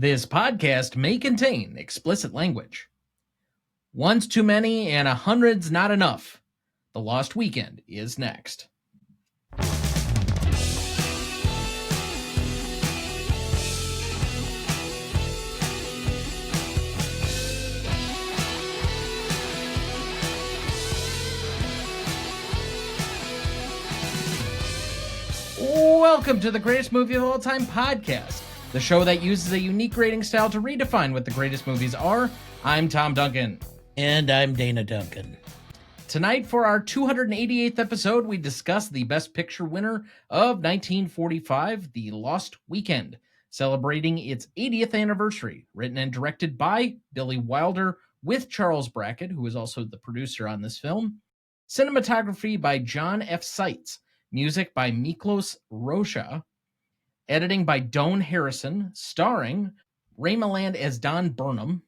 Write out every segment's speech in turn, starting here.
This podcast may contain explicit language. One's too many and 100's not enough. The Lost Weekend is next. Welcome to the Greatest Movie of All Time podcast, the show that uses a unique rating style to redefine what the greatest movies are. I'm Tom Duncan. And I'm Dana Duncan. Tonight, for our 288th episode, we discuss the Best Picture winner of 1945, The Lost Weekend, celebrating its 80th anniversary, written and directed by Billy Wilder, with Charles Brackett, who is also the producer on this film. Cinematography by John F. Seitz. Music by Miklos Rocha. Editing by Don Harrison. Starring Ray Milland as Don Birnam,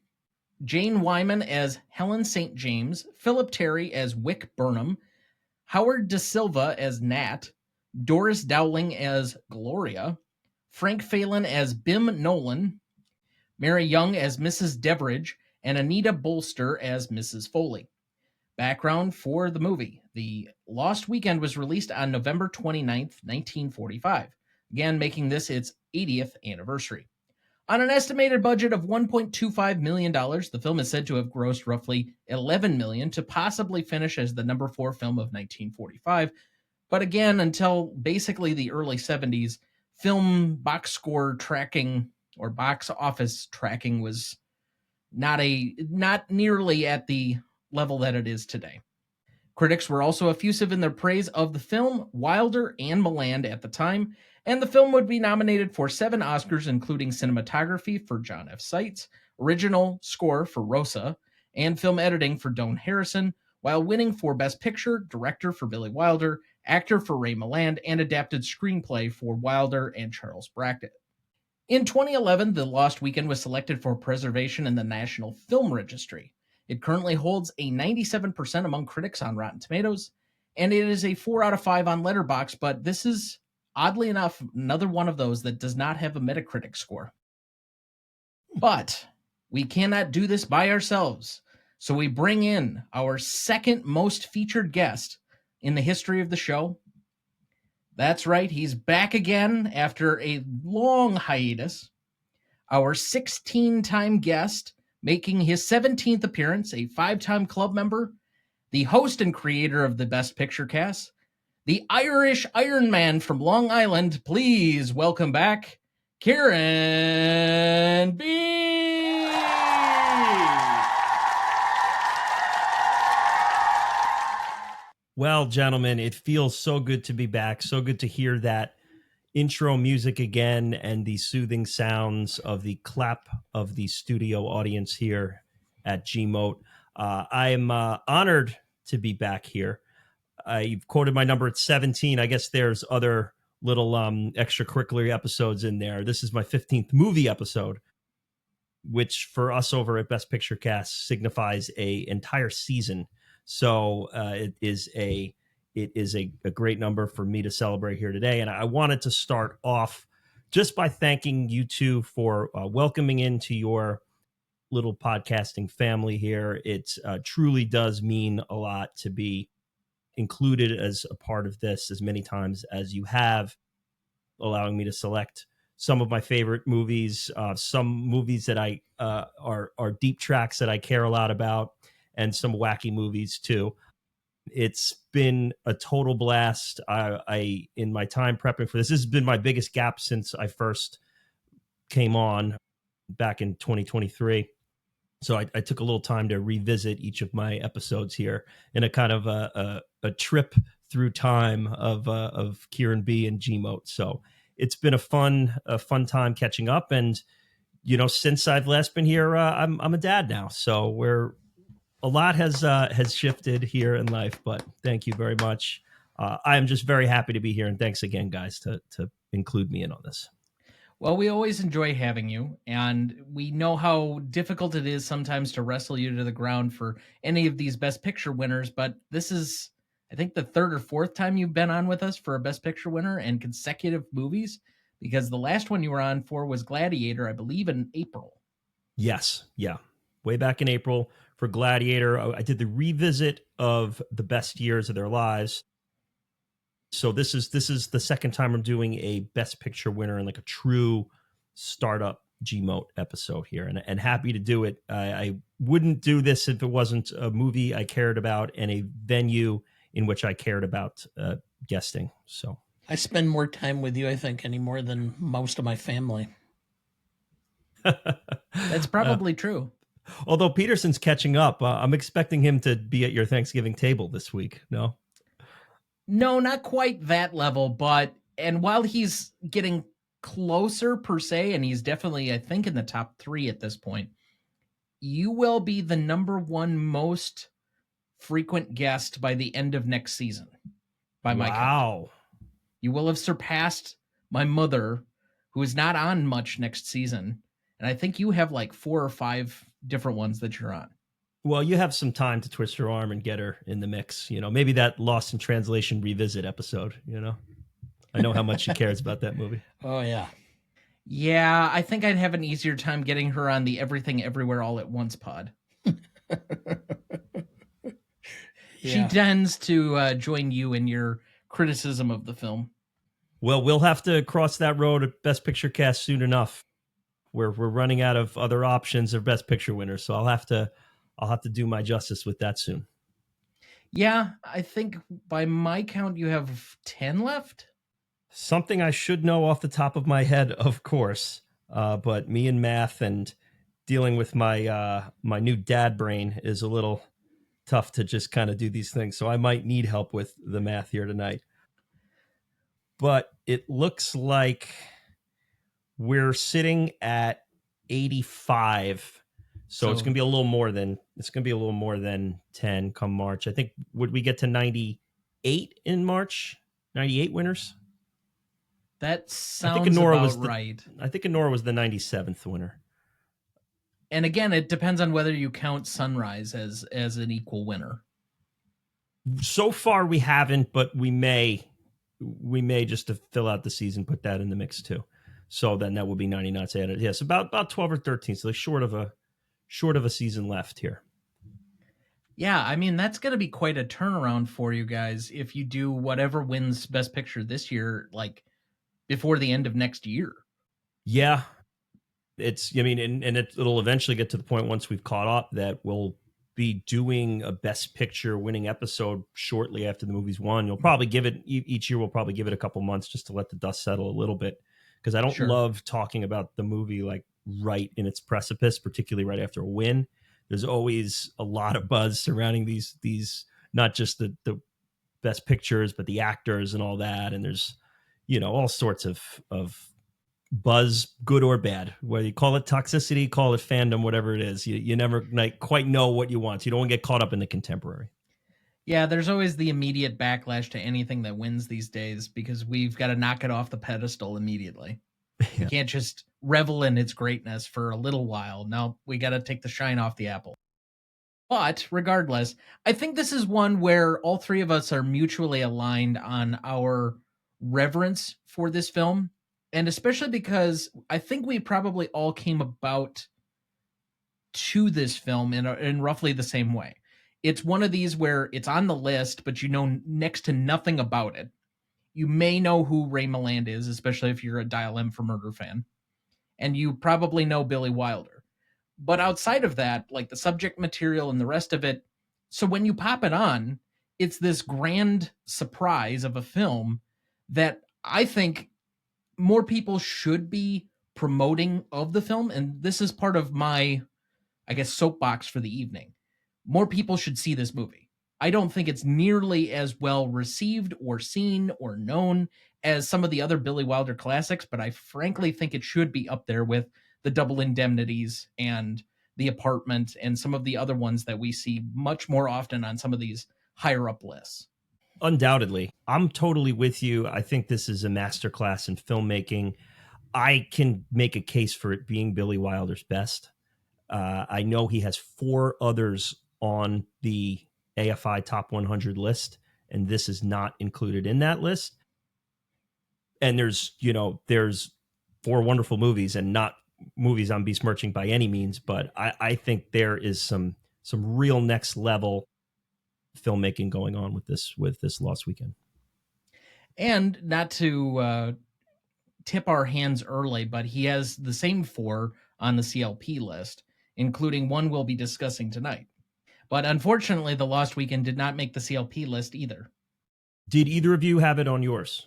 Jane Wyman as Helen St. James, Phillip Terry as Wick Birnam, Howard Da Silva as Nat, Doris Dowling as Gloria, Frank Phelan as Bim Nolan, Mary Young as Mrs. Deveridge, and Anita Bolster as Mrs. Foley. Background for the movie. The Lost Weekend was released on November 29th, 1945, again making this its 80th anniversary. On an estimated budget of $1.25 million, the film is said to have grossed roughly $11 million to possibly finish as the number 4 film of 1945. But again, until basically the early 70s, film box score tracking or box office tracking was not nearly at the level that it is today. Critics were also effusive in their praise of the film, Wilder and Milland at the time, and the film would be nominated for 7 Oscars, including cinematography for John F. Seitz, original score for Rosa, and film editing for Don Harrison, while winning for Best Picture, Director for Billy Wilder, Actor for Ray Milland, and Adapted Screenplay for Wilder and Charles Brackett. In 2011, The Lost Weekend was selected for preservation in the National Film Registry. It currently holds a 97% among critics on Rotten Tomatoes, and it is a 4 out of 5 on Letterboxd, but this is, oddly enough, another one of those that does not have a Metacritic score. But we cannot do this by ourselves, so we bring in our second most featured guest in the history of the show. That's right, he's back again after a long hiatus. Our 16-time guest, making his 17th appearance, a 5-time club member, the host and creator of the Best Picture cast, the Irish Iron Man from Long Island. Please welcome back, Kieran B. Well, gentlemen, it feels so good to be back. So good to hear that intro music again and the soothing sounds of the clap of the studio audience here at Gmote. I am honored to be back here. You've quoted my number at 17. I guess there's other little extracurricular episodes in there. This is my 15th movie episode, which for us over at Best Picture Cast signifies a entire season. So it is a great number for me to celebrate here today. And I wanted to start off just by thanking you two for welcoming into your little podcasting family here. It truly does mean a lot to be included as a part of this as many times as you have, allowing me to select some of my favorite movies, some movies that I are deep tracks that I care a lot about, and some wacky movies too. It's been a total blast. I in my time prepping for this has been my biggest gap since I first came on back in 2023. So I took a little time to revisit each of my episodes here in a kind of a trip through time of Kieran B and Gmote. So it's been a fun time catching up. And you know, since I've last been here, I'm a dad now. So a lot has shifted here in life, but thank you very much. I am just very happy to be here, and thanks again, guys, to include me in on this. Well, we always enjoy having you, and we know how difficult it is sometimes to wrestle you to the ground for any of these Best Picture winners, but this is, I think, the 3rd or 4th time you've been on with us for a Best Picture winner and consecutive movies. because the last one you were on for was Gladiator, I believe, in April. Yes. Yeah. Way back in April for Gladiator. I did the revisit of the best years of their lives. So this is the second time I'm doing a Best Picture winner in like a true startup Gmote episode here, and happy to do it. I wouldn't do this if it wasn't a movie I cared about and a venue in which I cared about guesting. So I spend more time with you, I think, any more than most of my family. That's probably true. Although Peterson's catching up, I'm expecting him to be at your Thanksgiving table this week. No? No, not quite that level, but and while he's getting closer per se, and he's definitely, I think, in the top 3 at this point, you will be the number 1 most frequent guest by the end of next season. By my count. Wow. You will have surpassed my mother, who is not on much next season. And I think you have like 4 or 5 different ones that you're on. Well, you have some time to twist her arm and get her in the mix. You know, maybe that Lost in Translation revisit episode, you know? I know how much she cares about that movie. Oh, yeah. Yeah, I think I'd have an easier time getting her on the Everything Everywhere All at Once pod. She tends to join you in your criticism of the film. Well, we'll have to cross that road at Best Picture cast soon enough. We're running out of other options of Best Picture winners, so I'll have to do my justice with that soon. Yeah, I think by my count you have 10 left. Something I should know off the top of my head, of course, but me and math and dealing with my my new dad brain is a little tough to just kind of do these things. So I might need help with the math here tonight. But it looks like we're sitting at 85. So it's going to be a little more than 10 come March. I think, would we get to 98 in March? 98 winners? That sounds about right. I think Anora was the 97th winner. And again, it depends on whether you count Sunrise as an equal winner. So far we haven't, but we may just to fill out the season put that in the mix too. So then that would be 99. So yes, about 12 or 13. So like short of a season left here. Yeah, I mean that's going to be quite a turnaround for you guys if you do whatever wins Best Picture this year, like before the end of next year. Yeah. It'll eventually get to the point once we've caught up that we'll be doing a Best Picture winning episode shortly after the movie's won. You'll probably give it each year. We'll probably give it a couple months just to let the dust settle a little bit, because I don't love talking about the movie like right in its precipice, particularly right after a win. There's always a lot of buzz surrounding these not just the Best Pictures, but the actors and all that. And there's, all sorts of buzz, good or bad, whether you call it toxicity, call it fandom, whatever it is. You never quite know what you want. So you don't want to get caught up in the contemporary. Yeah, there's always the immediate backlash to anything that wins these days because we've got to knock it off the pedestal immediately. Yeah. You can't just revel in its greatness for a little while. No, we got to take the shine off the apple. But regardless, I think this is one where all 3 of us are mutually aligned on our reverence for this film. And especially because I think we probably all came about to this film in roughly the same way. It's one of these where it's on the list, but you know next to nothing about it. You may know who Ray Milland is, especially if you're a Dial M for Murder fan. And you probably know Billy Wilder. But outside of that, like the subject material and the rest of it, so when you pop it on, it's this grand surprise of a film that I think more people should be promoting of the film. And this is part of my, I guess, soapbox for the evening. More people should see this movie. I don't think it's nearly as well received or seen or known as some of the other Billy Wilder classics, but I frankly think it should be up there with the Double Indemnities and The Apartment and some of the other ones that we see much more often on some of these higher up lists. Undoubtedly. I'm totally with you. I think this is a masterclass in filmmaking. I can make a case for it being Billy Wilder's best. I know he has 4 others on the AFI Top 100 list, and this is not included in that list. And there's 4 wonderful movies, and not movies I'm besmirching by any means, but I think there is some real next level filmmaking going on with this Lost Weekend. And not to tip our hands early, but he has the same 4 on the CLP list, including one we'll be discussing tonight. But unfortunately, The Lost Weekend did not make the CLP list either. Did either of you have it on yours?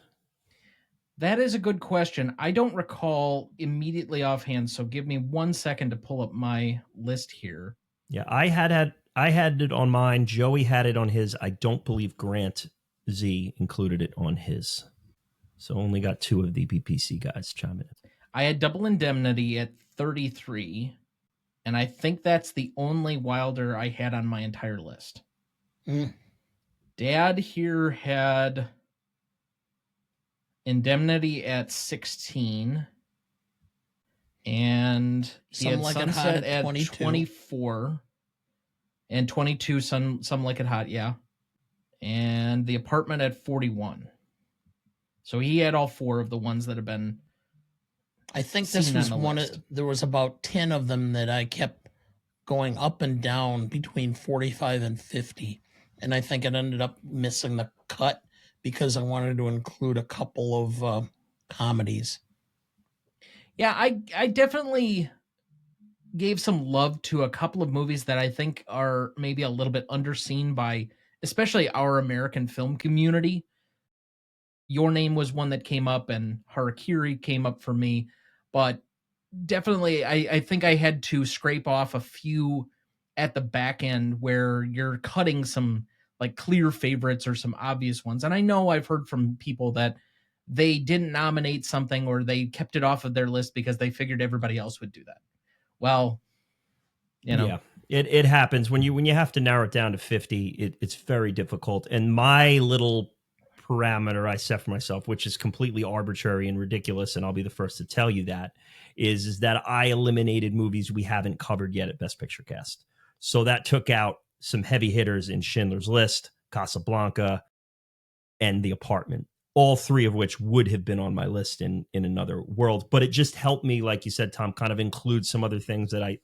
That is a good question. I don't recall immediately offhand, so give me 1 second to pull up my list here. Yeah, I had it on mine. Joey had it on his. I don't believe Grant Z included it on his. So only got 2 of the BPC guys chiming in. I had Double Indemnity at 33, and I think that's the only Wilder I had on my entire list. Dad here had Indemnity at 16, and he had Sunset at 24, and 22, Some Like It Hot, yeah, and The Apartment at 41. So he had all 4 of the ones that have been. I think this was there was about 10 of them that I kept going up and down between 45 and 50. And I think it ended up missing the cut because I wanted to include a couple of comedies. Yeah, I definitely gave some love to a couple of movies that I think are maybe a little bit underseen by especially our American film community. Your Name was one that came up, and Harakiri came up for me. But definitely, I think I had to scrape off a few at the back end where you're cutting some like clear favorites or some obvious ones. And I know I've heard from people that they didn't nominate something or they kept it off of their list because they figured everybody else would do that. Well, Yeah, it happens when you have to narrow it down to 50. It's very difficult. And my little parameter I set for myself, which is completely arbitrary and ridiculous, and I'll be the first to tell you that, is that I eliminated movies we haven't covered yet at Best Picture Cast. So that took out some heavy hitters in Schindler's List, Casablanca, and The Apartment, all 3 of which would have been on my list in another world. But it just helped me, like you said, Tom, kind of include some other things that I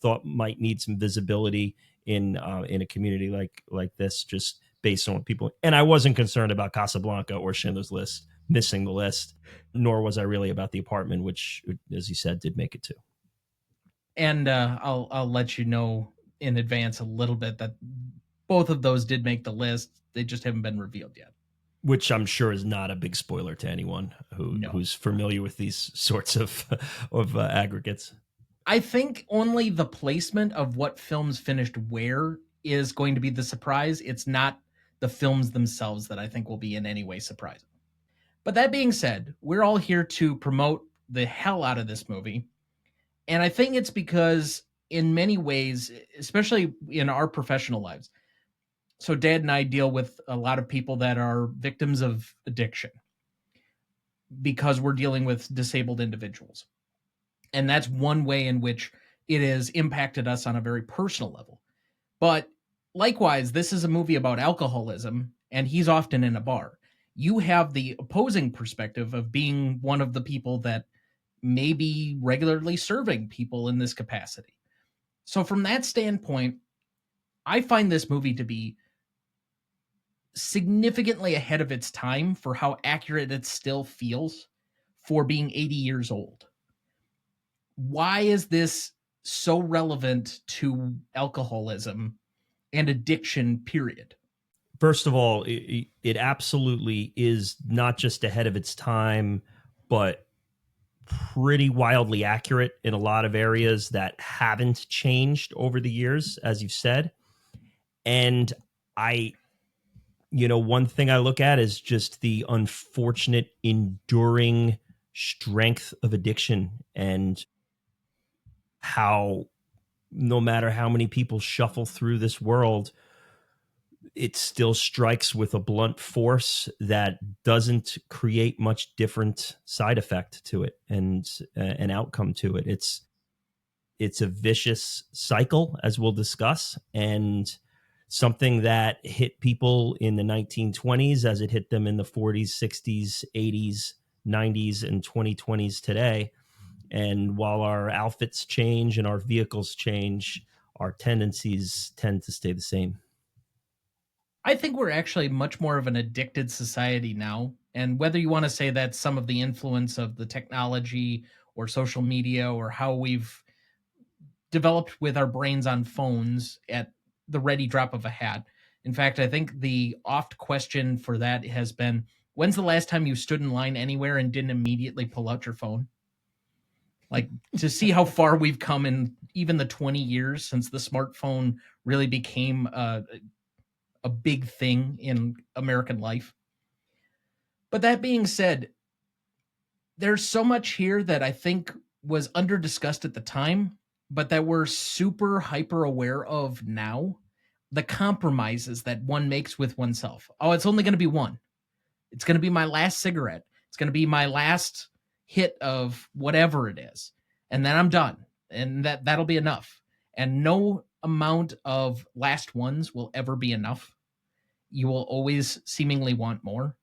thought might need some visibility in a community like this, just based on what people. And I wasn't concerned about Casablanca or Schindler's List missing the list, nor was I really about The Apartment, which, as you said, did make it too. And I'll let you know in advance a little bit that both of those did make the list. They just haven't been revealed yet. Which I'm sure is not a big spoiler to anyone who's familiar with these sorts of aggregates. I think only the placement of what films finished where is going to be the surprise. It's not the films themselves that I think will be in any way surprising. But that being said, we're all here to promote the hell out of this movie. And I think it's because in many ways, especially in our professional lives, so Dad and I deal with a lot of people that are victims of addiction because we're dealing with disabled individuals. And that's one way in which it has impacted us on a very personal level. But likewise, this is a movie about alcoholism, and he's often in a bar. You have the opposing perspective of being one of the people that may be regularly serving people in this capacity. So from that standpoint, I find this movie to be significantly ahead of its time for how accurate it still feels for being 80 years old. Why is this so relevant to alcoholism and addiction, period? First of all, it absolutely is not just ahead of its time, but pretty wildly accurate in a lot of areas that haven't changed over the years, as you've said. And one thing I look at is just the unfortunate enduring strength of addiction, and how no matter how many people shuffle through this world, it still strikes with a blunt force that doesn't create much different side effect to it and an outcome to it. It's a vicious cycle, as we'll discuss, and something that hit people in the 1920s as it hit them in the 40s, 60s, 80s, 90s and 2020s today. And while our outfits change and our vehicles change, our tendencies tend to stay the same. I think we're actually much more of an addicted society now. And whether you want to say that's some of the influence of the technology or social media or how we've developed with our brains on phones at the ready drop of a hat. In fact, I think the oft question for that has been, when's the last time you stood in line anywhere and didn't immediately pull out your phone? Like, to see how far we've come in even the 20 years since the smartphone really became a big thing in American life. But that being said, there's so much here that I think was under discussed at the time, but that we're super hyper aware of now. The compromises that one makes with oneself. Oh, it's only going to be one. It's going to be my last cigarette. It's going to be my last hit of whatever it is. And then I'm done. And that'll be enough. And no amount of last ones will ever be enough. You will always seemingly want more.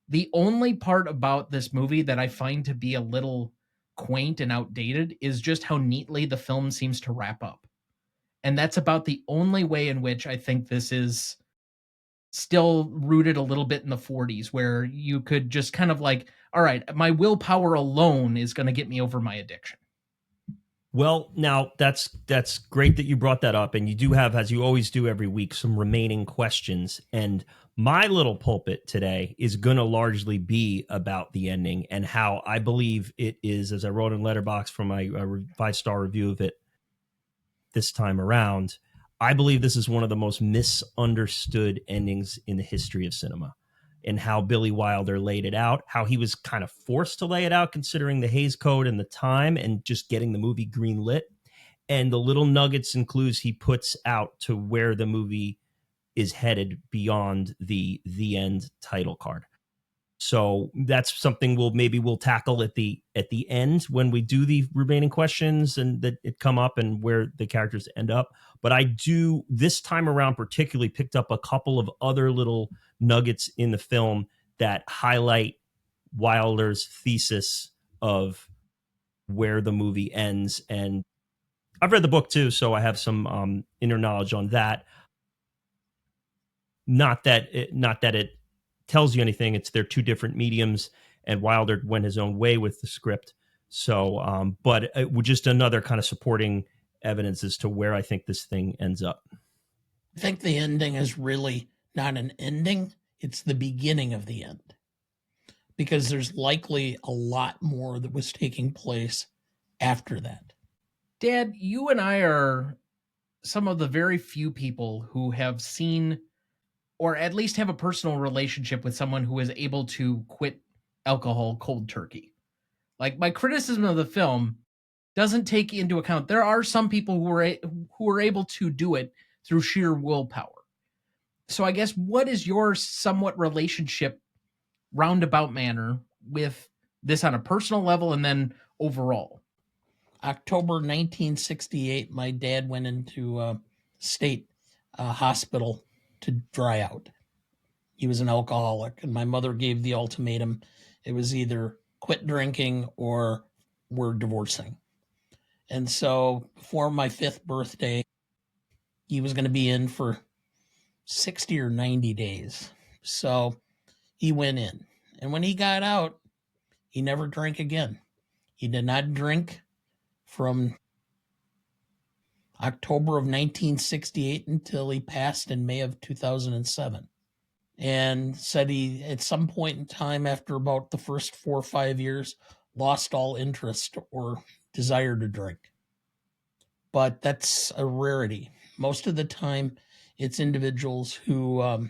The only part about this movie that I find to be a little quaint and outdated is just how neatly the film seems to wrap up. And that's about the only way in which I think this is still rooted a little bit in the 40s, where you could just kind of like, all right, my willpower alone is going to get me over my addiction. Well, now that's great that you brought that up, and you do have, as you always do every week, some remaining questions. And my little pulpit today is going to largely be about the ending and how I believe it is, as I wrote in Letterboxd from my 5-star review of it this time around. I believe this is one of the most misunderstood endings in the history of cinema, and how Billy Wilder laid it out, how he was kind of forced to lay it out considering the Hays Code and the time and just getting the movie greenlit, and the little nuggets and clues he puts out to where the movie is headed beyond the end title card. So that's something we'll tackle at the end when we do the remaining questions and that it come up and where the characters end up. But I do this time around particularly picked up a couple of other little nuggets in the film that highlight Wilder's thesis of where the movie ends. And I've read the book too, so I have some inner knowledge on that. Not that it tells you anything. It's they're two different mediums, and Wilder went his own way with the script. So, but it was just another kind of supporting evidence as to where I think this thing ends up. I think the ending is really not an ending. It's the beginning of the end, because there's likely a lot more that was taking place after that. Dad, you and I are some of the very few people who have seen or at least have a personal relationship with someone who is able to quit alcohol cold turkey. Like, my criticism of the film doesn't take into account there are some people who are able to do it through sheer willpower. So I guess, what is your somewhat relationship, roundabout manner, with this on a personal level and then overall? October 1968, my dad went into state hospital to dry out. He was an alcoholic, and my mother gave the ultimatum. It was either quit drinking or we're divorcing. And so before my 5th birthday, he was going to be in for 60 or 90 days. So he went in. And when he got out, he never drank again. He did not drink from October of 1968 until he passed in May of 2007. And said he, at some point in time after about the first 4 or 5 years, lost all interest or desire to drink. But that's a rarity. Most of the time, it's individuals who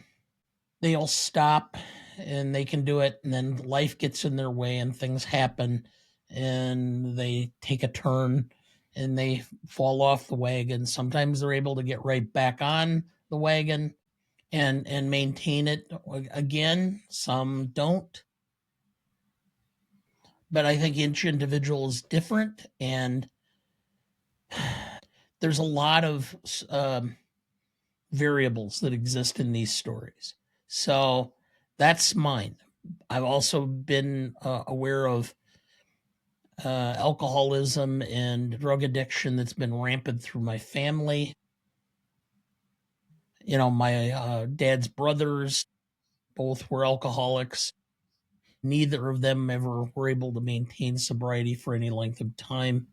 they'll stop and they can do it, and then life gets in their way and things happen and they take a turn and they fall off the wagon. Sometimes they're able to get right back on the wagon and maintain it again. Some don't. But I think each individual is different, and there's a lot of variables that exist in these stories. So that's mine. I've also been aware of alcoholism and drug addiction that's been rampant through my family. You know, my dad's brothers both were alcoholics. Neither of them ever were able to maintain sobriety for any length of time.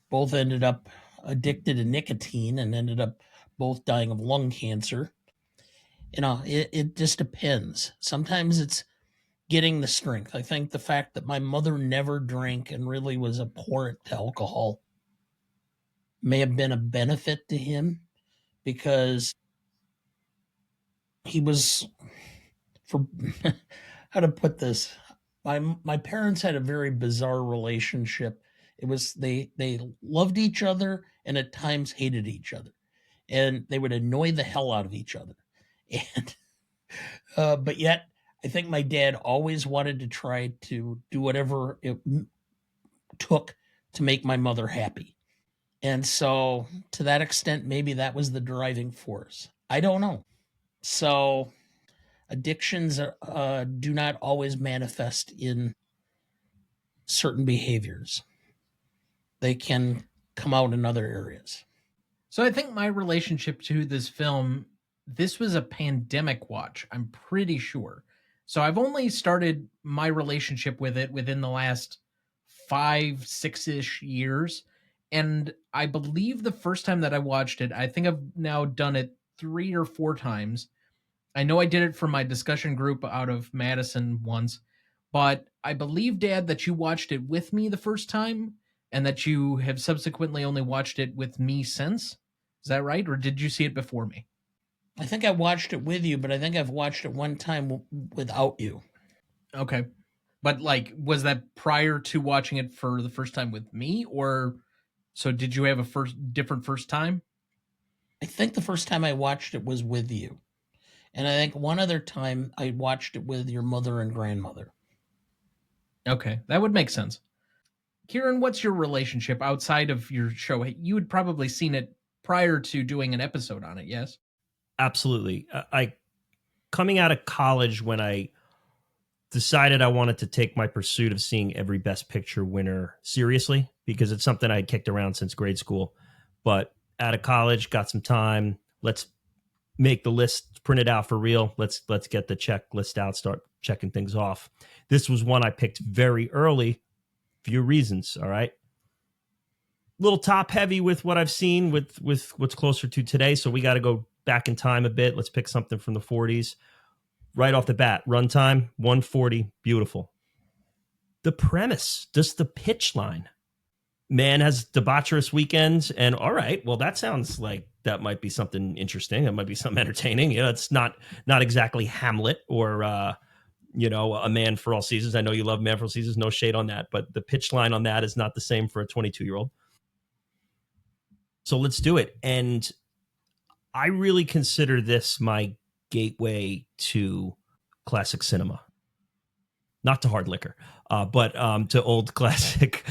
Both ended up addicted to nicotine and ended up both dying of lung cancer. You know, it just depends. Sometimes it's getting the strength. I think the fact that my mother never drank and really was abhorrent to alcohol may have been a benefit to him, because he was, for how to put this, my parents had a very bizarre relationship. It was they loved each other and at times hated each other, and they would annoy the hell out of each other. And but yet I think my dad always wanted to try to do whatever it took to make my mother happy. And so, to that extent, maybe that was the driving force. I don't know. So, addictions do not always manifest in certain behaviors, they can come out in other areas. So, I think my relationship to this film, this was a pandemic watch, I'm pretty sure. So, I've only started my relationship with it within the last 5, 6-ish years. And I believe the first time that I watched it, I think I've now done it 3 or 4 times. I know I did it for my discussion group out of Madison once, but I believe, Dad, that you watched it with me the first time and that you have subsequently only watched it with me since. Is that right? Or did you see it before me? I think I watched it with you, but I think I've watched it one time without you. Okay. But like, was that prior to watching it for the first time with me, or so did you have a different first time? I think the first time I watched it was with you. And I think one other time I watched it with your mother and grandmother. Okay, that would make sense. Kieran, what's your relationship outside of your show? You had probably seen it prior to doing an episode on it, yes? Absolutely. I coming out of college, when I decided I wanted to take my pursuit of seeing every Best Picture winner seriously, because it's something I had kicked around since grade school. But out of college, got some time. Let's make the list, print it out for real. Let's get the checklist out, start checking things off. This was one I picked very early, few reasons. All right. Little top heavy with what I've seen with what's closer to today. So we got to go back in time a bit. Let's pick something from the 40s. Right off the bat, runtime 140, beautiful. The premise, just the pitch line. Man has debaucherous weekends, and all right, well, that sounds like that might be something interesting. That might be something entertaining. You know, it's not exactly Hamlet or A Man for All Seasons. I know you love Man for All Seasons, no shade on that, but the pitch line on that is not the same for a 22-year-old. So let's do it. And I really consider this my gateway to classic cinema, not to hard liquor, but to old classic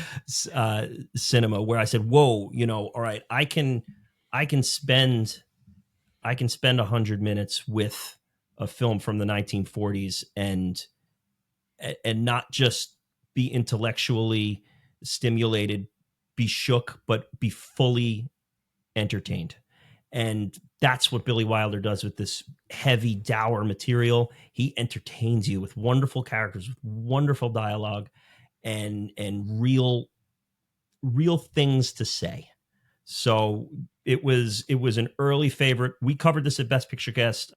cinema, where I said, whoa, all right, I can spend 100 minutes with a film from the 1940s and not just be intellectually stimulated, be shook, but be fully entertained. And that's what Billy Wilder does with this heavy, dour material. He entertains you with wonderful characters, with wonderful dialogue, and real things to say. So it was an early favorite. We covered this at Best Picture Guest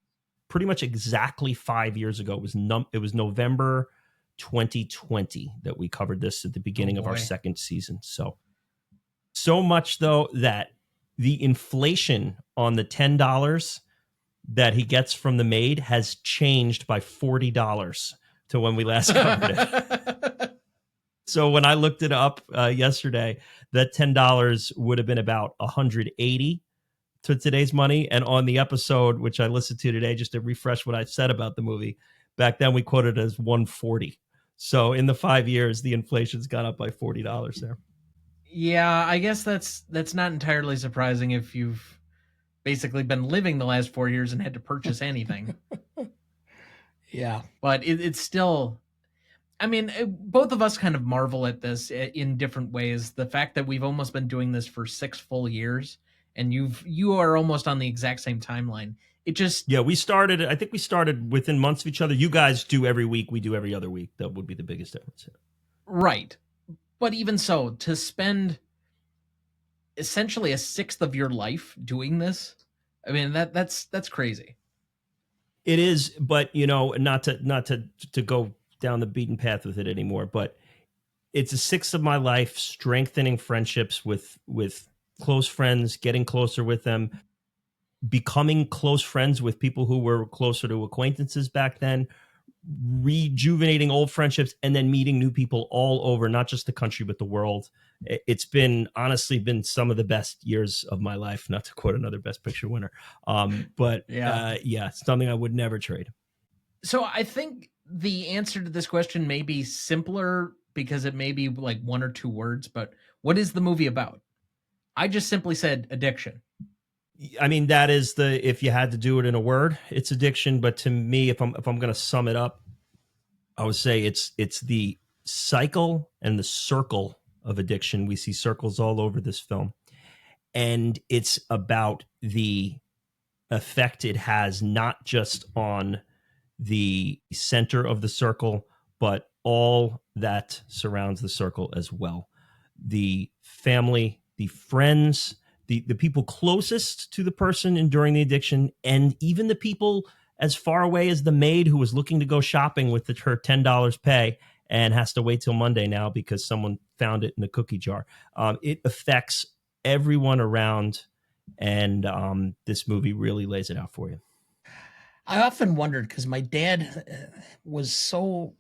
pretty much exactly 5 years ago. It was November 2020 that we covered this at the beginning of our second season. So much though that the inflation on the $10 that he gets from the maid has changed by $40 to when we last covered it. So when I looked it up yesterday, that $10 would have been about $180 to today's money. And on the episode, which I listened to today, just to refresh what I said about the movie, back then we quoted it as $140. So in the 5 years, the inflation's gone up by $40 there. Yeah, I guess that's not entirely surprising if you've basically been living the last 4 years and had to purchase anything. Yeah. But it's still, I mean, both of us kind of marvel at this in different ways. The fact that we've almost been doing this for 6 full years, and you are almost on the exact same timeline. It just, yeah, I think we started within months of each other. You guys do every week, we do every other week. That would be the biggest difference. right. But even so, to spend essentially a sixth of your life doing this, I mean, that's crazy. It is, but not to go down the beaten path with it anymore, but it's a sixth of my life strengthening friendships with close friends, getting closer with them, becoming close friends with people who were closer to acquaintances back then, rejuvenating old friendships, and then meeting new people all over, not just the country, but the world. It's been honestly some of the best years of my life, not to quote another Best Picture winner. But yeah, it's something I would never trade. So I think the answer to this question may be simpler because it may be like one or two words, but what is the movie about? I just simply said addiction. I mean, that is if you had to do it in a word, it's addiction. But to me, if I'm going to sum it up, I would say it's the cycle and the circle of addiction. We see circles all over this film, and it's about the effect it has not just on the center of the circle, but all that surrounds the circle as well. The family, the friends, the people closest to the person enduring the addiction, and even the people as far away as the maid who was looking to go shopping with her $10 pay and has to wait till Monday now because someone found it in a cookie jar. It affects everyone around, and this movie really lays it out for you. I often wondered, because my dad was so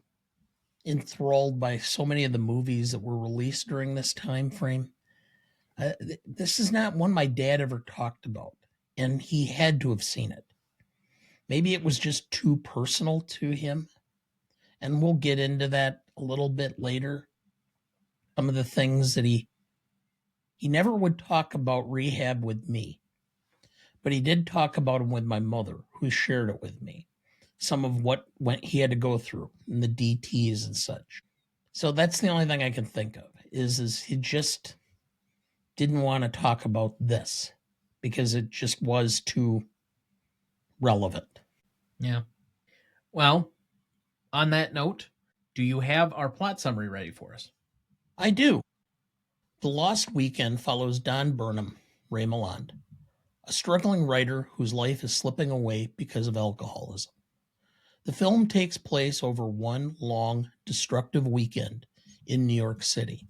enthralled by so many of the movies that were released during this time frame. This is not one my dad ever talked about, and he had to have seen it. Maybe it was just too personal to him, and we'll get into that a little bit later. Some of the things that he never would talk about rehab with me, but he did talk about them with my mother, who shared it with me. Some of what he had to go through and the DTs and such. So that's the only thing I can think of is he just didn't want to talk about this because it just was too relevant. Yeah. Well, on that note, do you have our plot summary ready for us? I do. The Lost Weekend follows Don Birnam, Ray Milland, a struggling writer whose life is slipping away because of alcoholism. The film takes place over one long, destructive weekend in New York City,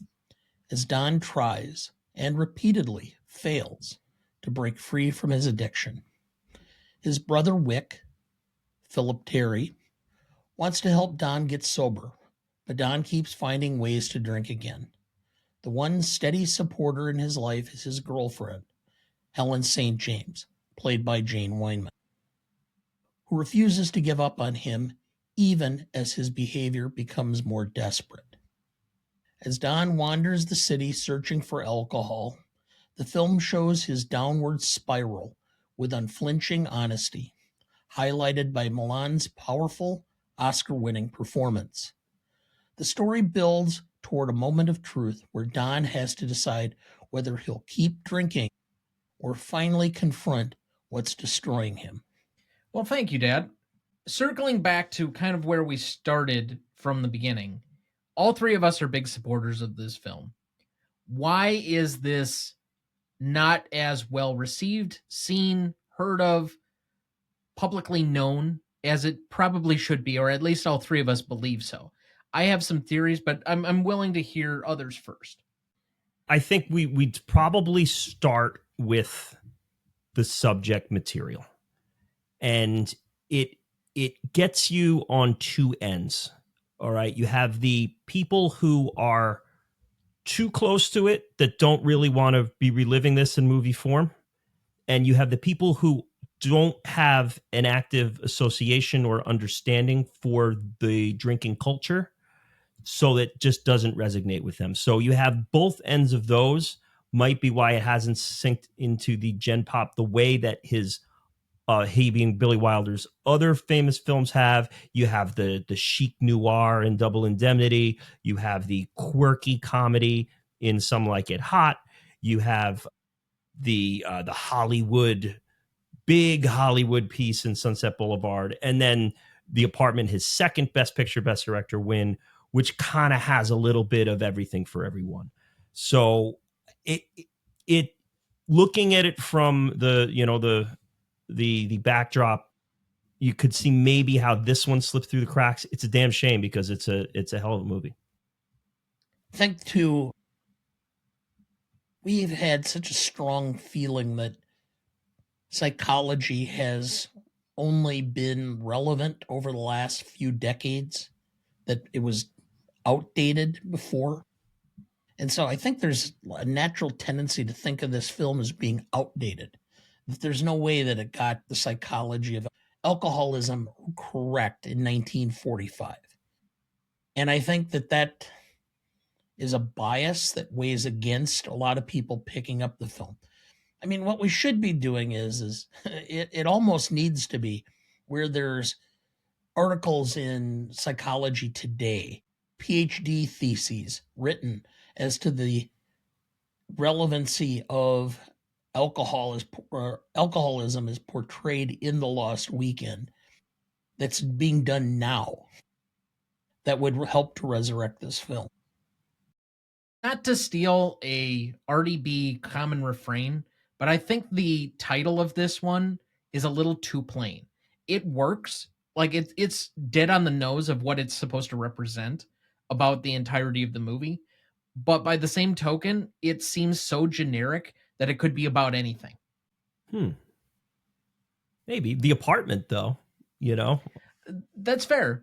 as Don tries and repeatedly fails to break free from his addiction. His brother Wick, Phillip Terry, wants to help Don get sober, but Don keeps finding ways to drink again. The one steady supporter in his life is his girlfriend, Helen St. James, played by Jane Wyman, who refuses to give up on him even as his behavior becomes more desperate. As Don wanders the city searching for alcohol, the film shows his downward spiral with unflinching honesty, highlighted by Milland's powerful Oscar-winning performance. The story builds toward a moment of truth where Don has to decide whether he'll keep drinking or finally confront what's destroying him. Well, thank you, Dad. Circling back to kind of where we started from the beginning, all three of us are big supporters of this film. Why is this not as well received, seen, heard of, publicly known as it probably should be, or at least all three of us believe so? I have some theories, but I'm willing to hear others first. I think we'd probably start with the subject material, and it gets you on two ends. All right, you have the people who are too close to it that don't really want to be reliving this in movie form, and you have the people who don't have an active association or understanding for the drinking culture, so that just doesn't resonate with them. So you have both ends of those. Might be why it hasn't synced into the Gen Pop the way that his he being Billy Wilder's other famous films have. You have the chic noir in Double Indemnity. You have the quirky comedy in Some Like It Hot. You have the Hollywood, big Hollywood piece in Sunset Boulevard. And then The Apartment, his second Best Picture, Best Director win, which kind of has a little bit of everything for everyone. So it looking at it from the backdrop, you could see maybe how this one slipped through the cracks. It's a damn shame because it's a hell of a movie. I think too, we've had such a strong feeling that psychology has only been relevant over the last few decades, that it was outdated before. And so I think there's a natural tendency to think of this film as being outdated. That there's no way that it got the psychology of alcoholism correct in 1945. And I think that is a bias that weighs against a lot of people picking up the film. I mean, what we should be doing is it almost needs to be where there's articles in Psychology Today, PhD theses written as to the relevancy of alcoholism is portrayed in The Lost Weekend, that's being done now, that would help to resurrect this film. Not to steal a RDB common refrain, but I think the title of this one is a little too plain. It works, like it's dead on the nose of what it's supposed to represent about the entirety of the movie, but by the same token, it seems so generic that it could be about anything. Maybe The Apartment, though, That's fair.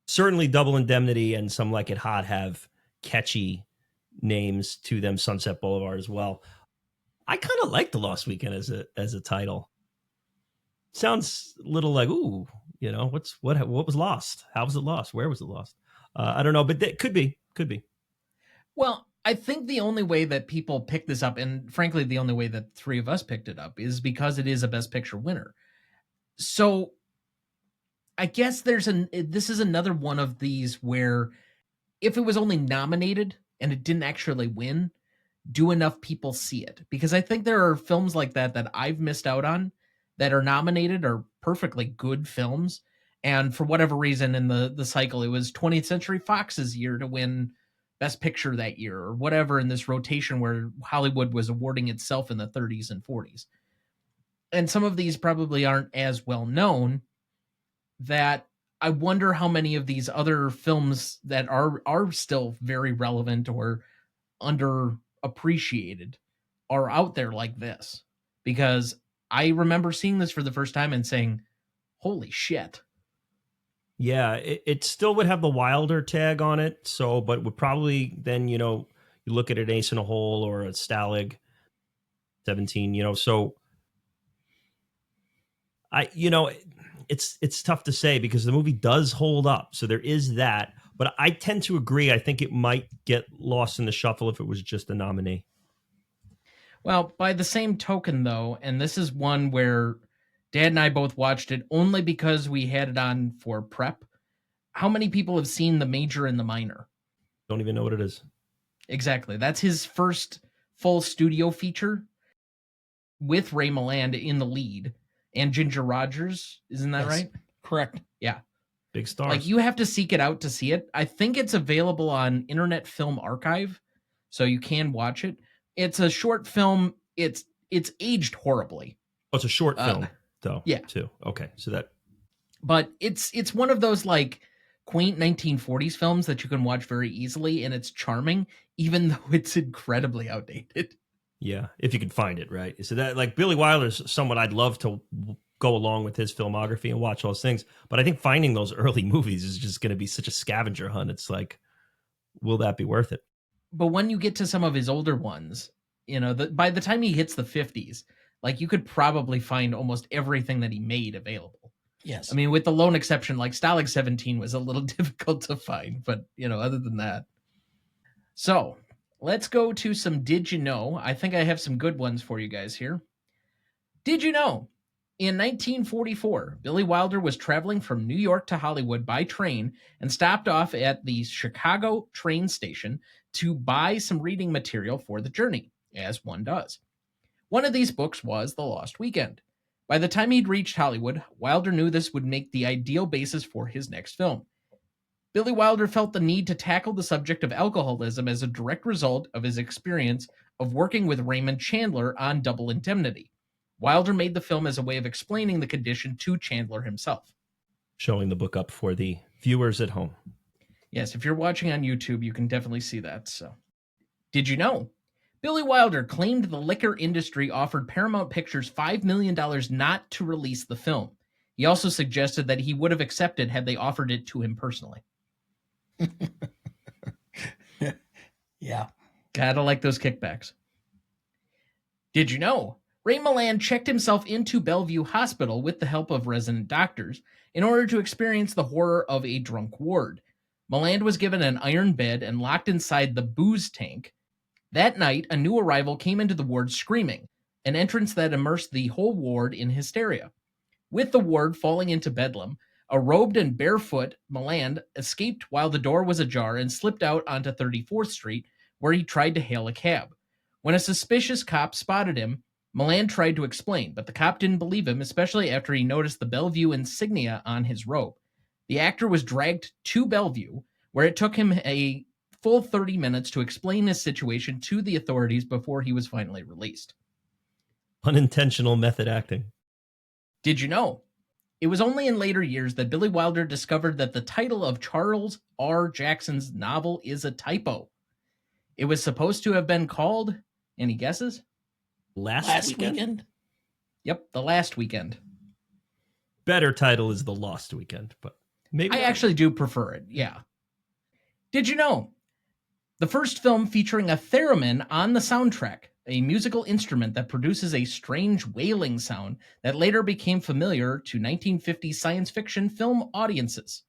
Certainly Double Indemnity and Some Like It Hot have catchy names to them. Sunset Boulevard as well. I kind of like The Lost Weekend as a title. Sounds a little like, ooh, what was lost? How was it lost? Where was it lost? I don't know, but it could be. Well, I think the only way that people pick this up, and frankly, the only way that three of us picked it up, is because it is a Best Picture winner. So I guess this is another one of these where if it was only nominated and it didn't actually win, do enough people see it? Because I think there are films like that I've missed out on that are nominated, are perfectly good films. And for whatever reason in the cycle, it was 20th Century Fox's year to win Best Picture that year, or whatever, in this rotation where Hollywood was awarding itself in the 30s and 40s. And some of these probably aren't as well known, that I wonder how many of these other films that are still very relevant or underappreciated are out there like this. Because I remember seeing this for the first time and saying, holy shit. Yeah, it still would have the Wilder tag on it. So, but would probably then, you look at an Ace in a Hole or a Stalag 17, so it's tough to say because the movie does hold up. So there is that, but I tend to agree. I think it might get lost in the shuffle if it was just a nominee. Well, by the same token though, and this is one where Dad and I both watched it only because we had it on for prep. How many people have seen The Major and the Minor? Don't even know what it is. Exactly. That's his first full studio feature with Ray Milland in the lead and Ginger Rogers. Isn't that right? Correct. Yeah. Big stars. Like, you have to seek it out to see it. I think it's available on Internet Film Archive, so you can watch it. It's a short film. It's aged horribly. Oh, it's a short film, though. Yeah. Too. Okay. So that. But it's one of those like quaint 1940s films that you can watch very easily, and it's charming, even though it's incredibly outdated. Yeah, if you can find it, right? So that, like, Billy Wilder's someone I'd love to go along with his filmography and watch all those things. But I think finding those early movies is just going to be such a scavenger hunt. It's like, will that be worth it? But when you get to some of his older ones, by the time he hits the 50s, like, you could probably find almost everything that he made available. Yes. I mean, with the lone exception, like Stalag 17 was a little difficult to find, but, other than that. So let's go to some Did You Know? I think I have some good ones for you guys here. Did you know? In 1944, Billy Wilder was traveling from New York to Hollywood by train and stopped off at the Chicago train station to buy some reading material for the journey, as one does. One of these books was The Lost Weekend. By the time he'd reached Hollywood, Wilder knew this would make the ideal basis for his next film. Billy Wilder felt the need to tackle the subject of alcoholism as a direct result of his experience of working with Raymond Chandler on Double Indemnity. Wilder made the film as a way of explaining the condition to Chandler himself. Showing the book up for the viewers at home. Yes, if you're watching on YouTube, you can definitely see that. So, did you know? Billy Wilder claimed the liquor industry offered Paramount Pictures $5 million not to release the film. He also suggested that he would have accepted had they offered it to him personally. Yeah. Gotta like those kickbacks. Did you know? Ray Milland checked himself into Bellevue Hospital with the help of resident doctors in order to experience the horror of a drunk ward. Milland was given an iron bed and locked inside the booze tank. That night, a new arrival came into the ward screaming, an entrance that immersed the whole ward in hysteria. With the ward falling into bedlam, a robed and barefoot Milland escaped while the door was ajar and slipped out onto 34th Street, where he tried to hail a cab. When a suspicious cop spotted him, Milland tried to explain, but the cop didn't believe him, especially after he noticed the Bellevue insignia on his robe. The actor was dragged to Bellevue, where it took him a full 30 minutes to explain his situation to the authorities before he was finally released. Unintentional method acting. Did you know? It was only in later years that Billy Wilder discovered that the title of Charles R. Jackson's novel is a typo. It was supposed to have been called, any guesses? Last weekend? Yep, The Last Weekend. Better title is The Lost Weekend, but maybe I actually do prefer it, yeah. Did you know? The first film featuring a theremin on the soundtrack, a musical instrument that produces a strange wailing sound that later became familiar to 1950 science fiction film audiences.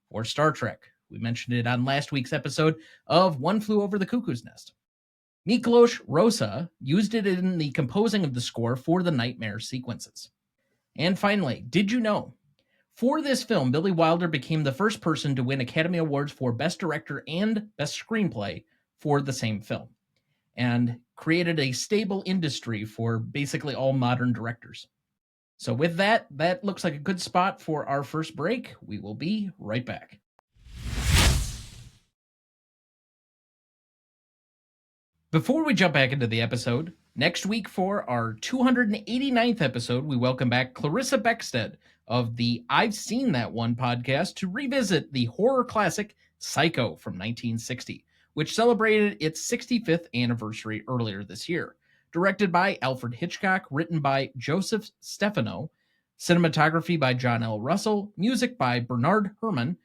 Or Star Trek. We mentioned it on last week's episode of One Flew Over the Cuckoo's Nest. Miklos Rosa used it in the composing of the score for the nightmare sequences. And finally, did you know? For this film, Billy Wilder became the first person to win Academy Awards for Best Director and Best Screenplay for the same film, and created a stable industry for basically all modern directors. So with that looks like a good spot for our first break. We will be right back. Before we jump back into the episode, next week for our 289th episode, we welcome back Clarissa Beckstead of the I've Seen That One podcast to revisit the horror classic Psycho from 1960, which celebrated its 65th anniversary earlier this year. Directed by Alfred Hitchcock, written by Joseph Stefano, cinematography by John L. Russell, music by Bernard Herrmann,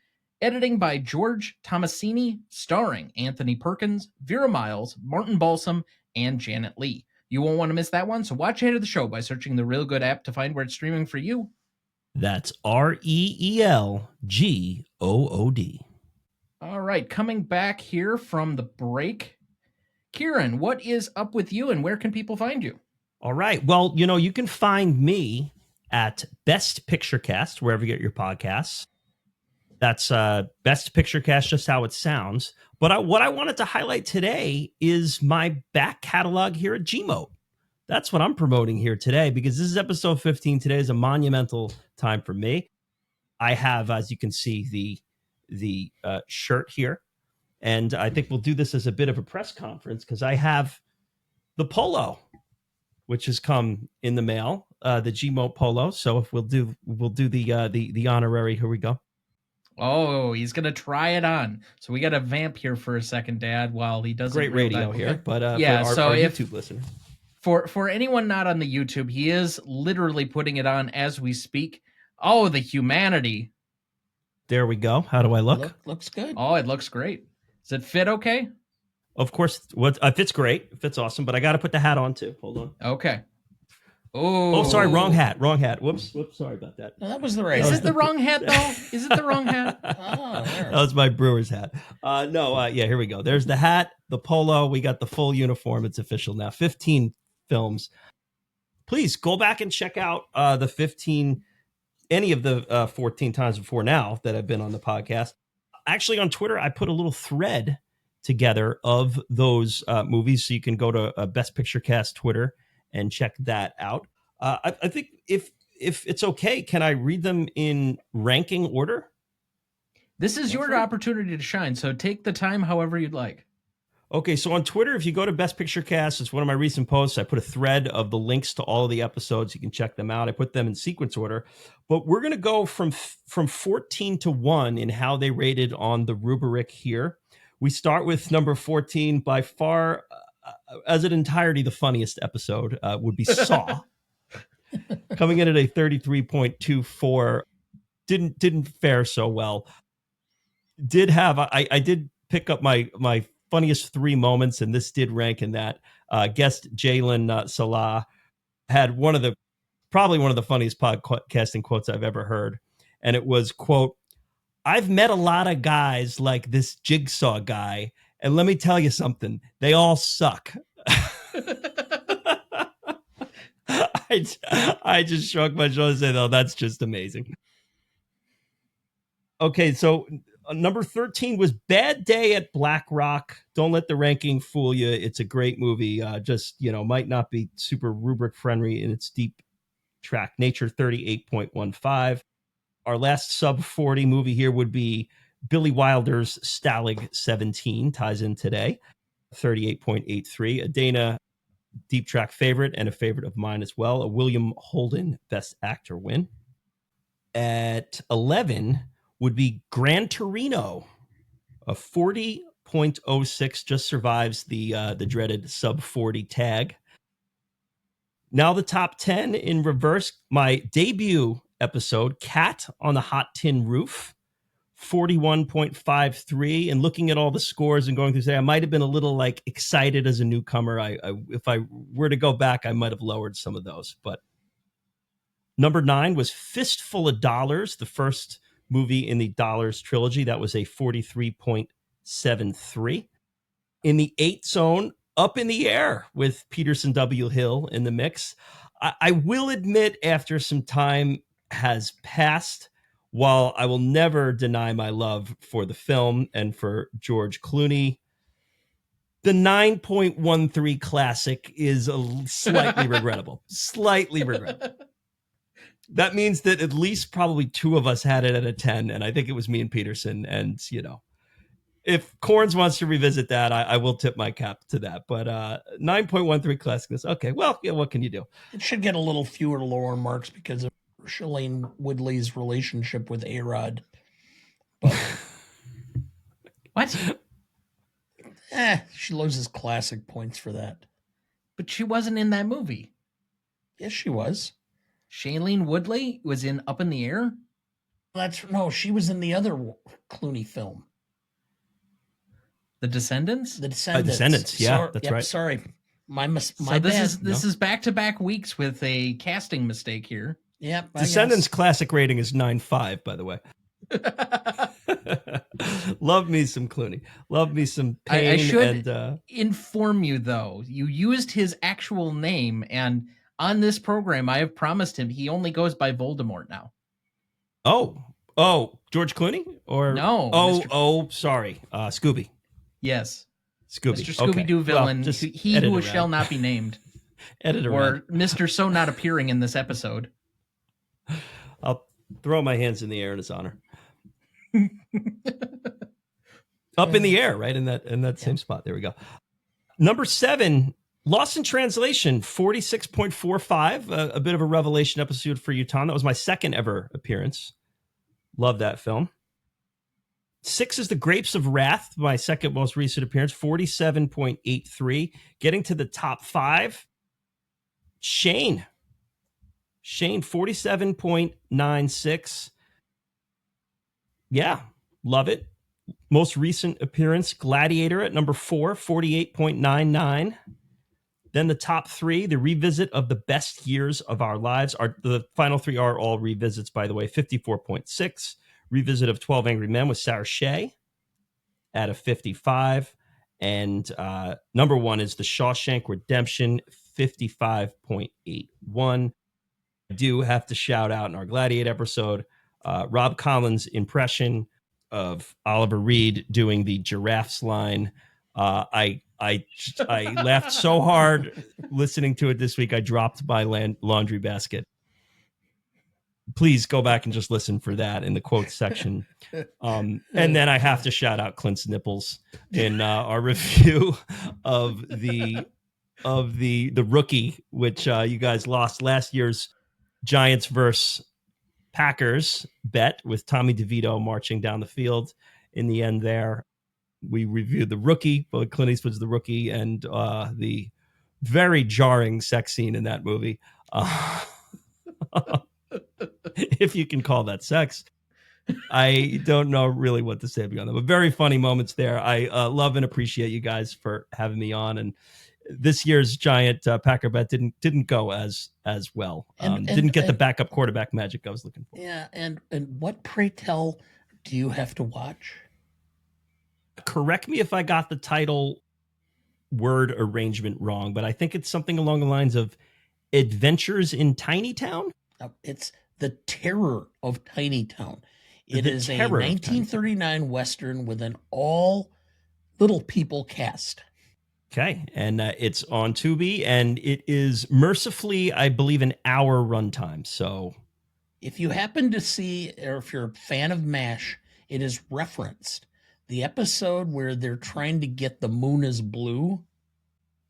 editing by George Tomasini, starring Anthony Perkins, Vera Miles, Martin Balsam, and Janet Leigh. You won't want to miss that one, so watch ahead of the show by searching the Real Good app to find where it's streaming for you. That's REELGOOD. All right, coming back here from the break. Kieran, what is up with you and where can people find you? All right. Well, you can find me at Best Picture Cast, wherever you get your podcasts. That's Best Picture Cast, just how it sounds. But what I wanted to highlight today is my back catalog here at Gmote. That's what I'm promoting here today, because this is episode 15. Today is a monumental time for me. I have, as you can see, the shirt here. And I think we'll do this as a bit of a press conference, because I have the polo, which has come in the mail, the Gmote polo. So if we'll do the honorary, here we go. Oh, he's going to try it on. So we got a vamp here for a second, Dad, while he does great radio here. But yeah, for our YouTube listeners. For anyone not on the YouTube, he is literally putting it on as we speak. Oh, the humanity. There we go. How do I look? Looks good. Oh, it looks great. Does it fit okay? Of course. It fits great. It fits awesome. But I got to put the hat on too. Hold on. Okay. Oh, sorry. Wrong hat. Whoops. Sorry about that. No, that was the right. Is it the wrong hat, though? Is it the wrong hat? That was my Brewers hat. Yeah, here we go. There's the hat, the polo. We got the full uniform. It's official now. 15 films. please go back and check out the 15, any of the 14 times before now that I've been on the podcast. Actually, on Twitter, I put a little thread together of those movies, so you can go to Best Picture Cast Twitter and check that out. I think if it's okay, can I read them in ranking order? This is your opportunity to shine, so take the time however you'd like. Okay, so on Twitter, if you go to Best Picture Cast, it's one of my recent posts. I put a thread of the links to all of the episodes. You can check them out. I put them in sequence order. But we're going to go from 14 to 1 in how they rated on the Rubric here. We start with number 14, by far, as an entirety, the funniest episode would be Saw. Coming in at a 33.24. Didn't fare so well. I did pick up my funniest 3 moments, and this did rank in that. Guest Jalen Salah had probably one of the funniest podcasting quotes I've ever heard. And it was, quote, "I've met a lot of guys like this Jigsaw guy, and let me tell you something, they all suck." I just shrugged my shoulders and said, "Oh, that's just amazing." Okay, so number 13 was Bad Day at Black Rock. Don't let the ranking fool you. It's a great movie. Just, might not be super Rubric friendly in its deep track nature, 38.15. Our last sub 40 movie here would be Billy Wilder's Stalag 17, ties in today, 38.83. A Dana deep track favorite and a favorite of mine as well. A William Holden Best Actor win. At 11 would be Gran Torino. A 40.06, just survives the dreaded sub 40 tag. Now the top 10 in reverse. My debut episode, Cat on the Hot Tin Roof, 41.53. And looking at all the scores and going through, say, I might have been a little excited as a newcomer. If I were to go back, I might have lowered some of those. But number 9 was Fistful of Dollars, the first movie in the Dollars trilogy. That was a 43.73. In the 8 zone, Up in the Air with Peterson W. Hill in the mix. I will admit, after some time has passed, while I will never deny my love for the film and for George Clooney, the 9.13 classic is slightly regrettable. Slightly regrettable. That means that at least probably 2 of us had it at a 10, and I think it was me and Peterson. And, if Corns wants to revisit that, I will tip my cap to that. But 9.13 classicness. Okay, well, yeah, what can you do? It should get a little fewer lower marks because of Shailene Woodley's relationship with A-Rod. But what? She loses classic points for that. But she wasn't in that movie. Yes, she was. Shailene Woodley was in Up in the Air? She was in the other Clooney film. The Descendants? The Descendants. Descendants, yeah, that's right. Sorry. My this bad. is back-to-back weeks with a casting mistake here. Yep. Descendants classic rating is 9.5, by the way. Love me some Clooney. Love me some Payne. I should inform you, though. You used his actual name, and on this program, I have promised him he only goes by Voldemort now. Oh, George Clooney? Or no. Sorry. Scooby. Yes. Scooby. Mr. Scooby-Doo villain, well, he who shall not be named. Edit around. Or Mr. So not appearing in this episode. I'll throw my hands in the air in his honor. Up in the air, right? In that same spot. There we go. Number 7, Lost in Translation, 46.45. A bit of a revelation episode for you, Tom. That was my second ever appearance. Love that film. 6 is The Grapes of Wrath, my second most recent appearance, 47.83. Getting to the top 5, Shane, 47.96. Yeah, love it. Most recent appearance, Gladiator at number 4, 48.99. Then the top 3, the revisit of the best years of our lives. The final 3 are all revisits, by the way, 54.6. Revisit of 12 Angry Men with Sarah Shea at a 55. And number 1 is The Shawshank Redemption, 55.81. I do have to shout out in our Gladiator episode, Rob Collins' impression of Oliver Reed doing the giraffes line. I laughed so hard listening to it this week. I dropped my laundry basket. Please go back and just listen for that in the quotes section. And then I have to shout out Clint's nipples in our review of the Rookie, which you guys lost last year's Giants versus Packers bet with Tommy DeVito marching down the field. In the end there, we reviewed The Rookie, but Clint Eastwood's The Rookie, and the very jarring sex scene in that movie. If you can call that sex. I don't know really what to say beyond that, but very funny moments there. I love and appreciate you guys for having me on. And this year's Giant Packer bet didn't go as well. Didn't get the backup quarterback magic I was looking for. Yeah, and what, pray tell, do you have to watch? Correct me if I got the title word arrangement wrong, but I think it's something along the lines of Adventures in Tiny Town. It's The Terror of Tiny Town. It is a 1939 Western with an all little people cast. Okay, and it's on Tubi, and it is mercifully, I believe, an hour runtime. So if you happen to see, or if you're a fan of MASH, it is referenced. The episode where they're trying to get The Moon is Blue,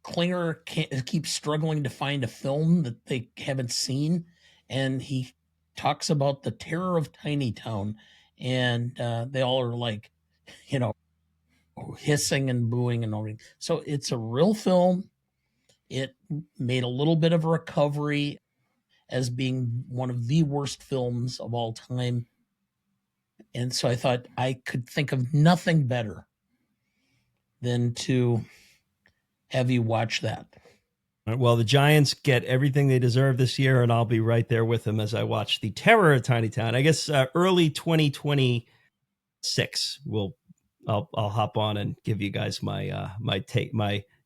Klinger keeps struggling to find a film that they haven't seen, and he talks about The Terror of Tiny Town, and they all are like, hissing and booing and all. So it's a real film. It made a little bit of a recovery as being one of the worst films of all time. And so I thought I could think of nothing better than to have you watch that. Well, the Giants get everything they deserve this year, and I'll be right there with them as I watch The Terror of Tiny Town. I guess early 2026, I'll hop on and give you guys my my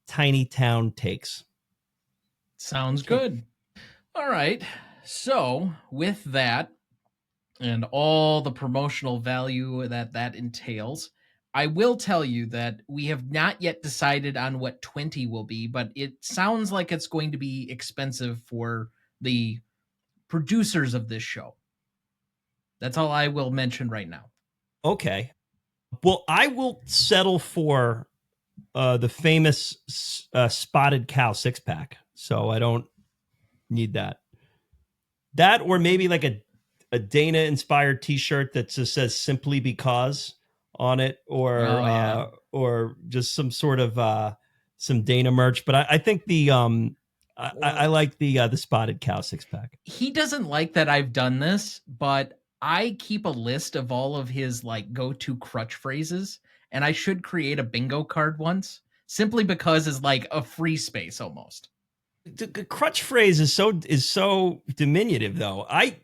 Tiny Town takes. Sounds good. All right. So with that and all the promotional value that entails, I will tell you that we have not yet decided on what 20 will be, but it sounds like it's going to be expensive for the producers of this show. That's all I will mention right now. Okay. Well, I will settle for the famous spotted cow 6-pack. So I don't need that. That, or maybe like a Dana inspired t-shirt that just says simply because on it, or just some sort of some Dana merch. But I think the I like the spotted cow 6-pack. He doesn't like that I've done this, but I keep a list of all of his like go-to crutch phrases, and I should create a bingo card once, simply because it's like a free space almost. The crutch phrase is so diminutive, though. I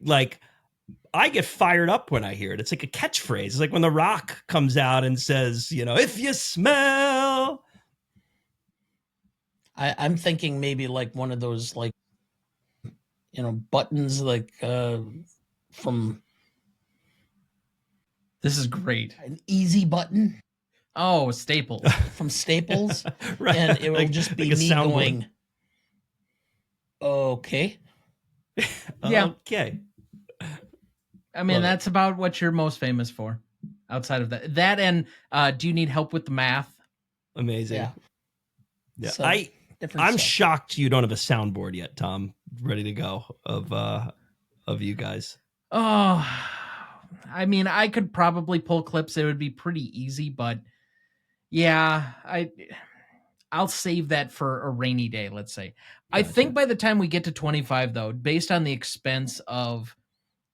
get fired up when I hear it. It's like a catchphrase. It's like when The Rock comes out and says, if you smell. I'm thinking maybe like one of those like, buttons like from. This is great. An easy button. Oh, Staples. From Staples. Right. And it will just be me going, okay. Yeah. Okay. I mean, that's about what you're most famous for outside of that. That and do you need help with the math? Amazing. Yeah. So, I'm stuff. shocked you don't have a soundboard yet, Tom, ready to go of you guys. Oh, I mean, I could probably pull clips. It would be pretty easy, but yeah, I'll save that for a rainy day, let's say. Gotcha. I think by the time we get to 25, though, based on the expense of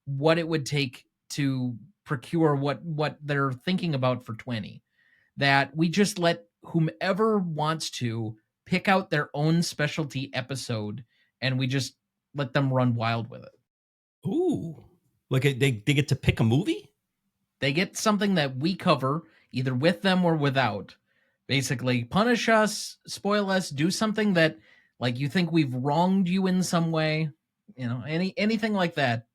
what it would take to procure what they're thinking about for 20, that we just let whomever wants to pick out their own specialty episode, and we just let them run wild with it. Ooh. Like they get to pick a movie? They get something that we cover, either with them or without. Basically, punish us, spoil us, do something that like you think we've wronged you in some way, anything like that,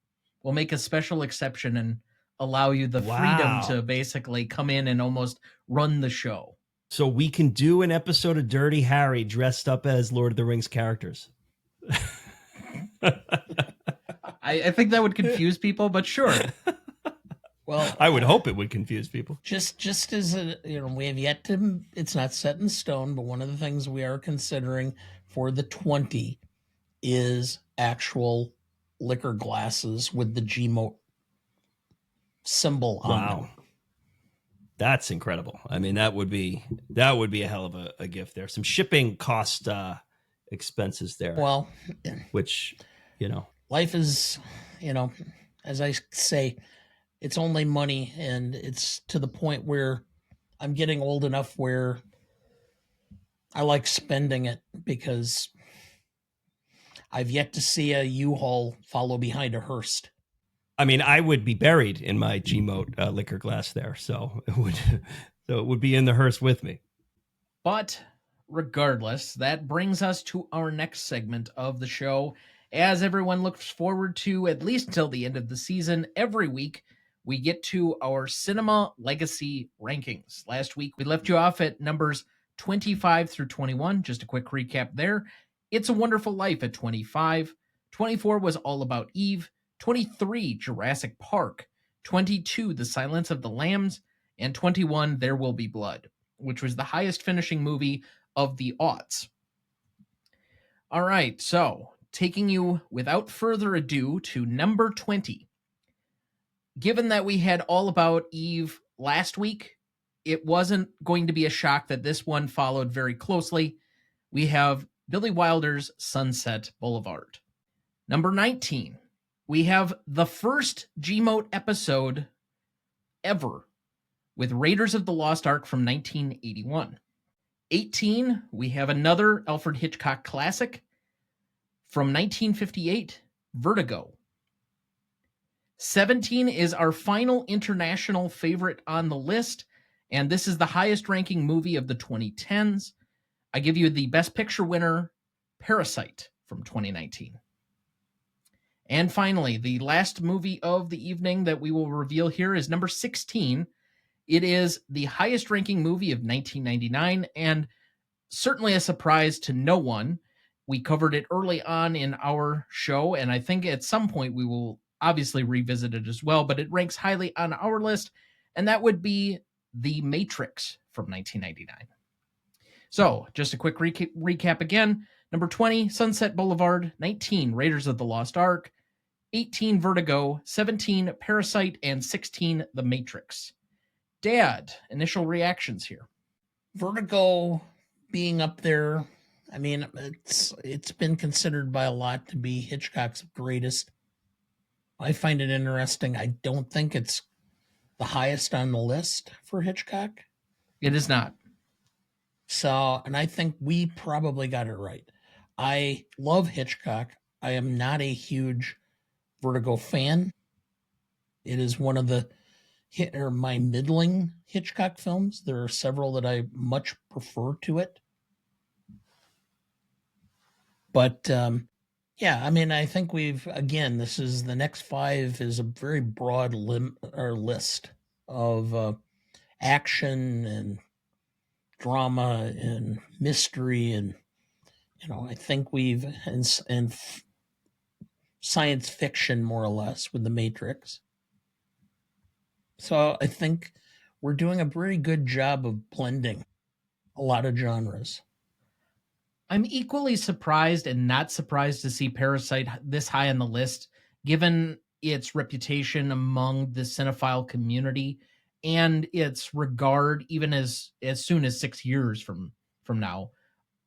we'll make a special exception and allow you the freedom to basically come in and almost run the show. So we can do an episode of Dirty Harry dressed up as Lord of the Rings characters. I think that would confuse people, but sure. Well, I would hope it would confuse people. Just as we have yet to, it's not set in stone, but one of the things we are considering for the 20 is actual liquor glasses with the Gmote symbol on them. That's incredible. I mean, that would be a hell of a gift there. Some shipping cost expenses there. Well, which, life is, as I say, it's only money, and it's to the point where I'm getting old enough where I like spending it because I've yet to see a U-Haul follow behind a hearse. I mean, I would be buried in my Gmote liquor glass there, so it would be in the hearse with me. But regardless, that brings us to our next segment of the show. As everyone looks forward to, at least until the end of the season, every week, we get to our Cinema Legacy rankings. Last week, we left you off at numbers 25 through 21. Just a quick recap there. It's a Wonderful Life at 25. 24 was All About Eve. 23, Jurassic Park. 22, The Silence of the Lambs. And 21, There Will Be Blood, which was the highest finishing movie of the aughts. All right, so taking you without further ado to number 20. Given that we had All About Eve last week, it wasn't going to be a shock that this one followed very closely. We have Billy Wilder's Sunset Boulevard. Number 19, we have the first Gmote episode ever with Raiders of the Lost Ark from 1981. 18, we have another Alfred Hitchcock classic from 1958, Vertigo. 17 is our final international favorite on the list, and this is the highest ranking movie of the 2010s. I give you the Best Picture winner, Parasite, from 2019. And finally, the last movie of the evening that we will reveal here is number 16. It is the highest ranking movie of 1999, and certainly a surprise to no one. We covered it early on in our show, and I think at some point we will obviously revisit it as well, but it ranks highly on our list, and that would be The Matrix from 1999. So, just a quick recap again. Number 20, Sunset Boulevard. 19, Raiders of the Lost Ark. 18, Vertigo. 17, Parasite. And 16, The Matrix. Dad, initial reactions here. Vertigo being up there, I mean, it's been considered by a lot to be Hitchcock's greatest. I find it interesting. I don't think it's the highest on the list for Hitchcock. It is not. So, and I think we probably got it right. I love Hitchcock. I am not a huge Vertigo fan. It is one of my middling Hitchcock films. There are several that I much prefer to it. But, yeah, I mean, I think this is the next 5 is a very broad list of action and drama and mystery, and I think and science fiction more or less with The Matrix. So I think we're doing a pretty good job of blending a lot of genres. I'm equally surprised and not surprised to see Parasite this high on the list, given its reputation among the cinephile community and its regard even as soon as 6 years from now,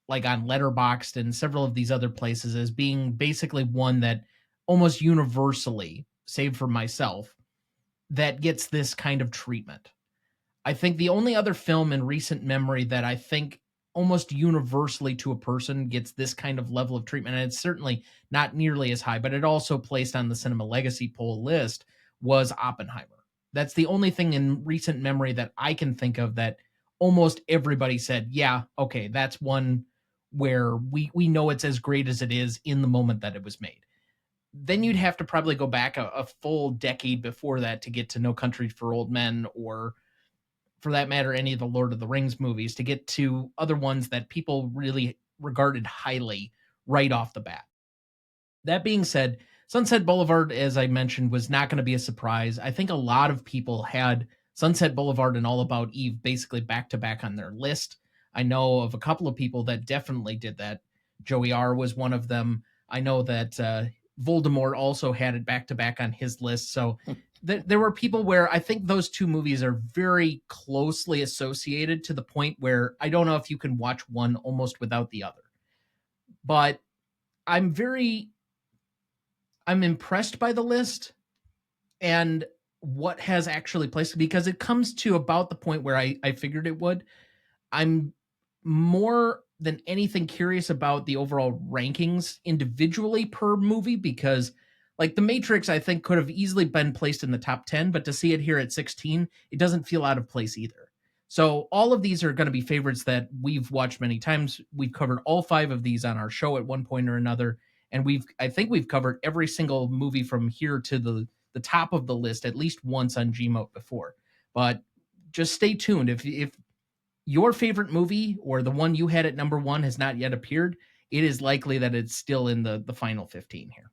like on Letterboxd and several of these other places, as being basically one that almost universally, save for myself, that gets this kind of treatment. I think the only other film in recent memory that I think almost universally to a person gets this kind of level of treatment, and it's certainly not nearly as high, but it also placed on the Cinema Legacy poll list, was Oppenheimer. That's the only thing in recent memory that I can think of that almost everybody said, yeah, okay, that's one where we know it's as great as it is in the moment that it was made. Then you'd have to probably go back a full decade before that to get to No Country for Old Men, or for that matter, any of the Lord of the Rings movies, to get to other ones that people really regarded highly right off the bat. That being said, Sunset Boulevard, as I mentioned, was not going to be a surprise. I think a lot of people had Sunset Boulevard and All About Eve basically back to back on their list. I know of a couple of people that definitely did that. Joey R. was one of them. I know that Voldemort also had it back to back on his list. So there were people where I think those two movies are very closely associated, to the point where I don't know if you can watch one almost without the other. But I'm impressed by the list and what has actually placed, because it comes to about the point where I figured it would. I'm more than anything curious about the overall rankings individually per movie, because like The Matrix, I think could have easily been placed in the top 10, but to see it here at 16, it doesn't feel out of place either. So all of these are going to be favorites that we've watched many times. We've covered all 5 of these on our show at one point or another. And I think we've covered every single movie from here to the top of the list at least once on Gmote before. But just stay tuned. If your favorite movie or the one you had at number 1 has not yet appeared, it is likely that it's still in the final 15 here.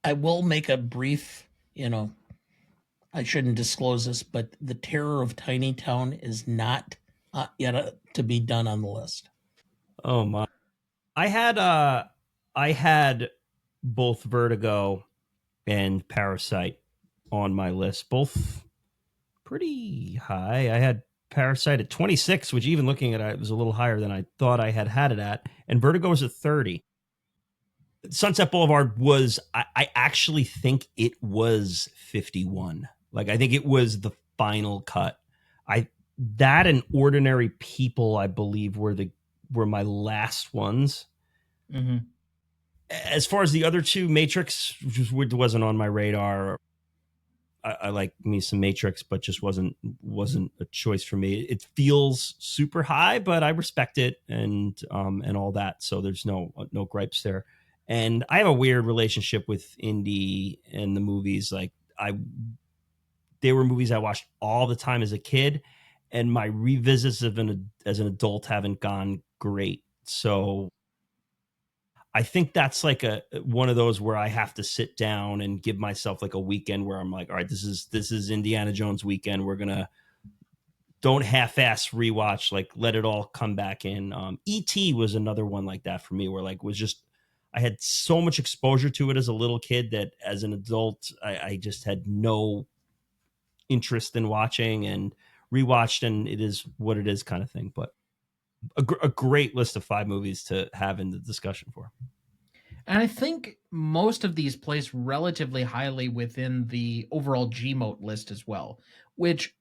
I will make a brief, I shouldn't disclose this, but The Terror of Tiny Town is not yet to be done on the list. Oh my. I had both Vertigo and Parasite on my list, both pretty high. I had Parasite at 26, which even looking at it was a little higher than I thought I had it at, and Vertigo was at 30. Sunset Boulevard was, I actually think it was 51. Like, I think it was the final cut. That and Ordinary People, I believe, were my last ones. Mm-hmm. As far as the other two, Matrix wasn't on my radar. I like me some Matrix, but just wasn't a choice for me. It feels super high, but I respect it and all that. So there's no gripes there. And I have a weird relationship with indie and the movies. Like they were movies I watched all the time as a kid, and my revisits as an adult haven't gone great. So I think that's like one of those where I have to sit down and give myself like a weekend where I'm like, all right, this is Indiana Jones weekend. Don't half-ass rewatch, like let it all come back in. E.T. was another one like that for me, where like I had so much exposure to it as a little kid that as an adult, I just had no interest in watching, and rewatched, and it is what it is kind of thing. But a great list of 5 movies to have in the discussion for. And I think most of these place relatively highly within the overall Gmote list as well, which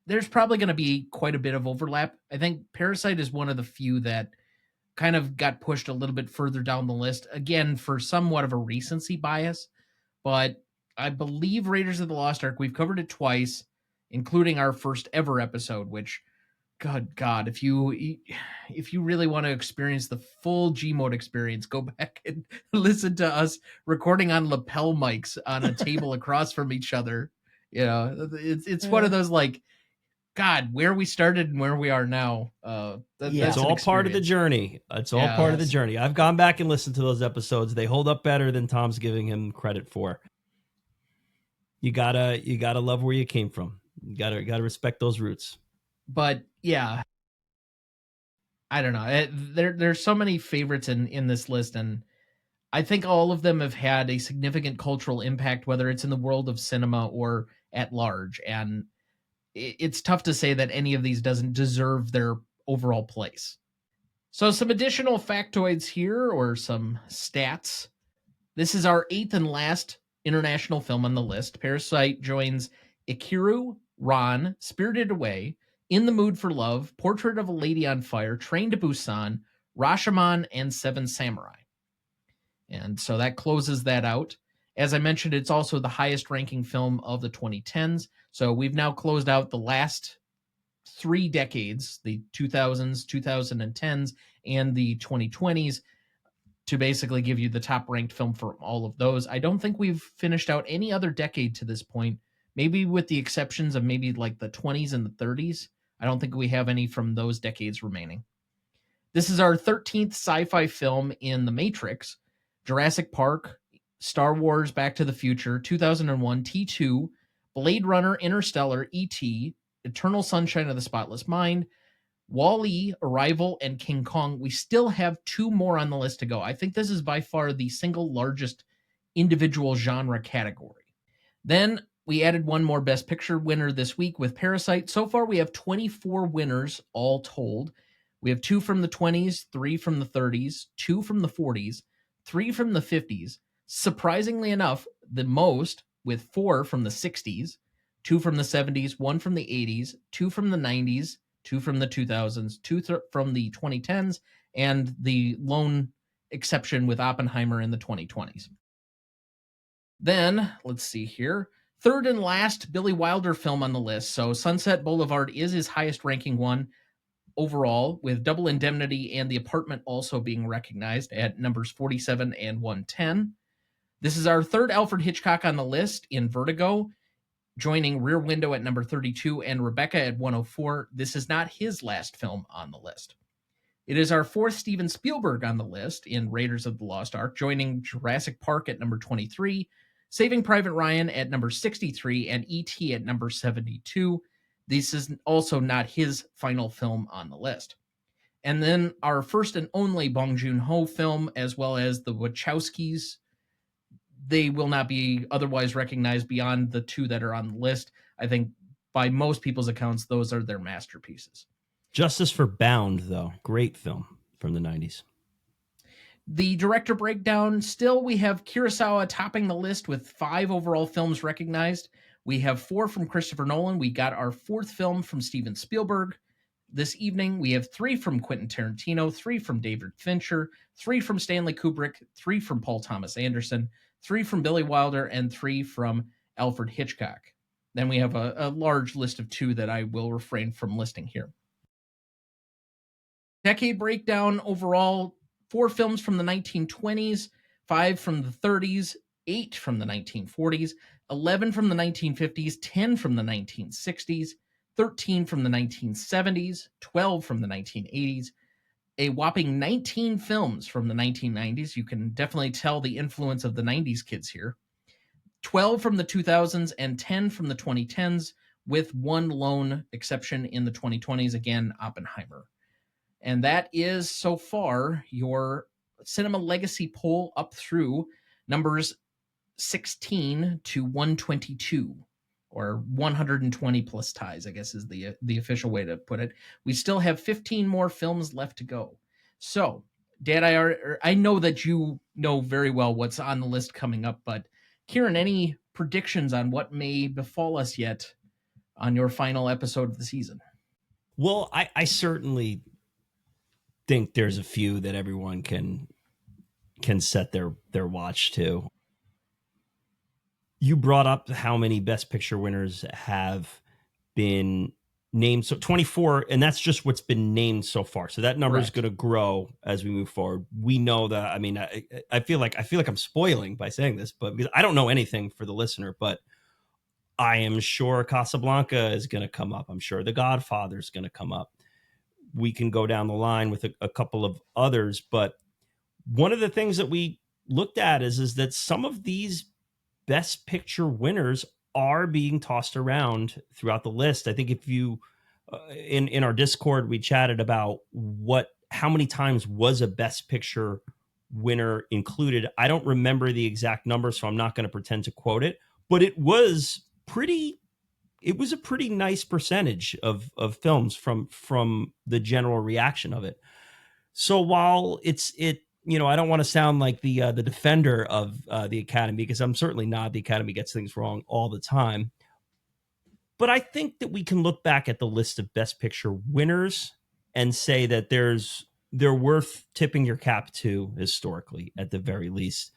there's probably going to be quite a bit of overlap. I think Parasite is one of the few that kind of got pushed a little bit further down the list, again, for somewhat of a recency bias. But I believe Raiders of the Lost Ark, we've covered it twice, including our first ever episode, which, God, if you really want to experience the full Gmote experience, go back and listen to us recording on lapel mics on a table across from each other. It's one of those like, God, where we started and where we are now. It's all part of the journey. It's all part of the journey. I've gone back and listened to those episodes. They hold up better than Tom's giving him credit for. You gotta love where you came from. You gotta respect those roots. But yeah, I don't know. There's so many favorites in this list, and I think all of them have had a significant cultural impact, whether it's in the world of cinema or at large. And it's tough to say that any of these doesn't deserve their overall place. So some additional factoids here, or some stats. This is our 8th and last international film on the list. Parasite joins Ikiru, Ran, Spirited Away, In the Mood for Love, Portrait of a Lady on Fire, Train to Busan, Rashomon, and Seven Samurai. And so that closes that out. As I mentioned, it's also the highest ranking film of the 2010s. So we've now closed out the last 3 decades, the 2000s, 2010s, and the 2020s to basically give you the top ranked film for all of those. I don't think we've finished out any other decade to this point, maybe with the exceptions of maybe like the 20s and the 30s. I don't think we have any from those decades remaining. This is our 13th sci-fi film in The Matrix, Jurassic Park, Star Wars, Back to the Future, 2001, T2, Blade Runner, Interstellar, E.T., Eternal Sunshine of the Spotless Mind, Wall-E, Arrival, and King Kong. We still have 2 more on the list to go. I think this is by far the single largest individual genre category. Then we added 1 more Best Picture winner this week with Parasite. So far, we have 24 winners all told. We have 2 from the 20s, 3 from the 30s, 2 from the 40s, 3 from the 50s. Surprisingly enough, the most with 4 from the 60s, 2 from the 70s, 1 from the 80s, 2 from the 90s, 2 from the 2000s, 2 from the 2010s, and the lone exception with Oppenheimer in the 2020s. Then, let's see here. Third and last Billy Wilder film on the list. So Sunset Boulevard is his highest ranking one overall, with Double Indemnity and The Apartment also being recognized at numbers 47 and 110. This is our third Alfred Hitchcock on the list in Vertigo, joining Rear Window at number 32 and Rebecca at 104. This is not his last film on the list. It is our fourth Steven Spielberg on the list in Raiders of the Lost Ark, joining Jurassic Park at number 23, Saving Private Ryan at number 63, and E.T. at number 72. This is also not his final film on the list. And then our first and only Bong Joon-ho film, as well as the Wachowskis. They will not be otherwise recognized beyond the 2 that are on the list. I think by most people's accounts, those are their masterpieces. Justice for Bound, though. Great film from the 90s. The director breakdown, still we have Kurosawa topping the list with 5 overall films recognized. We have 4 from Christopher Nolan. We got our 4th film from Steven Spielberg. This evening, we have 3 from Quentin Tarantino, 3 from David Fincher, 3 from Stanley Kubrick, 3 from Paul Thomas Anderson, 3 from Billy Wilder, and 3 from Alfred Hitchcock. Then we have a large list of 2 that I will refrain from listing here. Decade breakdown overall, 4 films from the 1920s, 5 from the 30s, 8 from the 1940s, 11 from the 1950s, 10 from the 1960s, 13 from the 1970s, 12 from the 1980s, a whopping 19 films from the 1990s. You can definitely tell the influence of the 90s kids here. 12 from the 2000s and 10 from the 2010s, with 1 lone exception in the 2020s, again, Oppenheimer. And that is, so far, your Cinema Legacy poll up through numbers 16 to 122, or 120 plus ties, I guess is the official way to put it. We still have 15 more films left to go. So, Dad, I know that you know very well what's on the list coming up, but Kieran, any predictions on what may befall us yet on your final episode of the season? Well, I certainly think there's a few that everyone can set their watch to. You brought up how many Best Picture winners have been named. So 24, and that's just what's been named so far. So that number is going to grow as we move forward. We know that. I mean, I feel like I'm spoiling by saying this, but because I don't know anything for the listener, but I am sure Casablanca is going to come up. I'm sure The Godfather is going to come up. We can go down the line with a couple of others, but one of the things that we looked at is that some of these Best Picture winners are being tossed around throughout the list. I think if you in our Discord, we chatted about how many times was a Best Picture winner included. I don't remember the exact number, so I'm not going to pretend to quote it, but it was a pretty nice percentage of films from the general reaction of it. So while I don't want to sound like the defender of the Academy, because I'm certainly not. The Academy gets things wrong all the time. But I think that we can look back at the list of Best Picture winners and say that they're worth tipping your cap to historically, at the very least.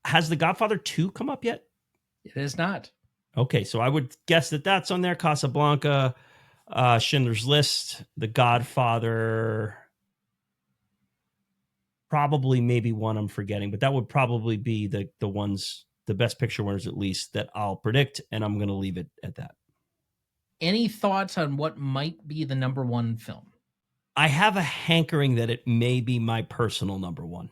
Has The Godfather 2 come up yet? It is not. Okay, so I would guess that's on there. Casablanca, Schindler's List, The Godfather. probably maybe one I'm forgetting, but that would probably be the ones, the best picture winners at least, that I'll predict, and I'm going to leave it at that. Any thoughts on what might be the number one film? I have a hankering that it may be my personal number one.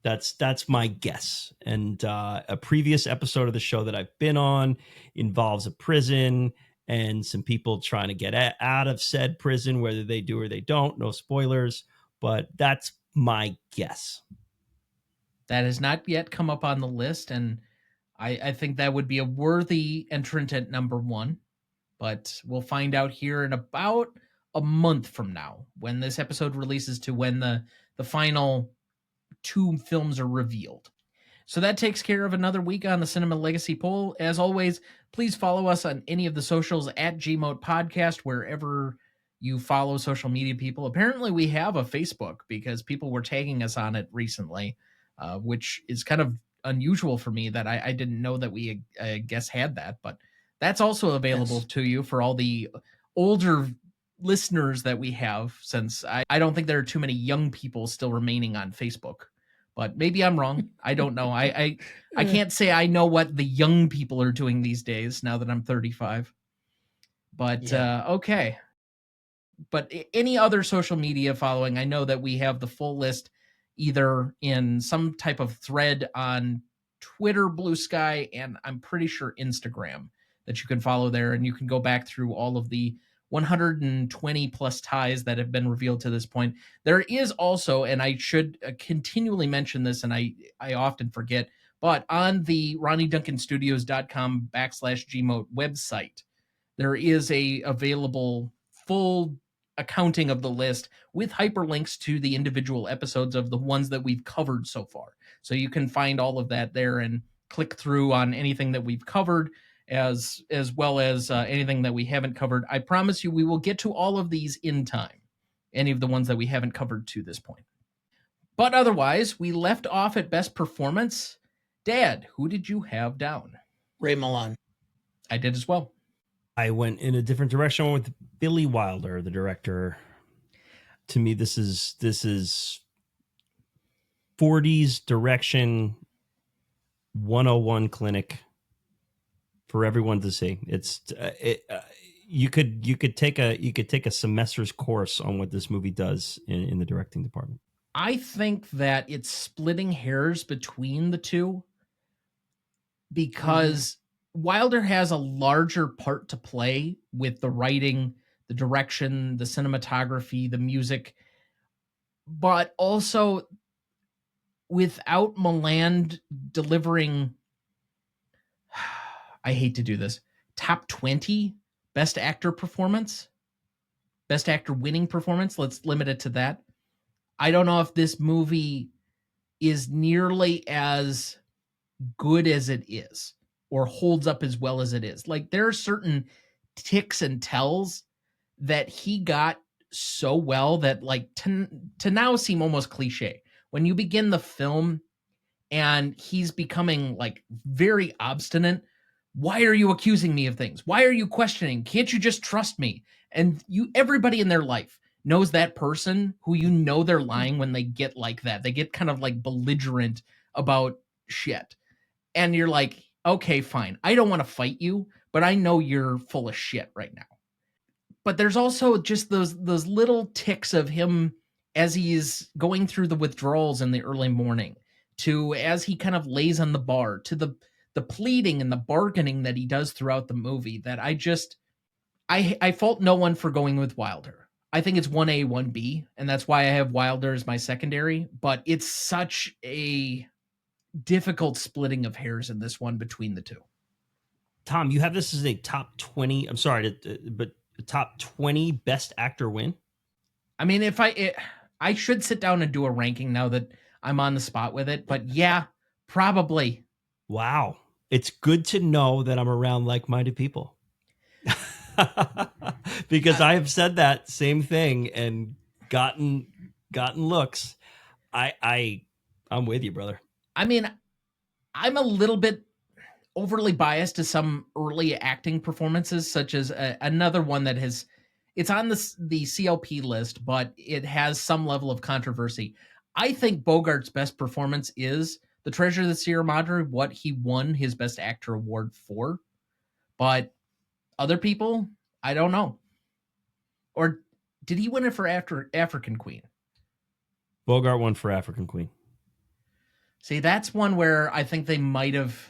That's my guess. And a previous episode of the show that I've been on involves a prison and some people trying to get out of said prison, whether they do or they don't. No spoilers, but that's my guess. That has not yet come up on the list, and I think that would be a worthy entrant at number one. But we'll find out here in about a month from now, when this episode releases, to when the final two films are revealed. So that takes care of another week on the Cinema Legacy poll. As always, please follow us on any of the socials at GMOT Podcast, wherever you follow social media people. Apparently we have a Facebook because people were tagging us on it recently, which is kind of unusual for me that I didn't know that we, I guess, had that. But that's also available to you for all the older listeners that we have, since I don't think there are too many young people still remaining on Facebook. But maybe I'm wrong. I don't know. I can't say I know what the young people are doing these days now that I'm 35. But okay. But any other social media following, I know that we have the full list either in some type of thread on Twitter, Blue Sky, and I'm pretty sure Instagram, that you can follow there, and you can go back through all of the 120 plus ties that have been revealed to this point. There is also, and I should continually mention this, and I often forget, but on the RonnieDuncanStudios.com/Gmote website, there is a available full accounting of the list with hyperlinks to the individual episodes of the ones that we've covered so far. So you can find all of that there and click through on anything that we've covered, as well as anything that we haven't covered. I promise you we will get to all of these in time, any of the ones that we haven't covered to this point. But otherwise, we left off at best performance. Dad, who did you have down? Ray Milland. I did as well. I went in a different direction with Billy Wilder, the director. To me, this is 40s direction 101 clinic for everyone to see. It's you could take a semester's course on what this movie does in the directing department. I think that it's splitting hairs between the two, because Wilder has a larger part to play with the writing, the direction, the cinematography, the music, but also without Milland delivering, I hate to do this, top 20 best actor performance, best actor winning performance. Let's limit it to that. I don't know if this movie is nearly as good as it is, or holds up as well as it is. Like, there are certain ticks and tells that he got so well that, like, to now seem almost cliche. When you begin the film and he's becoming, like, very obstinate. Why are you accusing me of things? Why are you questioning? Can't you just trust me? And everybody in their life knows that person who, you know, they're lying when they get like that. They get kind of like belligerent about shit. And you're like, okay, fine. I don't want to fight you, but I know you're full of shit right now. But there's also just those little ticks of him as he's going through the withdrawals in the early morning, to as he kind of lays on the bar, to the pleading and the bargaining that he does throughout the movie, that I fault no one for going with Wilder. I think it's 1A, 1B, and that's why I have Wilder as my secondary, but it's such a difficult splitting of hairs in this one between the two. Tom, you have this as a top 20, I'm sorry, but top 20 best actor win? I mean, if I should sit down and do a ranking now that I'm on the spot with it, but yeah, probably. Wow. It's good to know that I'm around like-minded people. Because I have said that same thing and gotten looks. I'm with you, brother. I mean, I'm a little bit overly biased to some early acting performances, such as another one that it's on the CLP list, but it has some level of controversy. I think Bogart's best performance is The Treasure of the Sierra Madre, what he won his Best Actor award for. But other people, I don't know. Or did he win it for African Queen? Bogart won for African Queen. See, that's one where I think they might have.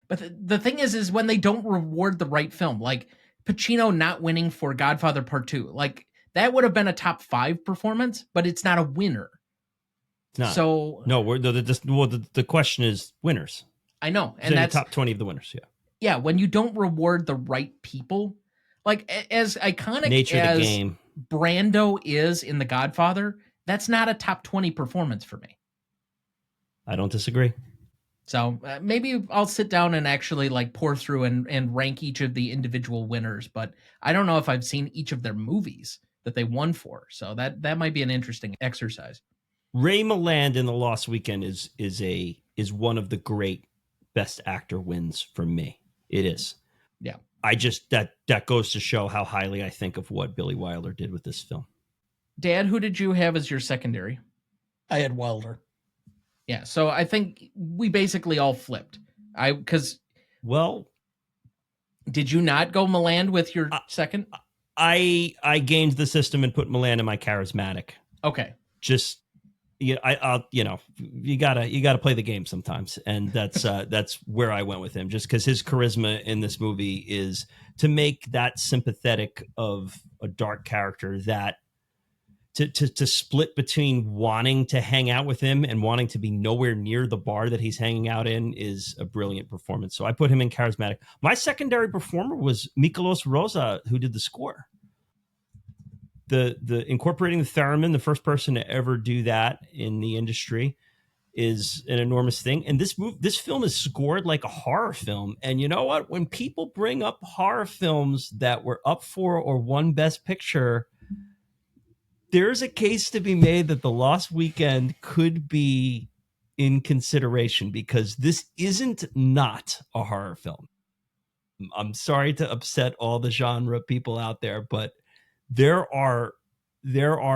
But the thing is when they don't reward the right film, like Pacino not winning for Godfather Part 2, like that would have been a top 5 performance, but it's not a winner. It's not. So no, the question is winners. I know, and that's the top 20 of the winners. Yeah, when you don't reward the right people, like as iconic Nature as of the game. Brando is in The Godfather, that's not a top 20 performance for me. I don't disagree. So maybe I'll sit down and actually like pour through and rank each of the individual winners, but I don't know if I've seen each of their movies that they won for. So that might be an interesting exercise. Ray Milland in The Lost Weekend is one of the great Best Actor wins for me. It is. Yeah. I just that goes to show how highly I think of what Billy Wilder did with this film. Dad, who did you have as your secondary? I had Wilder. Yeah, so I think we basically all flipped. Did you not go Milland with your second? I gamed the system and put Milland in my charismatic. Okay. Just you gotta play the game sometimes, and that's where I went with him. Just because his charisma in this movie is to make that sympathetic of a dark character that. To split between wanting to hang out with him and wanting to be nowhere near the bar that he's hanging out in is a brilliant performance. So I put him in charismatic. My secondary performer was Miklos Rosa, who did the score. The incorporating the theremin, the first person to ever do that in the industry, is an enormous thing. And this film is scored like a horror film. And you know what? When people bring up horror films that were up for or won Best Picture, there's a case to be made that The Lost Weekend could be in consideration, because this isn't not a horror film. I'm sorry to upset all the genre people out there, but there are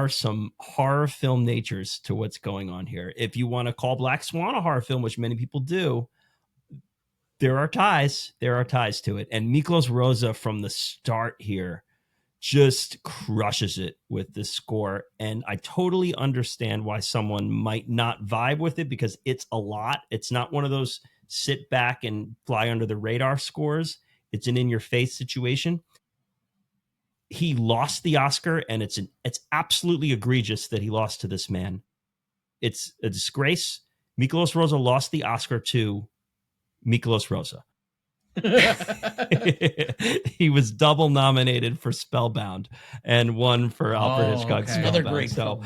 some horror film natures to what's going on here. If you want to call Black Swan a horror film, which many people do, there are ties to it. And Miklos Rosa from the start here just crushes it with this score. And I totally understand why someone might not vibe with it, because it's a lot. It's not one of those sit back and fly under the radar scores. It's an in-your-face situation. He lost the Oscar, and it's absolutely egregious that he lost to this man. It's a disgrace. Miklos Rosa lost the Oscar to Miklos Rosa. He was double nominated for Spellbound and won for Alfred Hitchcock's Spellbound. Another great film.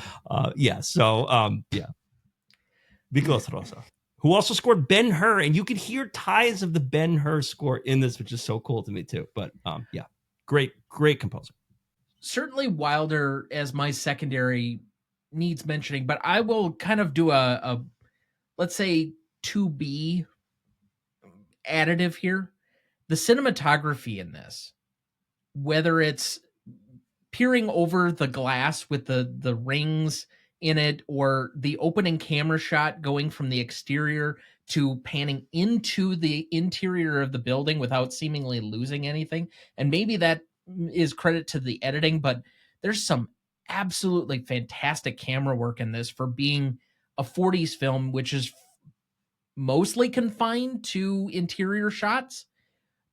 Miklos Rosa, who also scored Ben-Hur, and you could hear ties of the Ben-Hur score in this, which is so cool to me too. But great composer. Certainly Wilder as my secondary needs mentioning, but I will kind of do a let's say 2B additive here. The cinematography in this, whether it's peering over the glass with the rings in it, or the opening camera shot going from the exterior to panning into the interior of the building without seemingly losing anything. And maybe that is credit to the editing, but there's some absolutely fantastic camera work in this for being a 40s film, which is mostly confined to interior shots.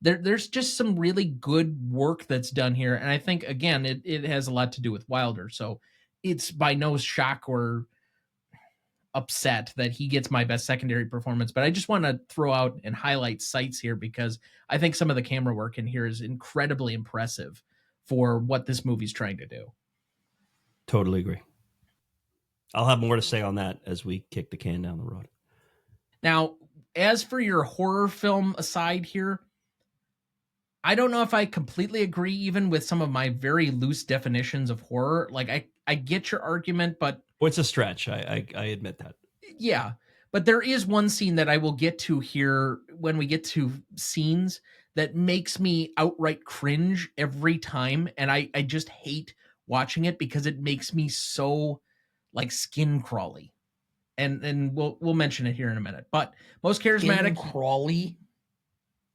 There's just some really good work that's done here. And I think, again, it has a lot to do with Wilder. So it's by no shock or upset that he gets my best secondary performance. But I just want to throw out and highlight sites here, because I think some of the camera work in here is incredibly impressive for what this movie's trying to do. Totally agree. I'll have more to say on that as we kick the can down the road. Now, as for your horror film aside here, I don't know if I completely agree even with some of my very loose definitions of horror. Like, I get your argument, but... Well, it's a stretch. I admit that. Yeah, but there is one scene that I will get to here when we get to scenes that makes me outright cringe every time, and I just hate watching it because it makes me so, like, skin crawly. and we'll mention it here in a minute. But most charismatic, Crawley.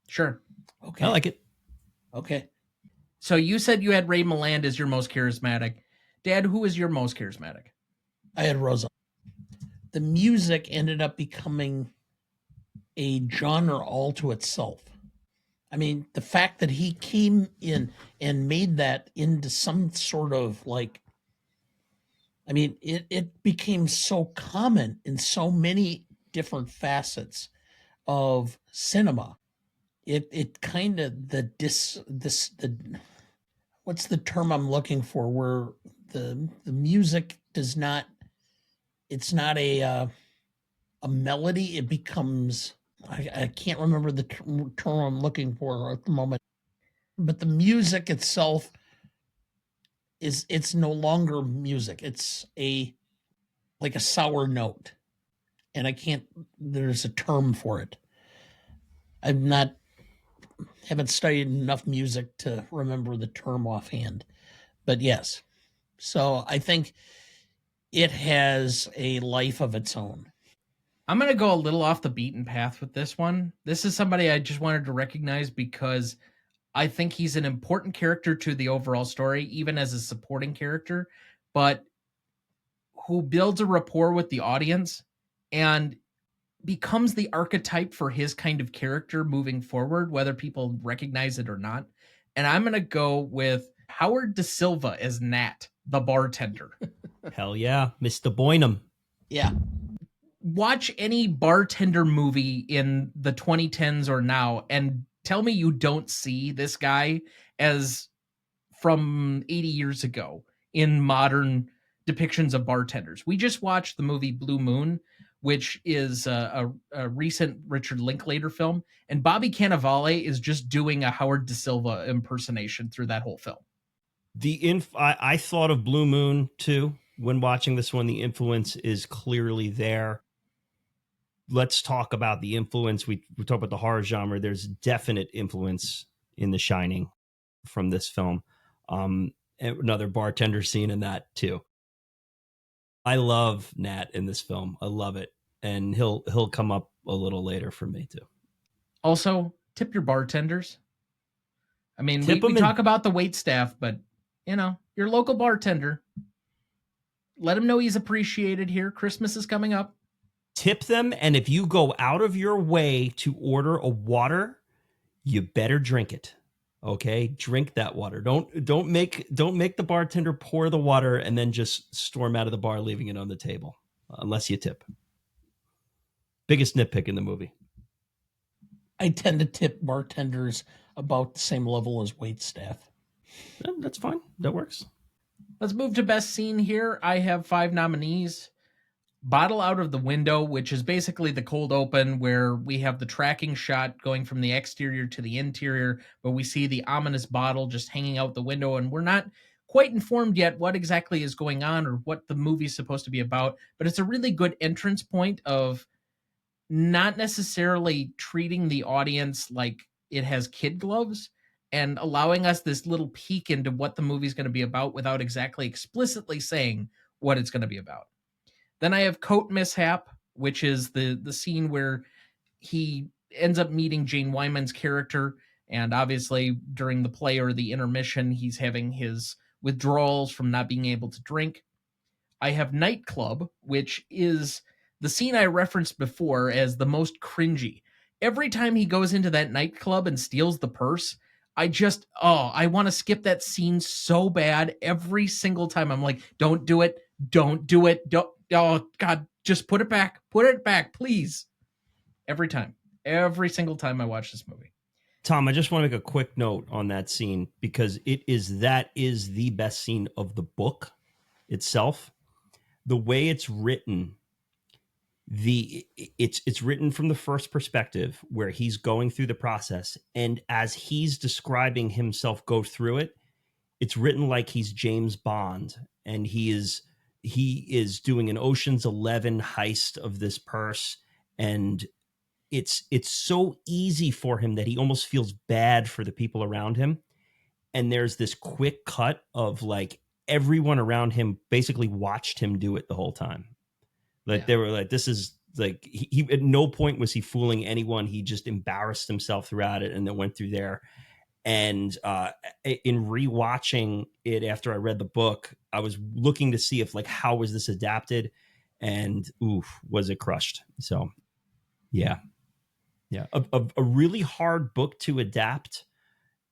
Sure. Okay. I like it. Okay. So you said you had Ray Milland as your most charismatic. Dad, who is your most charismatic? I had Rosa. The music ended up becoming a genre all to itself. I mean, the fact that he came in and made that into some sort of like, I mean, it became so common in so many different facets of cinema. It kind of the what's the term I'm looking for, where the music does not, it's not a melody. It becomes, I can't remember the term I'm looking for at the moment, but the music itself it's no longer music. It's like a sour note, and I can't. There's a term for it. Haven't studied enough music to remember the term offhand, but yes. So I think it has a life of its own. I'm going to go a little off the beaten path with this one. This is somebody I just wanted to recognize because I think he's an important character to the overall story, even as a supporting character, but who builds a rapport with the audience and becomes the archetype for his kind of character moving forward, whether people recognize it or not. And I'm going to go with Howard Da Silva as Nat, the bartender. Hell yeah. Mr. Boynham. Yeah. Watch any bartender movie in the 2010s or now and tell me you don't see this guy as from 80 years ago in modern depictions of bartenders. We just watched the movie Blue Moon, which is a recent Richard Linklater film, and Bobby Cannavale is just doing a Howard Da Silva impersonation through that whole film. I thought of Blue Moon too when watching this one. The influence is clearly there. Let's talk about the influence. We talk about the horror genre. There's definite influence in The Shining from this film. Another bartender scene in that too. I love Nat in this film. I love it. And he'll come up a little later for me too. Also, tip your bartenders. I mean, we talk about the wait staff, but your local bartender, let him know he's appreciated here. Christmas is coming up. Tip them, and if you go out of your way to order a water, you better drink it. Okay, drink that water. Don't make the bartender pour the water and then just storm out of the bar, leaving it on the table, unless you tip. Biggest nitpick in the movie. I tend to tip bartenders about the same level as wait staff. Yeah, that's fine. That works. Let's move to best scene here. I have 5 nominees. Bottle Out of the Window, which is basically the cold open where we have the tracking shot going from the exterior to the interior, but we see the ominous bottle just hanging out the window, and we're not quite informed yet what exactly is going on or what the movie's supposed to be about, but it's a really good entrance point of not necessarily treating the audience like it has kid gloves and allowing us this little peek into what the movie's going to be about without exactly explicitly saying what it's going to be about. Then I have Coat Mishap, which is the scene where he ends up meeting Jane Wyman's character, and obviously during the play or the intermission, he's having his withdrawals from not being able to drink. I have Nightclub, which is the scene I referenced before as the most cringy. Every time he goes into that nightclub and steals the purse, I want to skip that scene so bad every single time. I'm like, don't do it, oh God, just put it back, please. Every single time I watch this movie. Tom, I just want to make a quick note on that scene because that is the best scene of the book itself. The way it's written, it's written from the first perspective where he's going through the process, and as he's describing himself go through it, it's written like he's James Bond, and he is doing an Ocean's 11 heist of this purse, and it's so easy for him that he almost feels bad for the people around him. And there's this quick cut of like everyone around him basically watched him do it the whole time. Like they were like, this is like, he at no point was he fooling anyone. He just embarrassed himself throughout it and then went through there. And in rewatching it after I read the book, I was looking to see if, like, how was this adapted, and was it crushed? So yeah, a really hard book to adapt,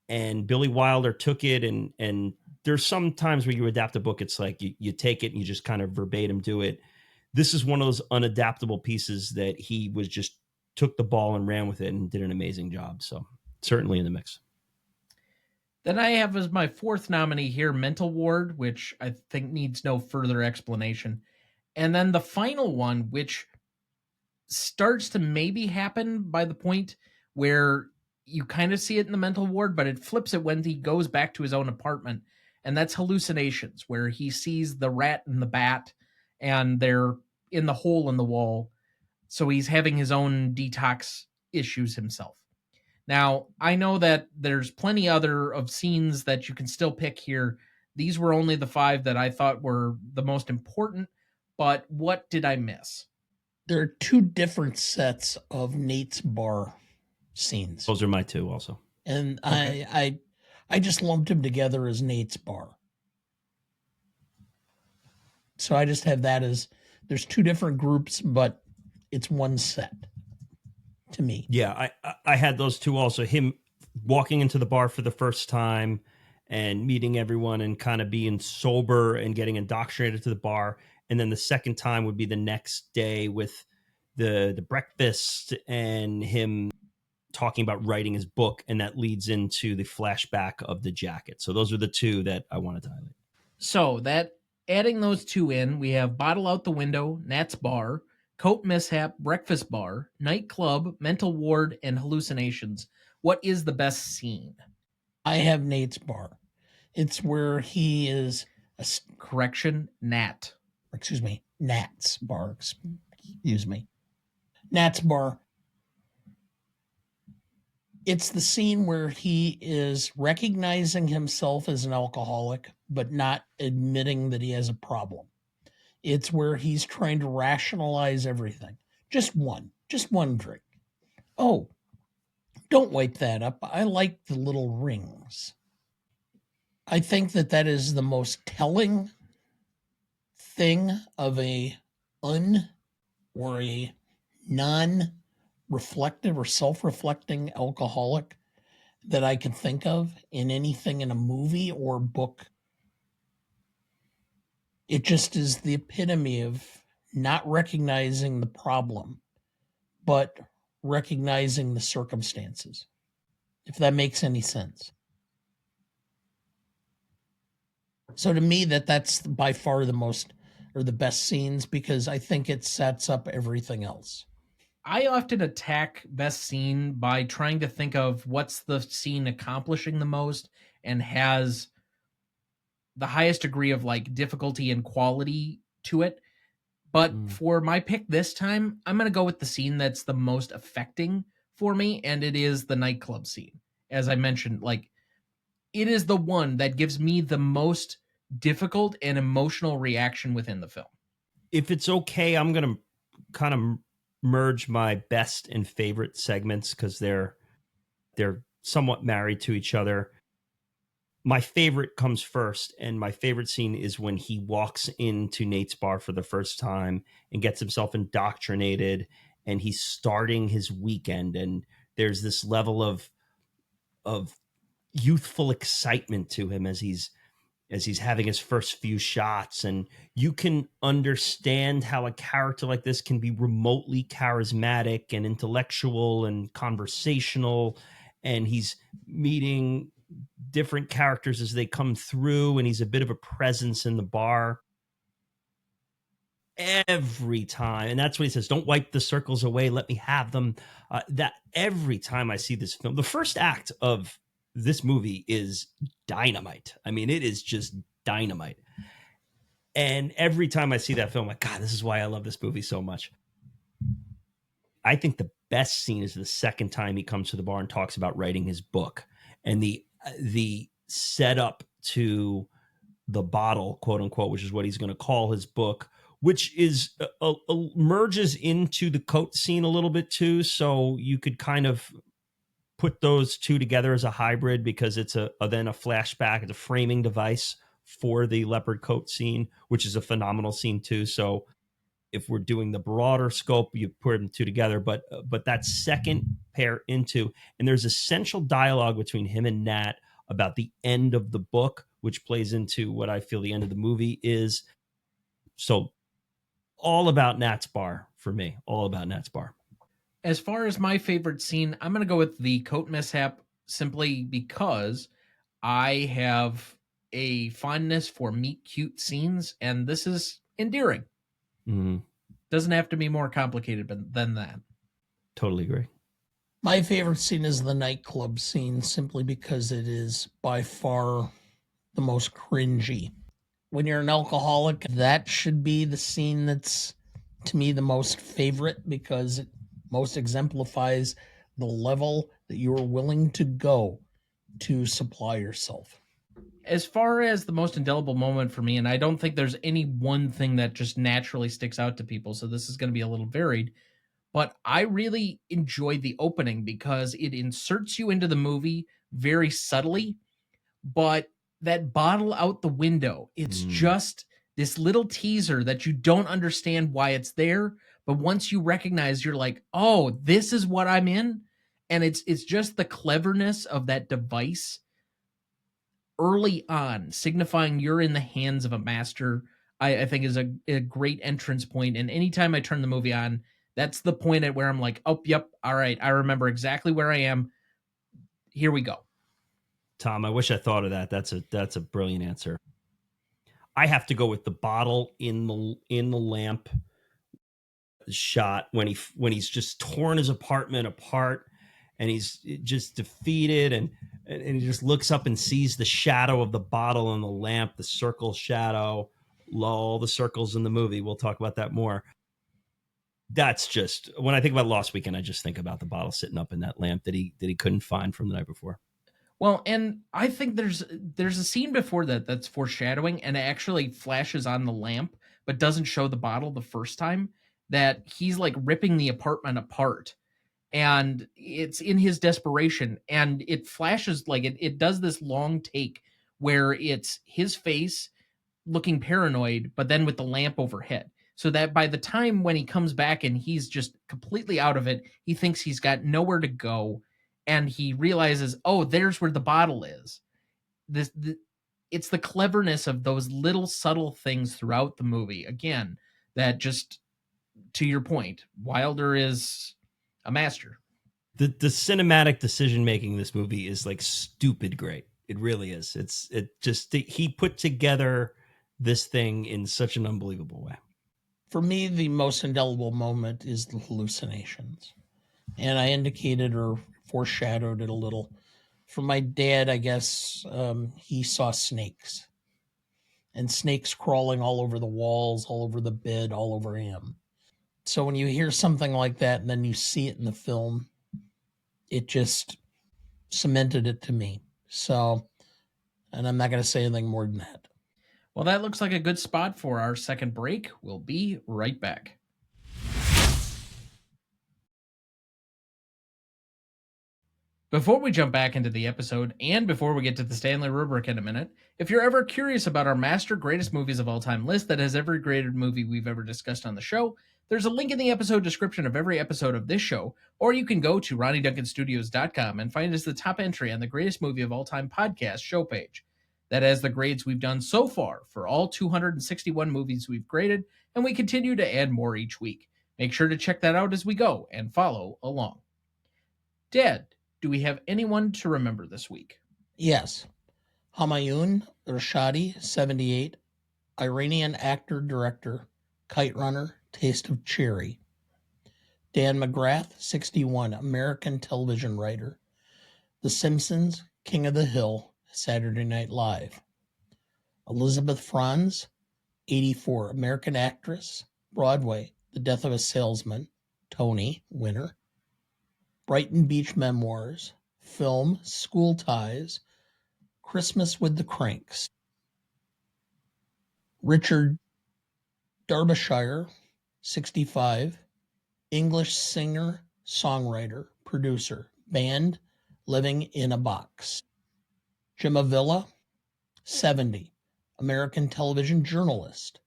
and Billy Wilder took it, and there's some times where you adapt a book, it's like you take it and you just kind of verbatim do it. This is one of those unadaptable pieces that he was just took the ball and ran with it and did an amazing job. So certainly in the mix. Then I have as my fourth nominee here, Mental Ward, which I think needs no further explanation. And then the final one, which starts to maybe happen by the point where you kind of see it in the Mental Ward, but it flips it when he goes back to his own apartment. And that's Hallucinations, where he sees the rat and the bat, and they're in the hole in the wall. So he's having his own detox issues himself. Now, I know that there's plenty other of scenes that you can still pick here. These were only the 5 that I thought were the most important, but what did I miss? There are 2 different sets of Nate's bar scenes. Those are my 2 also. And okay. I just lumped them together as Nate's bar. So I just have that as, there's 2 different groups, but it's one set. To me. Yeah, I had those 2 also. Him walking into the bar for the first time and meeting everyone and kind of being sober and getting indoctrinated to the bar. And then the second time would be the next day with the breakfast and him talking about writing his book. And that leads into the flashback of the jacket. So those are the 2 that I wanted to highlight. So that adding those 2 in, we have Bottle Out the Window, Nat's Bar, Coat Mishap, Breakfast Bar, Nightclub, Mental Ward, and Hallucinations. What is the best scene? I have Nate's bar. It's where he is... Correction, Nat. Excuse me, Nat's bar. Excuse me. Nat's bar. It's the scene where he is recognizing himself as an alcoholic, but not admitting that he has a problem. It's where he's trying to rationalize everything. Just one drink. Oh, don't wipe that up. I like the little rings. I think that is the most telling thing of a or a non-reflective or self-reflecting alcoholic that I can think of in anything in a movie or book. It just is the epitome of not recognizing the problem, but recognizing the circumstances, if that makes any sense. So to me, that's by far the most or the best scenes, because I think it sets up everything else. I often attack best scene by trying to think of what's the scene accomplishing the most and has the highest degree of like difficulty and quality to it. But for my pick this time, I'm going to go with the scene that's the most affecting for me, and it is the nightclub scene. As I mentioned, like, it is the one that gives me the most difficult and emotional reaction within the film. If it's okay, I'm going to kind of merge my best and favorite segments because they're somewhat married to each other. My favorite comes first, and my favorite scene is when he walks into Nate's bar for the first time and gets himself indoctrinated, and he's starting his weekend, and there's this level of youthful excitement to him as he's having his first few shots. And you can understand how a character like this can be remotely charismatic and intellectual and conversational, and he's meeting different characters as they come through, and he's a bit of a presence in the bar every time. And that's what he says, don't wipe the circles away, let me have them. That every time I see this film, the first act of this movie is dynamite. I mean, it is just dynamite. And every time I see that film, I'm like, God, this is why I love this movie so much. I think the best scene is the second time he comes to the bar and talks about writing his book, and the setup to the bottle, quote unquote, which is what he's going to call his book, which is merges into the coat scene a little bit too. So you could kind of put those two together as a hybrid, because it's then a flashback, it's a framing device for the leopard coat scene, which is a phenomenal scene too. So if we're doing the broader scope, you put them two together, but that second pair into, and there's essential dialogue between him and Nat about the end of the book, which plays into what I feel the end of the movie is. So all about Nat's bar for me, all about Nat's bar. As far as my favorite scene, I'm going to go with the coat mishap, simply because I have a fondness for meet cute scenes, and this is endearing. Mm-hmm. Doesn't have to be more complicated than that. Totally agree. My favorite scene is the nightclub scene, simply because it is by far the most cringy. When you're an alcoholic, that should be the scene that's, to me, the most favorite, because it most exemplifies the level that you are willing to go to supply yourself. As far as the most indelible moment for me, and I don't think there's any one thing that just naturally sticks out to people, so this is going to be a little varied, but I really enjoy the opening because it inserts you into the movie very subtly, but that bottle out the window, it's just this little teaser that you don't understand why it's there, but once you recognize, you're like, oh, this is what I'm in. And it's just the cleverness of that device early on, signifying you're in the hands of a master, I think is a great entrance point. And anytime I turn the movie on, that's the point at where I'm like, oh, yep, all right, I remember exactly where I am. Here we go. Tom, I wish I thought of that. That's a brilliant answer. I have to go with the bottle in the lamp shot when he's just torn his apartment apart, and he's just defeated, and he just looks up and sees the shadow of the bottle in the lamp, the circle shadow, all the circles in the movie. We'll talk about that more. That's just, when I think about Lost Weekend, I just think about the bottle sitting up in that lamp that he couldn't find from the night before. Well, and I think there's a scene before that's foreshadowing, and it actually flashes on the lamp, but doesn't show the bottle the first time, that he's like ripping the apartment apart. And it's in his desperation, and it flashes, like it does this long take where it's his face looking paranoid, but then with the lamp overhead. So that by the time when he comes back and he's just completely out of it, he thinks he's got nowhere to go, and he realizes, oh, there's where the bottle is. It's the cleverness of those little subtle things throughout the movie. Again, that just, to your point, Wilder is a master. The cinematic decision making in this movie is like stupid great. It really is. He put together this thing in such an unbelievable way. For me, the most indelible moment is the hallucinations. And I indicated or foreshadowed it a little. For my dad, I guess he saw snakes. And snakes crawling all over the walls, all over the bed, all over him. So when you hear something like that and then you see it in the film, it just cemented it to me. So, and I'm not going to say anything more than that. Well, that looks like a good spot for our second break. We'll be right back. Before we jump back into the episode, and before we get to the Stanley Rubric in a minute, if you're ever curious about our master greatest movies of all time list that has every graded movie we've ever discussed on the show, there's a link in the episode description of every episode of this show, or you can go to RonnieDuncanStudios.com and find us the top entry on the greatest movie of all time podcast show page. That has the grades we've done so far for all 261 movies we've graded, and we continue to add more each week. Make sure to check that out as we go and follow along. Dad, do we have anyone to remember this week? Yes. Humayun Rashadi, 78, Iranian actor, director, Kite Runner, Taste of Cherry. Dan McGrath, 61, American television writer, The Simpsons, King of the Hill, Saturday Night Live. Elizabeth Franz, 84, American actress, Broadway, The Death of a Salesman, Tony, winner. Brighton Beach Memoirs, film, School Ties, Christmas with the Cranks. Richard Derbyshire, 65. English singer, songwriter, producer. Band, Living in a Box. Jimavilla, 70. American television journalist.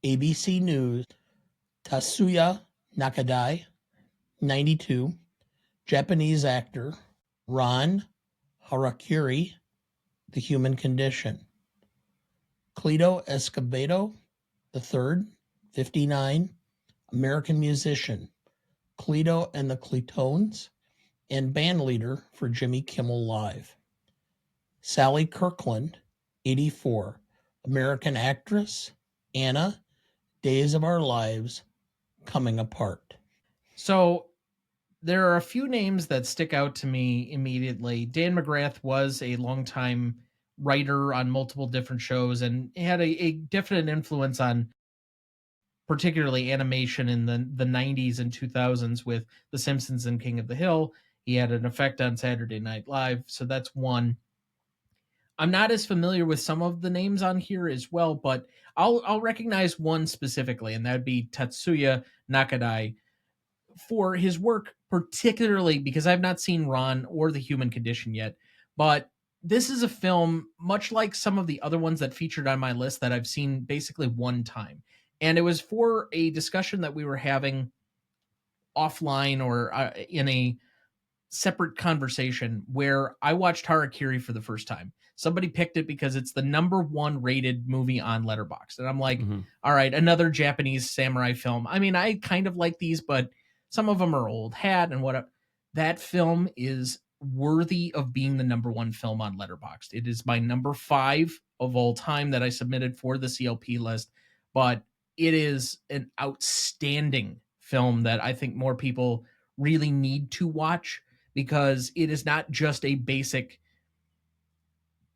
ABC News. Tatsuya Nakadai, 92. Japanese actor. Ron Harakiri, The Human Condition. Cleto Escobedo III, 59. American musician. Cleto and the Cletones, and band leader for Jimmy Kimmel Live. Sally Kirkland, 84. American actress. Anna, Days of Our Lives, Coming Apart. So there are a few names that stick out to me immediately. Dan McGrath was a longtime writer on multiple different shows and had a definite influence on particularly animation in the 90s and 2000s with The Simpsons and King of the Hill. He had an effect on Saturday Night Live, so that's one. I'm not as familiar with some of the names on here as well, but I'll recognize one specifically, and that'd be Tatsuya Nakadai, for his work, particularly because I've not seen Ron or The Human Condition yet, but this is a film, much like some of the other ones that featured on my list, that I've seen basically one time. And it was for a discussion that we were having offline or in a separate conversation where I watched Harakiri for the first time. Somebody picked it because it's the #1 rated movie on Letterboxd. And I'm like, all right, another Japanese samurai film. I mean, I kind of like these, but some of them are old hat and what. That film is worthy of being the #1 film on Letterboxd. It is my #5 of all time that I submitted for the CLP list, but it is an outstanding film that I think more people really need to watch, because it is not just a basic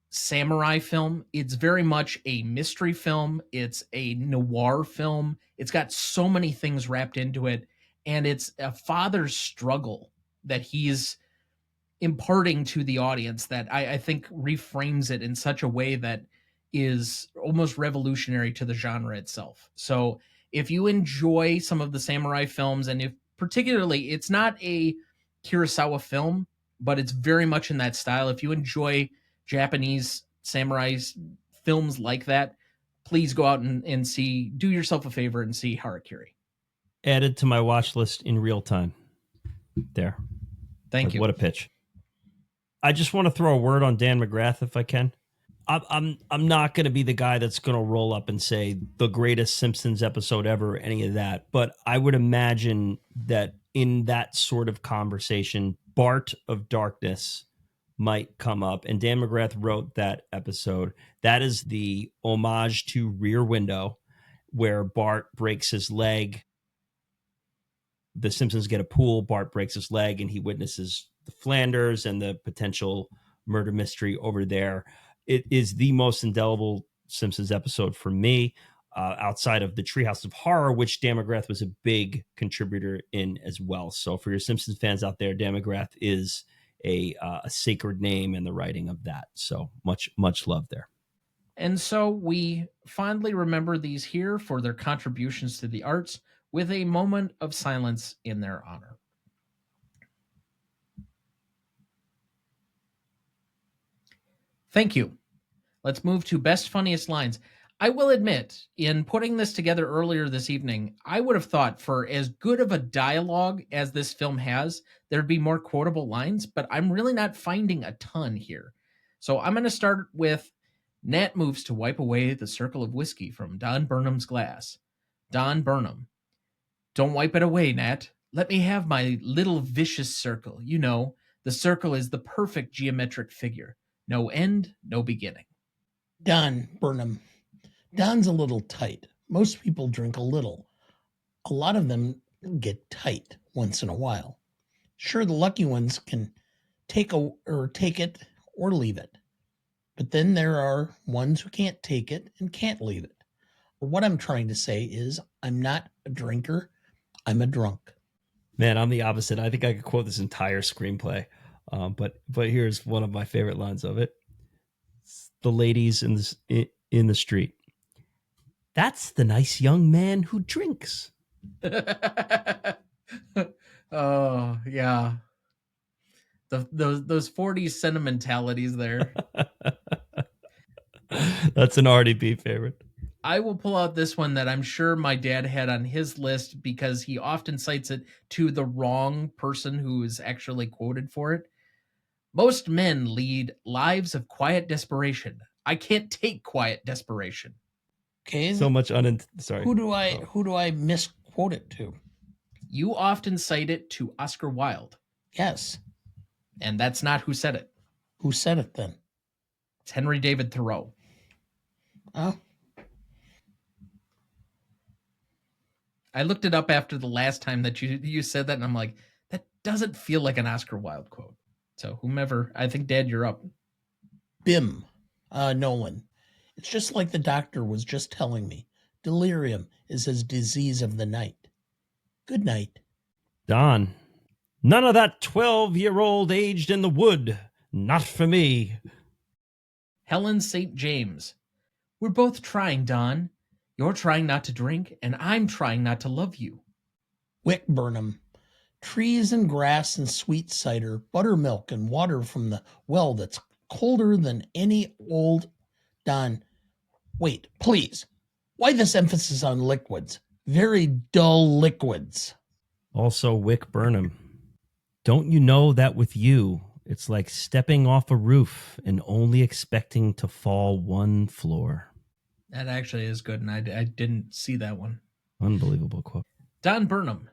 samurai film. It's very much a mystery film. It's a noir film. It's got so many things wrapped into it. And it's a father's struggle that he's imparting to the audience that I think reframes it in such a way that is almost revolutionary to the genre itself. So if you enjoy some of the samurai films, and if particularly it's not a Kurosawa film, but it's very much in that style. If you enjoy Japanese samurai films like that, please go out and see, do yourself a favor and see Harakiri. Added to my watch list in real time. There. Thank you. What a pitch. I just want to throw a word on Dan McGrath if I can. I'm not going to be the guy that's going to roll up and say the greatest Simpsons episode ever, or any of that. But I would imagine that in that sort of conversation, Bart of Darkness might come up. And Dan McGrath wrote that episode. That is the homage to Rear Window, where Bart breaks his leg. The Simpsons get a pool. Bart breaks his leg and he witnesses the Flanders and the potential murder mystery over there. It is the most indelible Simpsons episode for me, outside of the Treehouse of Horror, which Dan McGrath was a big contributor in as well. So for your Simpsons fans out there, Dan McGrath is a sacred name in the writing of that. So much love there. And so we fondly remember these here for their contributions to the arts, with a moment of silence in their honor. Thank you. Let's move to best funniest lines. I will admit, in putting this together earlier this evening, I would have thought for as good of a dialogue as this film has, there'd be more quotable lines, but I'm really not finding a ton here. So I'm going to start with Nat moves to wipe away the circle of whiskey from Don Birnam's glass. Don Birnam. Don't wipe it away, Nat. Let me have my little vicious circle. You know, the circle is the perfect geometric figure. No end, no beginning. Don Birnam. Don's a little tight. Most people drink a little. A lot of them get tight once in a while. Sure, the lucky ones can take it or leave it. But then there are ones who can't take it and can't leave it. What I'm trying to say is I'm not a drinker. I'm a drunk. Man, I'm the opposite. I think I could quote this entire screenplay. But here's one of my favorite lines of it. The ladies in the street. That's the nice young man who drinks. Oh, yeah. Those 40s sentimentalities there. That's an RDB favorite. I will pull out this one that I'm sure my dad had on his list because he often cites it to the wrong person who is actually quoted for it. Most men lead lives of quiet desperation. I can't take quiet desperation. Okay. So much sorry. Who do I misquote it to? You often cite it to Oscar Wilde. Yes. And that's not who said it. Who said it then? It's Henry David Thoreau. Oh. I looked it up after the last time that you said that, and I'm like, that doesn't feel like an Oscar Wilde quote. So whomever, I think, Dad, you're up. Bim. Nolan. It's just like the doctor was just telling me. Delirium is his disease of the night. Good night. Don. None of that 12-year-old aged in the wood. Not for me. Helen St. James. We're both trying, Don. You're trying not to drink, and I'm trying not to love you. Wick Burnham. Trees and grass and sweet cider, buttermilk and water from the well that's colder than any old... Don. Wait, please. Why this emphasis on liquids? Very dull liquids. Also Wick Burnham. Don't you know that with you, it's like stepping off a roof and only expecting to fall one floor. That actually is good, and I didn't see that one. Unbelievable quote. Don Birnam.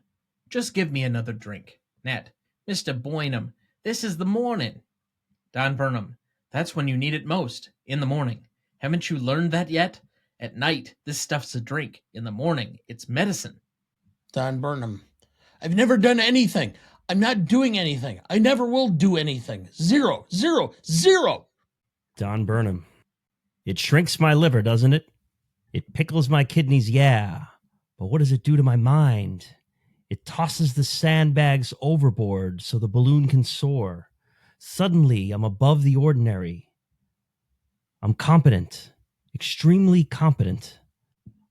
Just give me another drink. Nat. Mr. Boynham, this is the morning. Don Birnam. That's when you need it most. In the morning. Haven't you learned that yet? At night, this stuff's a drink. In the morning, it's medicine. Don Birnam. I've never done anything. I'm not doing anything. I never will do anything. 0, 0, 0. Don Birnam. It shrinks my liver, doesn't it? It pickles my kidneys, yeah. But what does it do to my mind? It tosses the sandbags overboard so the balloon can soar. Suddenly, I'm above the ordinary. I'm competent, extremely competent.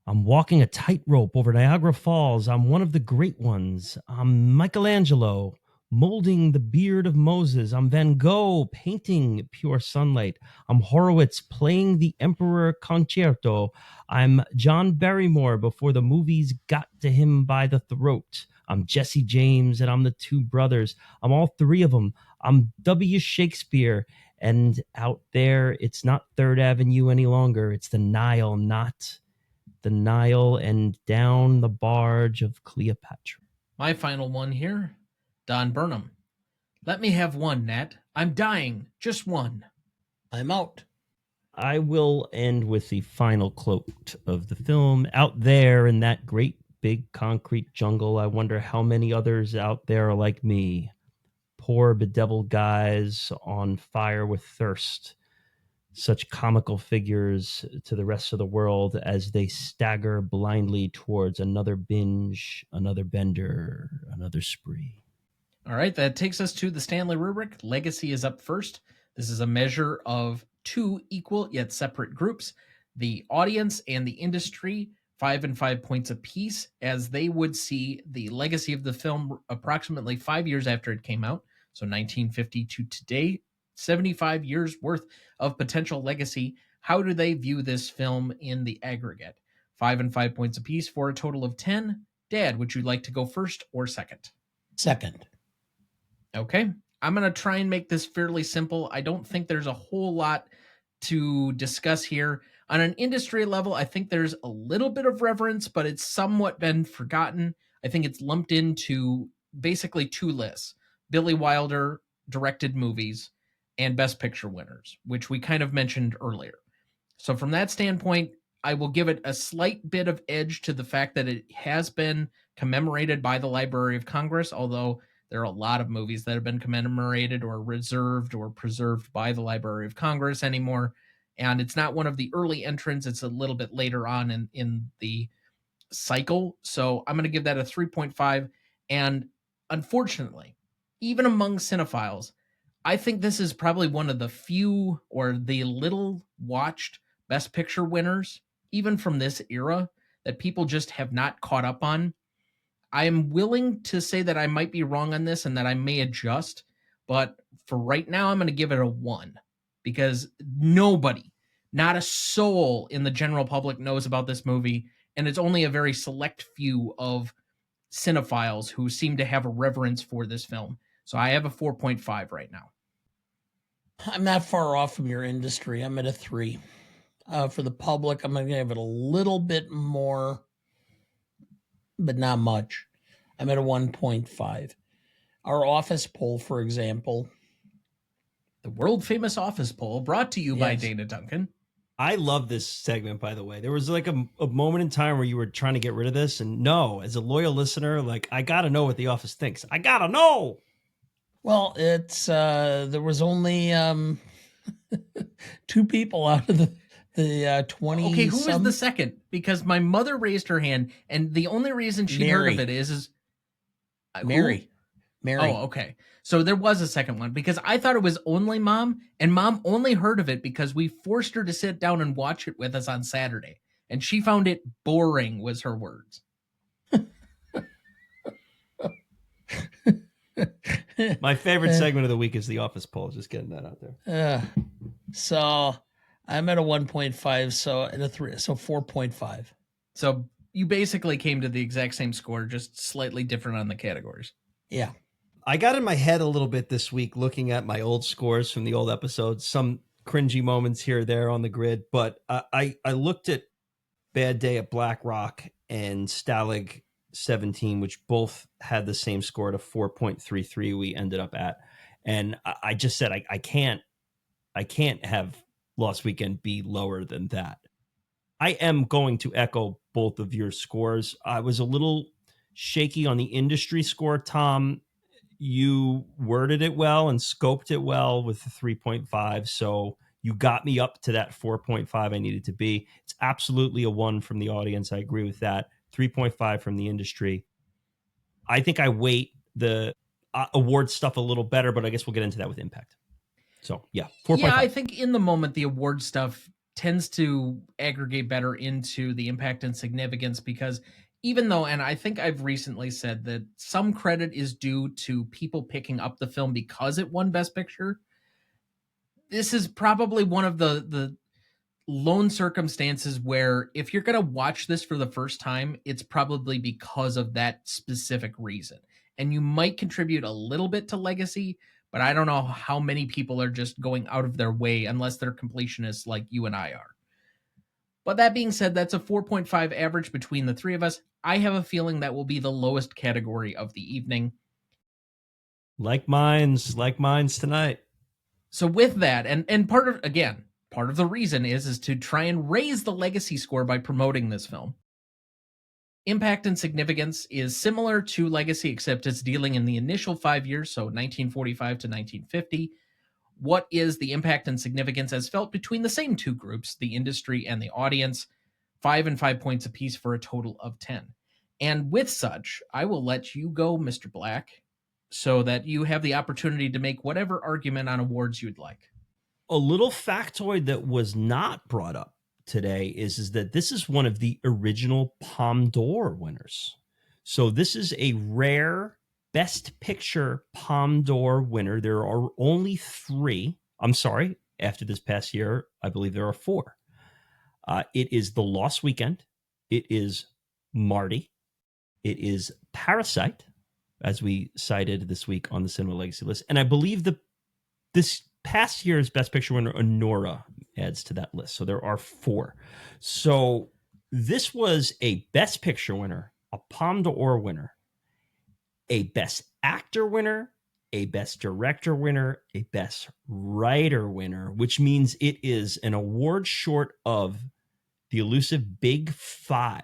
I'm walking a tightrope over Niagara Falls. I'm one of the great ones. I'm Michelangelo, molding the beard of Moses. I'm Van Gogh, painting pure sunlight. I'm Horowitz, playing the Emperor Concerto. I'm John Barrymore before the movies got to him by the throat. I'm Jesse James, and I'm the two brothers. I'm all three of them. I'm W. Shakespeare. And out there, it's not 3rd Avenue any longer. It's the Nile, not the Nile, and down the barge of Cleopatra. My final one here. Don Birnam. Let me have one, Nat. I'm dying. Just one. I'm out. I will end with the final quote of the film. Out there in that great big concrete jungle, I wonder how many others out there are like me. Poor bedeviled guys on fire with thirst. Such comical figures to the rest of the world as they stagger blindly towards another binge, another bender, another spree. All right, that takes us to the Stanley Rubric. Legacy is up first. This is a measure of 2 equal yet separate groups, the audience and the industry, 5 and 5 points apiece, as they would see the legacy of the film approximately 5 years after it came out. So 1950 to today, 75 years worth of potential legacy. How do they view this film in the aggregate? 5 and 5 points apiece for a total of 10. Dad, would you like to go first or second? Second. Okay. I'm going to try and make this fairly simple. I don't think there's a whole lot to discuss here. On an industry level, I think there's a little bit of reverence, but it's somewhat been forgotten. I think it's lumped into basically 2 lists. Billy Wilder directed movies and Best Picture winners, which we kind of mentioned earlier. So from that standpoint, I will give it a slight bit of edge to the fact that it has been commemorated by the Library of Congress, although there are a lot of movies that have been commemorated or reserved or preserved by the Library of Congress anymore. And it's not one of the early entrants. It's a little bit later on in the cycle. So I'm going to give that a 3.5. And unfortunately, even among cinephiles, I think this is probably one of the few or the little watched Best Picture winners even from this era, that people just have not caught up on. I am willing to say that I might be wrong on this and that I may adjust, but for right now, I'm going to give it a 1 because nobody, not a soul in the general public knows about this movie, and it's only a very select few of cinephiles who seem to have a reverence for this film. So I have a 4.5 right now. I'm not far off from your industry. I'm at a 3. For the public, I'm going to give it a little bit more, but not much. I'm at a 1.5. Our office poll, for example. The world famous office poll brought to you by Dana Duncan. I love this segment, by the way. There was like a moment in time where you were trying to get rid of this. And no, as a loyal listener, like, I got to know what the office thinks. I got to know. Well, it's there was only 2 people out of the 20. Okay, who was the second? Because my mother raised her hand, and the only reason she heard of it is Mary. Oh, okay. So there was a second one because I thought it was only Mom, and Mom only heard of it because we forced her to sit down and watch it with us on Saturday, and she found it boring, was her words. My favorite segment of the week is the office poll. Just getting that out there. So I'm at a 1.5, so at a 3, so 4.5. So you basically came to the exact same score, just slightly different on the categories. Yeah. I got in my head a little bit this week looking at my old scores from the old episodes, some cringy moments here or there on the grid, but I looked at Bad Day at Black Rock and Stalag 17, which both had the same score at a 4.33 we ended up at. And I just said, I can't have Lost Weekend be lower than that. I am going to echo both of your scores. I was a little shaky on the industry score, Tom. You worded it well and scoped it well with the 3.5. So you got me up to that 4.5 I needed to be. It's absolutely a 1 from the audience. I agree with that. 3.5 from the industry. I think I weight the award stuff a little better, but I guess we'll get into that with impact. So yeah, 4.5. Yeah, I think in the moment, the award stuff tends to aggregate better into the impact and significance because even though, and I think I've recently said that some credit is due to people picking up the film because it won Best Picture, this is probably one of the lone circumstances where if you're going to watch this for the first time, it's probably because of that specific reason. And you might contribute a little bit to legacy, but I don't know how many people are just going out of their way unless they're completionists like you and I are. But that being said, that's a 4.5 average between the three of us. I have a feeling that will be the lowest category of the evening. Like mine's tonight. So with that, and part of the reason is to try and raise the legacy score by promoting this film. Impact and significance is similar to Legacy, except it's dealing in the initial 5 years, so 1945 to 1950. What is the impact and significance as felt between the same two groups, the industry and the audience? 5 and 5 points apiece for a total of 10. And with such, I will let you go, Mr. Black, so that you have the opportunity to make whatever argument on awards you'd like. A little factoid that was not brought up today is that this is one of the original Palme d'Or winners. So this is a rare Best Picture Palme d'Or winner. There are only 3. I'm sorry, after this past year, I believe there are 4. It is The Lost Weekend. It is Marty. It is Parasite, as we cited this week on the Cinema Legacy list. And I believe this past year's Best Picture winner, Honora, adds to that list. So there are 4. So this was a Best Picture winner, a Palme d'Or winner, a Best Actor winner, a Best Director winner, a Best Writer winner, which means it is an award short of the elusive Big 5.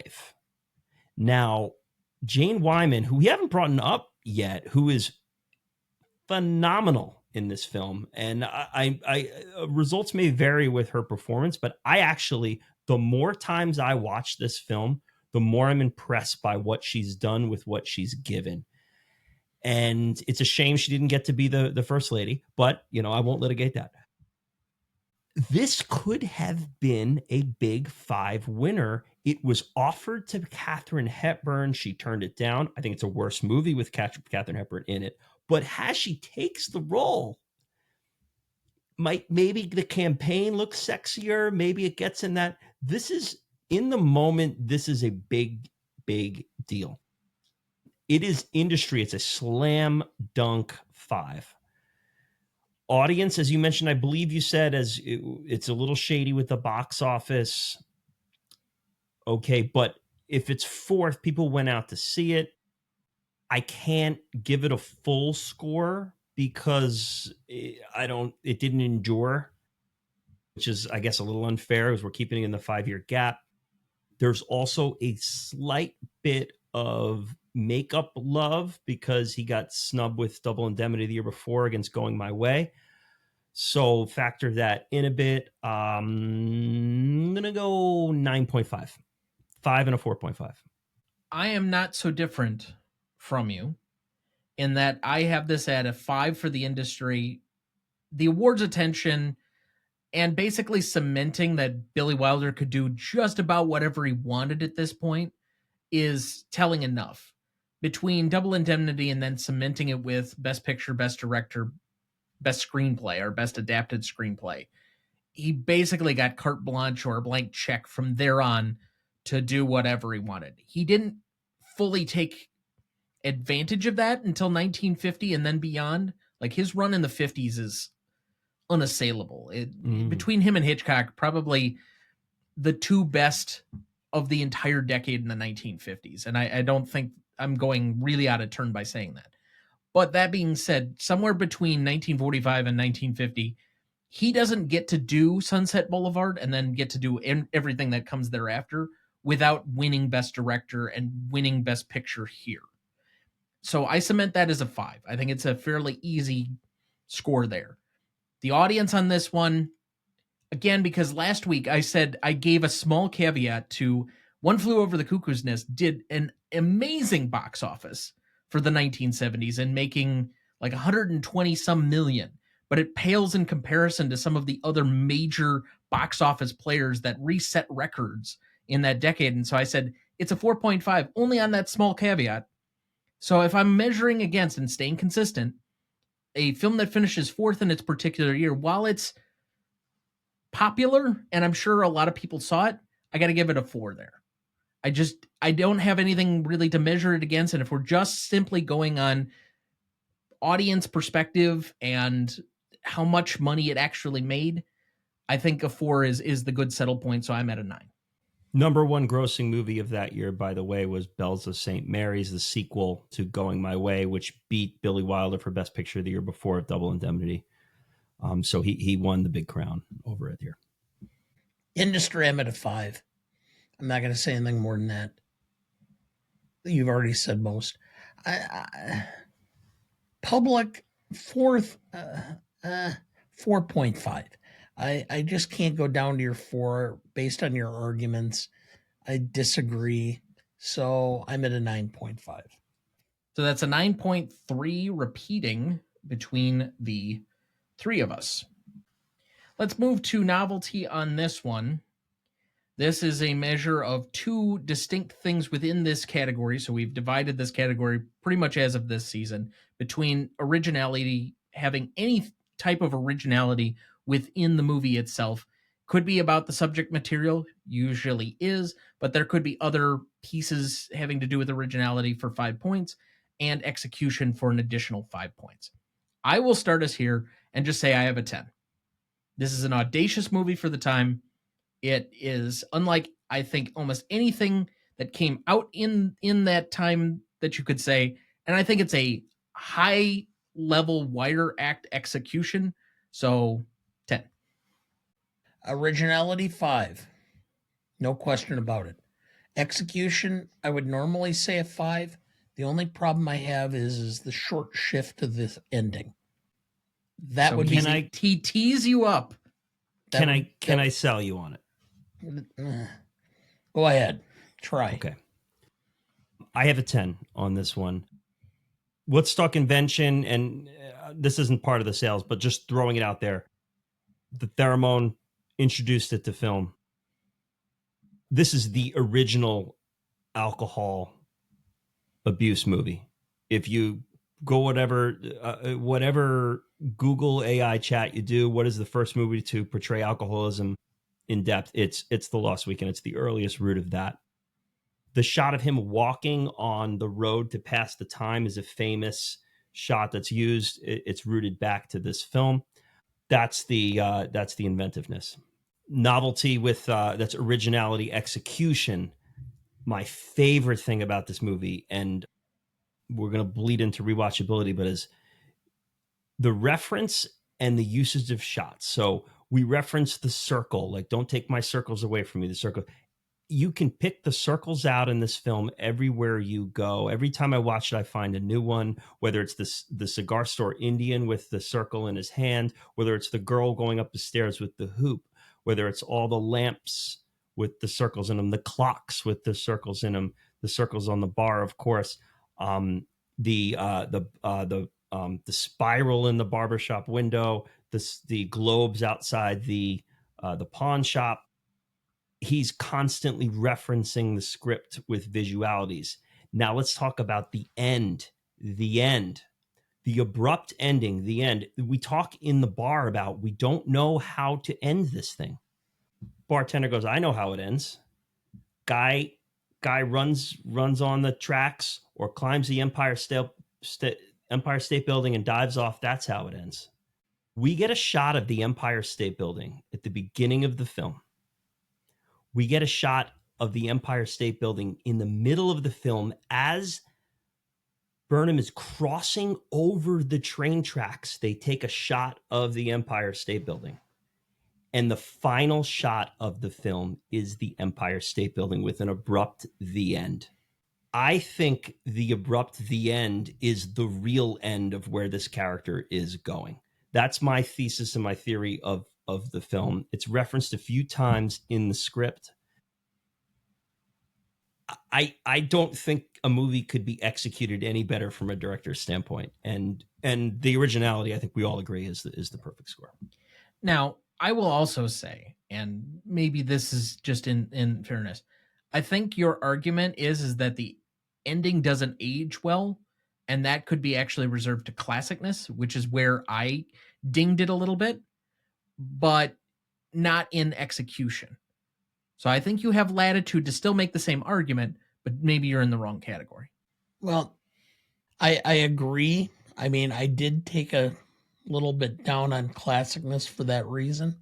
Now, Jane Wyman, who we haven't brought up yet, who is phenomenal in this film, and I results may vary with her performance, but I actually, the more times I watch this film, the more I'm impressed by what she's done with what she's given. And it's a shame she didn't get to be the first lady, but I won't litigate that. this could have been a big 5 winner. It was offered to Katharine Hepburn. She turned it down. I think it's a worse movie with Katharine Hepburn in it. But as she takes the role, maybe the campaign looks sexier. Maybe it gets in that. This is, in the moment, this is a big, big deal. It is industry. It's a slam dunk 5. Audience, as you mentioned, I believe you said, it's a little shady with the box office. Okay, but if it's 4th, people went out to see it. I can't give it a full score because it didn't endure, which is, I guess, a little unfair as we're keeping it in the 5-year gap. There's also a slight bit of makeup love because he got snubbed with Double Indemnity the year before against Going My Way. So factor that in a bit. I'm going to go 9.5. 5 and a 4.5. I am not so different from you in that I have this at a 5 for the industry. The awards attention and basically cementing that Billy Wilder could do just about whatever he wanted at this point is telling enough. Between Double Indemnity and then cementing it with Best Picture, Best Director, Best Screenplay, or Best Adapted Screenplay, he basically got carte blanche or a blank check from there on to do whatever he wanted. He didn't fully take advantage of that until 1950 and then beyond. Like, his run in the 50s is unassailable. Between him and Hitchcock, probably the 2 best of the entire decade in the 1950s. And I don't think I'm going really out of turn by saying that. But that being said, somewhere between 1945 and 1950, he doesn't get to do Sunset Boulevard and then get to do everything that comes thereafter without winning Best Director and winning Best Picture here. So I cement that as a 5. I think it's a fairly easy score there. The audience on this one, again, because last week I said I gave a small caveat to One Flew Over the Cuckoo's Nest did an amazing box office for the 1970s and making like 120 some million, but it pales in comparison to some of the other major box office players that reset records in that decade. And so I said it's a 4.5 only on that small caveat. So if I'm measuring against and staying consistent, a film that finishes 4th in its particular year, while it's popular and I'm sure a lot of people saw it, I got to give it a 4 there. I don't have anything really to measure it against. And if we're just simply going on audience perspective and how much money it actually made, I think a 4 is the good settle point. So I'm at a 9. Number 1 grossing movie of that year, by the way, was Bells of St. Mary's, the sequel to Going My Way, which beat Billy Wilder for Best Picture the year before at Double Indemnity. So he won the big crown over it here. Industry, I'm at a 5. I'm not going to say anything more than that. You've already said most. Public, 4th, 4.5. I just can't go down to your 4 based on your arguments. I disagree. So I'm at a 9.5. So that's a 9.3 repeating between the 3 of us. Let's move to Novelty on this one. This is a measure of 2 distinct things within this category. So we've divided this category pretty much as of this season between originality, having any type of originality within the movie itself. Could be about the subject material, usually is, but there could be other pieces having to do with originality for 5 points and execution for an additional 5 points. I will start us here and just say I have a 10. This is an audacious movie for the time. It is unlike, I think, almost anything that came out in that time that you could say. And I think it's a high-level wire act execution. So 10. Originality, 5. No question about it. Execution, I would normally say a 5. The only problem I have is the short shift of this ending. That so would be... He tease you up. Can I sell you on it? Go ahead. Try. Okay. I have a 10 on this one. Woodstock invention, and this isn't part of the sales, but just throwing it out there. The theremin, introduced it to film, this is the original alcohol abuse movie. If you go whatever Google AI chat you do, what is the first movie to portray alcoholism in depth? It's The Lost Weekend. It's the earliest root of that. The shot of him walking on the road to pass the time is a famous shot that's used. It's rooted back to this film. That's the inventiveness. Novelty with that's originality, execution. My favorite thing about this movie, and we're going to bleed into rewatchability, but is the reference and the usage of shots. So we reference the circle, like don't take my circles away from me, the circle. You can pick the circles out in this film everywhere you go. Every time I watch it, I find a new one, whether it's the cigar store Indian with the circle in his hand, whether it's the girl going up the stairs with the hoop, whether it's all the lamps with the circles in them, the clocks with the circles in them, the circles on the bar, of course, the spiral in the barbershop window, the globes outside the pawn shop. He's constantly referencing the script with visualities. Now let's talk about the end, the abrupt ending, the end. We talk in the bar about we don't know how to end this thing. Bartender goes, I know how it ends. Guy runs on the tracks or climbs the Empire State Building and dives off. That's how it ends. We get a shot of the Empire State Building at the beginning of the film. We get a shot of the Empire State Building in the middle of the film as Birnam is crossing over the train tracks. They take a shot of the Empire State Building. And the final shot of the film is the Empire State Building with an abrupt the end. I think the abrupt the end is the real end of where this character is going. That's my thesis and my theory of the film. It's referenced a few times in the script. I don't think a movie could be executed any better from a director's standpoint. And the originality, I think we all agree, is the perfect score. Now, I will also say, and maybe this is just in fairness, I think your argument is that the ending doesn't age well, and that could be actually reserved to classicness, which is where I dinged it a little bit, but not in execution. So I think you have latitude to still make the same argument, but maybe you're in the wrong category. Well, I agree. I mean, I did take a little bit down on classicness for that reason.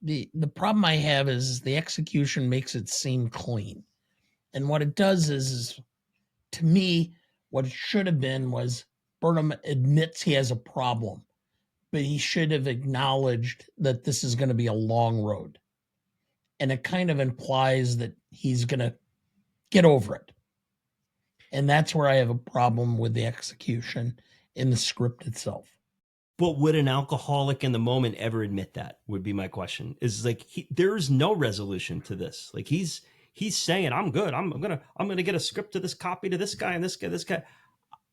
The problem I have is the execution makes it seem clean. And what it does is to me, what it should have been was Birnam admits he has a problem, but he should have acknowledged that this is going to be a long road. And it kind of implies that he's going to get over it. And that's where I have a problem with the execution in the script itself. But would an alcoholic in the moment ever admit that? Would be my question. Is like there's no resolution to this. Like he's saying, "I'm good. I'm gonna get a script to this copy to this guy and this guy."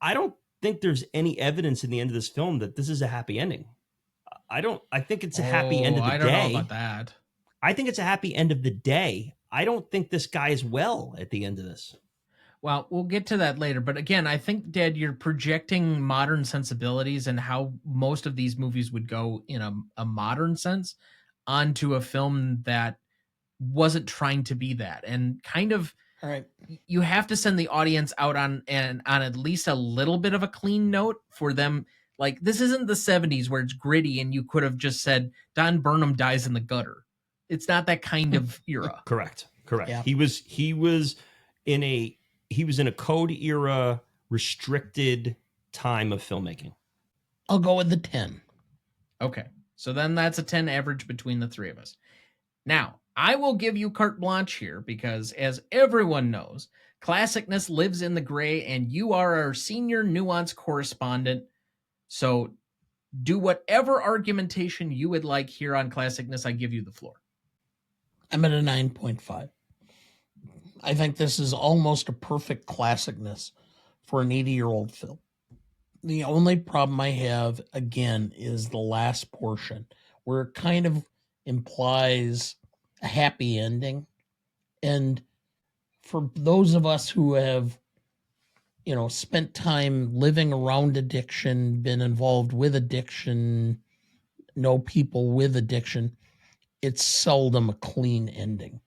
I don't think there's any evidence in the end of this film that this is a happy ending. I think it's a happy end of the day. I don't know about that. I think it's a happy end of the day. I don't think this guy is well at the end of this. Well, we'll get to that later. But again, I think, Dad, you're projecting modern sensibilities and how most of these movies would go in a modern sense onto a film that wasn't trying to be that. And kind of, all right, you have to send the audience out on at least a little bit of a clean note for them. Like, this isn't the 70s where it's gritty and you could have just said Don Birnam dies in the gutter. It's not that kind of era. Correct. Yeah. He was in a code era restricted time of filmmaking. I'll go with the 10. Okay. So then that's a 10 average between the three of us. Now, I will give you carte blanche here because, as everyone knows, Classicness lives in the gray and you are our senior nuance correspondent. So do whatever argumentation you would like here on Classicness. I give you the floor. I'm at a 9.5. I think this is almost a perfect classicness for an 80-year-old film. The only problem I have, again, is the last portion, where it kind of implies a happy ending. And for those of us who have, spent time living around addiction, been involved with addiction, know people with addiction, it's seldom a clean ending.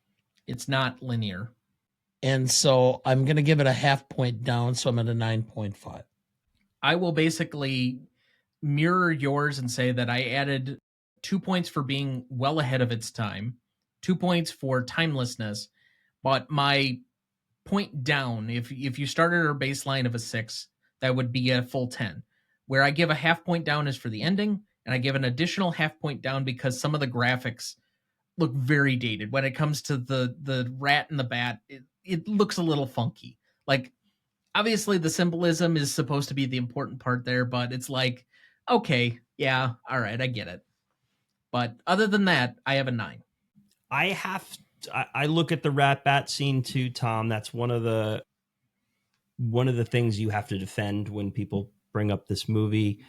It's not linear. And so I'm going to give it a half point down. So I'm at a 9.5. I will basically mirror yours and say that I added 2 points for being well ahead of its time, 2 points for timelessness, but my point down, if you started a baseline of a 6, that would be a full 10. Where I give a half point down is for the ending, and I give an additional half point down because some of the graphics look very dated. When it comes to the rat and the bat, it looks a little funky. Like, obviously the symbolism is supposed to be the important part there, but it's like, okay, yeah, all right, I get it. But other than that, I have a 9. I look at the rat bat scene too, Tom. That's one of the things you have to defend when people bring up this movie.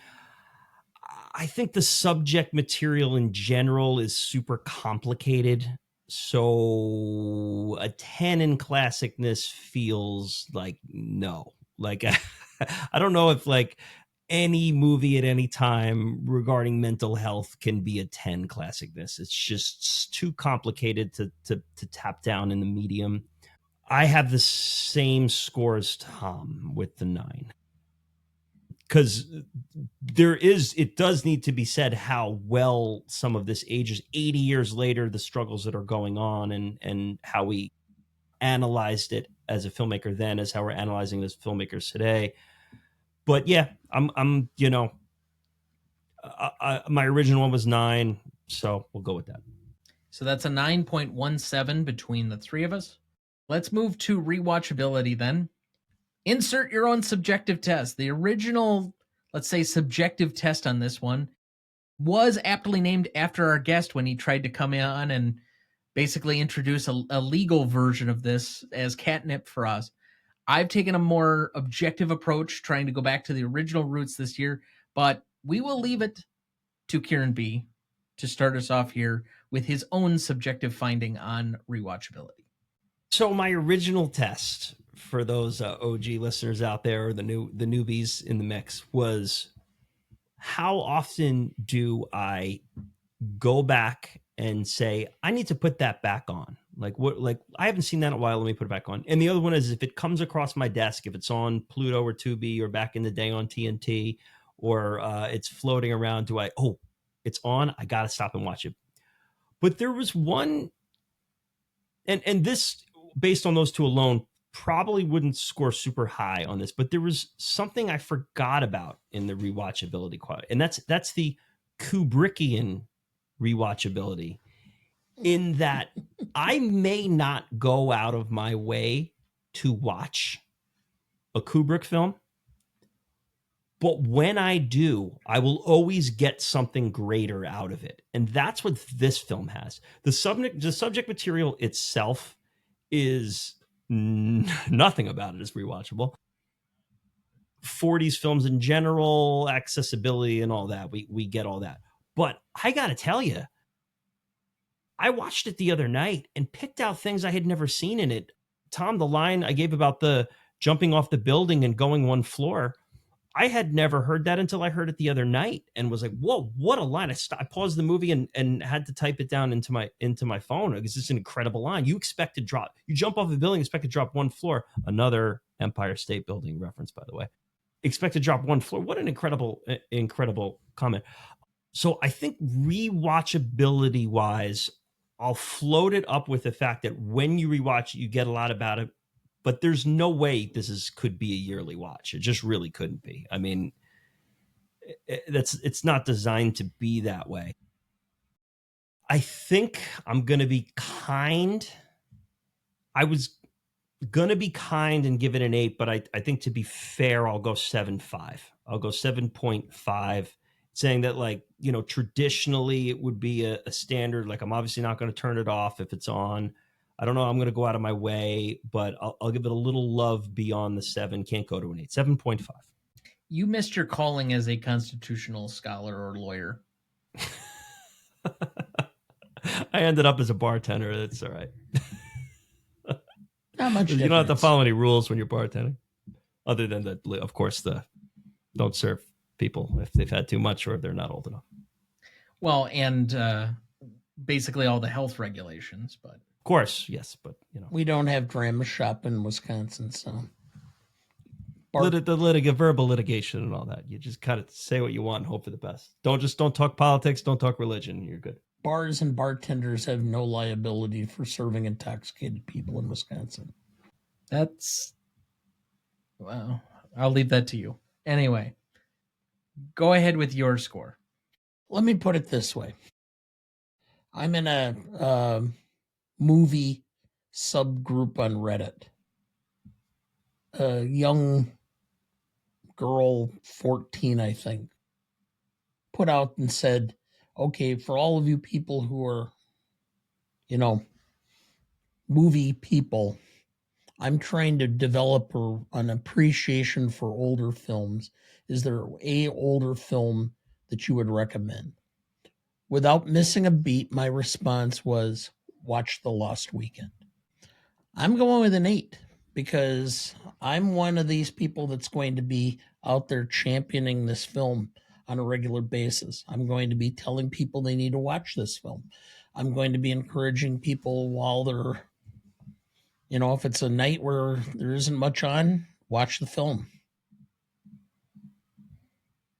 I think the subject material in general is super complicated. So a 10 in classicness feels like no. Like I don't know if like any movie at any time regarding mental health can be a 10 classicness. It's just too complicated to tap down in the medium. I have the same score as Tom with the 9. Because it does need to be said how well some of this ages 80 years later, the struggles that are going on and how we analyzed it as a filmmaker then as how we're analyzing it as filmmakers today. But yeah, I'm my original one was 9, so we'll go with that. So that's a 9.17 between the three of us. Let's move to rewatchability then. Insert your own subjective test. The original, let's say, subjective test on this one was aptly named after our guest when he tried to come on and basically introduce a legal version of this as catnip for us. I've taken a more objective approach, trying to go back to the original roots this year, but we will leave it to Kieran B to start us off here with his own subjective finding on rewatchability. So my original test for those OG listeners out there, or the newbies in the mix, was how often do I go back and say, I need to put that back on? Like I haven't seen that in a while. Let me put it back on. And the other one is if it comes across my desk, if it's on Pluto or Tubi or back in the day on TNT, or it's floating around, it's on. I got to stop and watch it. But there was one, and this, based on those two alone, probably wouldn't score super high on this, but there was something I forgot about in the rewatchability quality, and that's the Kubrickian rewatchability, in that I may not go out of my way to watch a Kubrick film, but when I do, I will always get something greater out of it. And that's what this film has. The subject material itself is nothing about it is rewatchable. 40s films in general, accessibility and all that, we get all that. But I got to tell you, I watched it the other night and picked out things I had never seen in it. Tom, the line I gave about the jumping off the building and going one floor, I had never heard that until I heard it the other night and was like, whoa, what a line. I paused the movie and had to type it down into my phone. It's just an incredible line. You jump off a building, expect to drop one floor. Another Empire State Building reference, by the way. Expect to drop one floor. What an incredible comment. So I think rewatchability wise, I'll float it up with the fact that when you rewatch it, you get a lot about it. But there's no way could be a yearly watch. It just really couldn't be. I mean, it's not designed to be that way. I think I'm going to be kind. I was going to be kind and give it an 8, but I think to be fair, I'll go 7.5. I'll go 7.5, saying that, like, traditionally it would be a standard. Like, I'm obviously not going to turn it off if it's on. I don't know. I'm going to go out of my way, but I'll give it a little love beyond the 7. Can't go to an 8. 7.5. You missed your calling as a constitutional scholar or lawyer. I ended up as a bartender. That's all right. Not much. You don't have to follow any rules when you're bartending, other than that, of course, the don't serve people if they've had too much or they're not old enough. Well, and basically all the health regulations, but of course, yes, but we don't have drama shop in Wisconsin, so verbal litigation and all that. You just kind of say what you want and hope for the best. Don't talk politics, don't talk religion. You're good. Bars and bartenders have no liability for serving intoxicated people in Wisconsin. Well, I'll leave that to you. Anyway, go ahead with your score. Let me put it this way. I'm in a movie subgroup on Reddit. A young girl, 14, I think, put out and said, okay, for all of you people who are, movie people, I'm trying to develop an appreciation for older films. Is there a older film that you would recommend? Without missing a beat, my response was, watch The Lost Weekend. I'm going with an 8 because I'm one of these people that's going to be out there championing this film on a regular basis. I'm going to be telling people they need to watch this film. I'm going to be encouraging people while they're, if it's a night where there isn't much on, watch the film.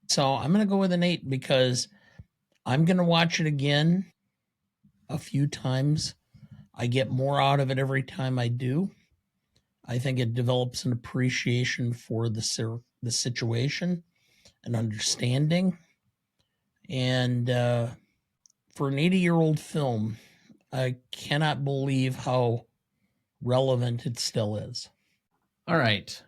So I'm going to go with an 8 because I'm going to watch it again a few times. I get more out of it every time I do. I think it develops an appreciation for the situation, an understanding. And for an 80-year-old film, I cannot believe how relevant it still is. All right.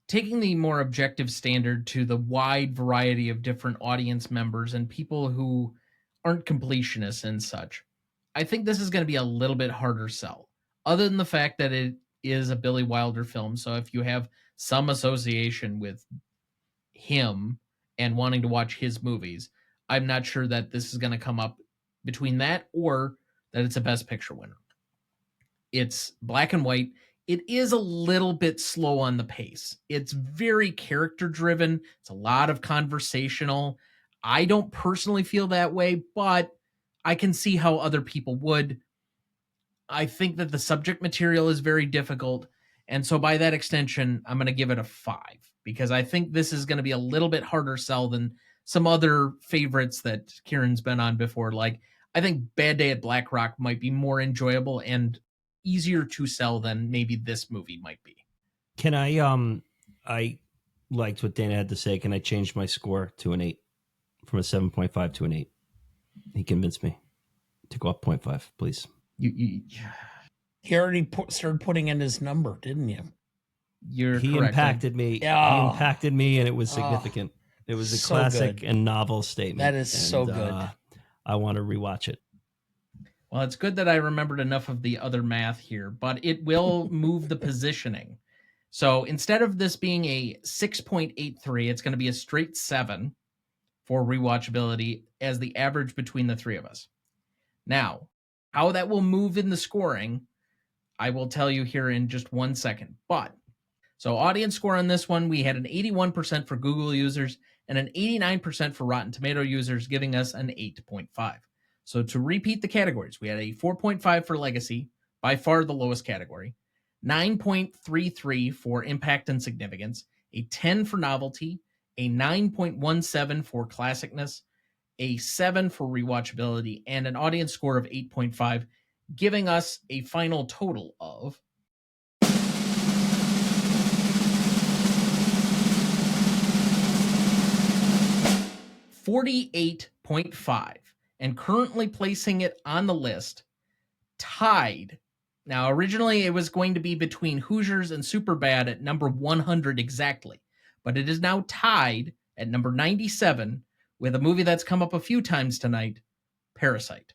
Taking the more objective standard to the wide variety of different audience members and people who aren't completionists and such, I think this is going to be a little bit harder sell, other than the fact that it is a Billy Wilder film. So if you have some association with him and wanting to watch his movies, I'm not sure that this is going to come up between that or that it's a Best Picture winner. It's black and white. It is a little bit slow on the pace. It's very character driven. It's a lot of conversational. I don't personally feel that way, but I can see how other people would. I think that the subject material is very difficult. And so by that extension, I'm going to give it a 5 because I think this is going to be a little bit harder sell than some other favorites that Kieran's been on before. Like, I think Bad Day at Black Rock might be more enjoyable and easier to sell than maybe this movie might be. Can I liked what Dana had to say. Can I change my score to an 8 from a 7.5 to an 8? He convinced me to go up 0.5, please. He already started putting in his number, didn't you? He correct. Impacted me. Oh. He impacted me, and it was significant. It was a so classic good. and novel statement. That is so good. I want to rewatch it. Well, it's good that I remembered enough of the other math here, but it will move the positioning. So instead of this being a 6.83, it's going to be a straight 7 for rewatchability as the average between the three of us. Now, how that will move in the scoring, I will tell you here in just 1 second. But, so audience score on this one, we had an 81% for Google users and an 89% for Rotten Tomato users, giving us an 8.5. So to repeat the categories, we had a 4.5 for Legacy, by far the lowest category, 9.33 for Impact and Significance, a 10 for Novelty, a 9.17 for Classicness, a 7 for Rewatchability, and an audience score of 8.5, giving us a final total of 48.5. And currently placing it on the list, tied. Now, originally it was going to be between Hoosiers and Superbad at number 100 exactly, but it is now tied at number 97 with a movie that's come up a few times tonight, Parasite.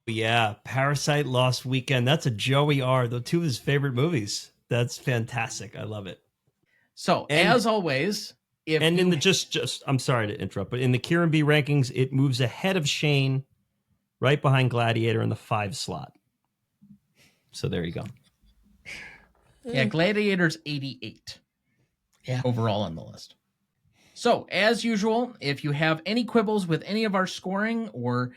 Yeah, Parasite, Lost Weekend. That's a Joey R. The two of his favorite movies. That's fantastic. I love it. So, as always, I'm sorry to interrupt, but in the Kieran B rankings, it moves ahead of Shane right behind Gladiator in the 5 slot. So there you go. Yeah, Gladiator's 88. Yeah. Overall on the list. So, as usual, if you have any quibbles with any of our scoring or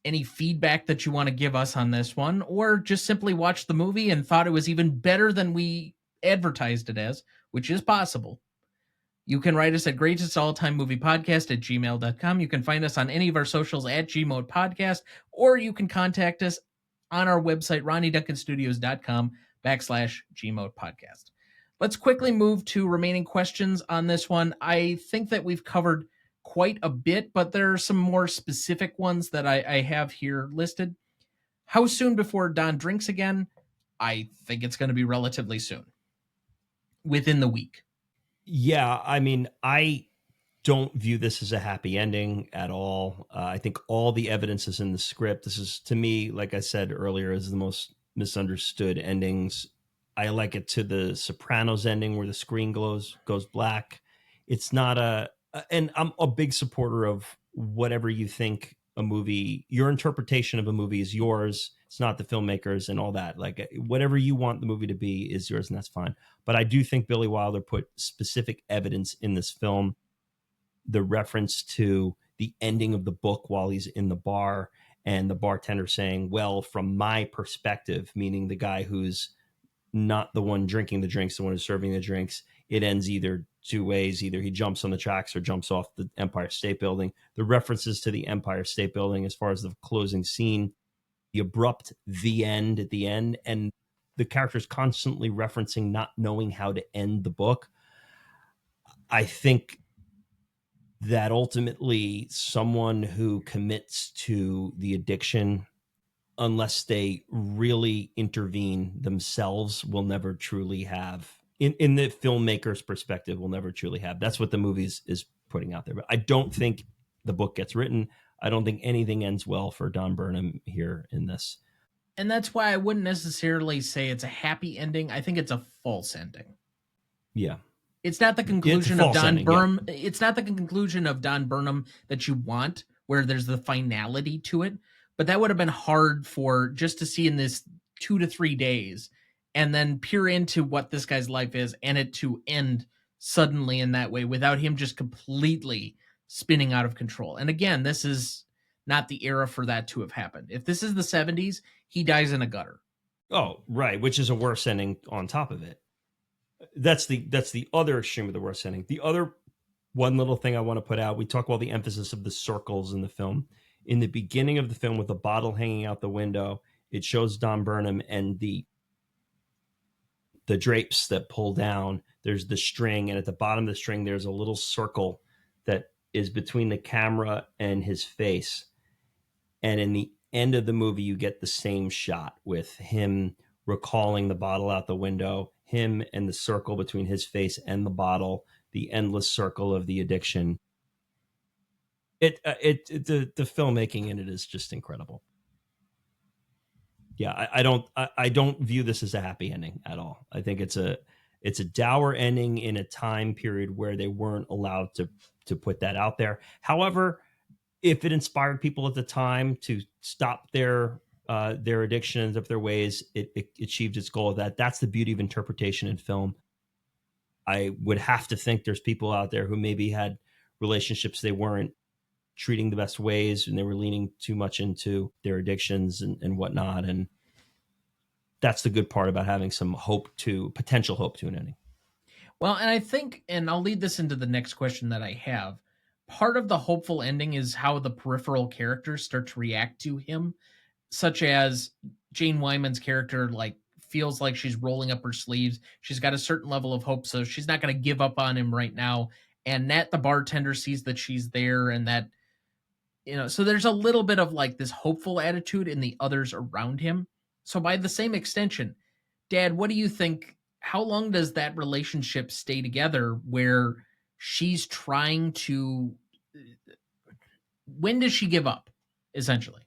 any feedback that you want to give us on this one, or just simply watched the movie and thought it was even better than we advertised it as, which is possible, you can write us at greatestalltimemoviepodcast@gmail.com. You can find us on any of our socials at gmodepodcast, or you can contact us on our website, ronnieduncanstudios.com/gmodepodcast. Let's quickly move to remaining questions on this one. I think that we've covered quite a bit, but there are some more specific ones that I have here listed. How soon before Don drinks again? I think it's going to be relatively soon. Within the week. Yeah, I mean, I don't view this as a happy ending at all. I think all the evidence is in the script. This is, to me, like I said earlier, is the most misunderstood endings. I like it to the Sopranos ending where the screen goes black. It's not and I'm a big supporter of whatever you think a movie, your interpretation of a movie is yours. It's not the filmmakers and all that. Like whatever you want the movie to be is yours, and that's fine. But I do think Billy Wilder put specific evidence in this film. The reference to the ending of the book while he's in the bar and the bartender saying, well, from my perspective, meaning the guy who's not the one drinking the drinks, the one who's serving the drinks, it ends either two ways. Either he jumps on the tracks or jumps off the Empire State Building. The references to the Empire State Building as far as the closing scene, the abrupt the end at the end, and the characters constantly referencing not knowing how to end the book. I think that ultimately someone who commits to the addiction, unless they really intervene themselves, will never truly have, in the filmmaker's perspective, will never truly have. That's what the movie is putting out there. But I don't think the book gets written. I don't think anything ends well for Don Birnam here in this. And that's why I wouldn't necessarily say it's a happy ending. I think it's a false ending. Yeah. It's not the conclusion of Don Birnam. Yeah. It's not the conclusion of Don Birnam that you want, where there's the finality to it. But that would have been hard for just to see in this 2 to 3 days and then peer into what this guy's life is and it to end suddenly in that way without him just completely spinning out of control. And again, this is not the era for that to have happened. If this is the 70s, he dies in a gutter. Oh, right, which is a worse ending on top of it. That's the other extreme of the worst ending. The other one little thing I want to put out, we talk about the emphasis of the circles in the film. In the beginning of the film with the bottle hanging out the window, it shows Don Birnam and the drapes that pull down. There's the string, and at the bottom of the string, there's a little circle that is between the camera and his face. And in the end of the movie, you get the same shot with him recalling the bottle out the window, him and the circle between his face and the bottle, the endless circle of the addiction. The filmmaking in it is just incredible. Yeah, I don't view this as a happy ending at all. I think it's a dour ending in a time period where they weren't allowed to put that out there. However, if it inspired people at the time to stop their addictions, up their ways, it achieved its goal of that. That's the beauty of interpretation in film. I would have to think there's people out there who maybe had relationships they weren't treating the best ways and they were leaning too much into their addictions and whatnot. And that's the good part about having some potential hope to an ending. Well, and I think, and I'll lead this into the next question that I have, part of the hopeful ending is how the peripheral characters start to react to him, such as Jane Wyman's character, like, feels like she's rolling up her sleeves. She's got a certain level of hope, so she's not going to give up on him right now. And Nat, the bartender, sees that she's there and that, so there's a little bit of like this hopeful attitude in the others around him. So by the same extension, Dad, what do you think? How long does that relationship stay together where she's trying to, when does she give up, essentially?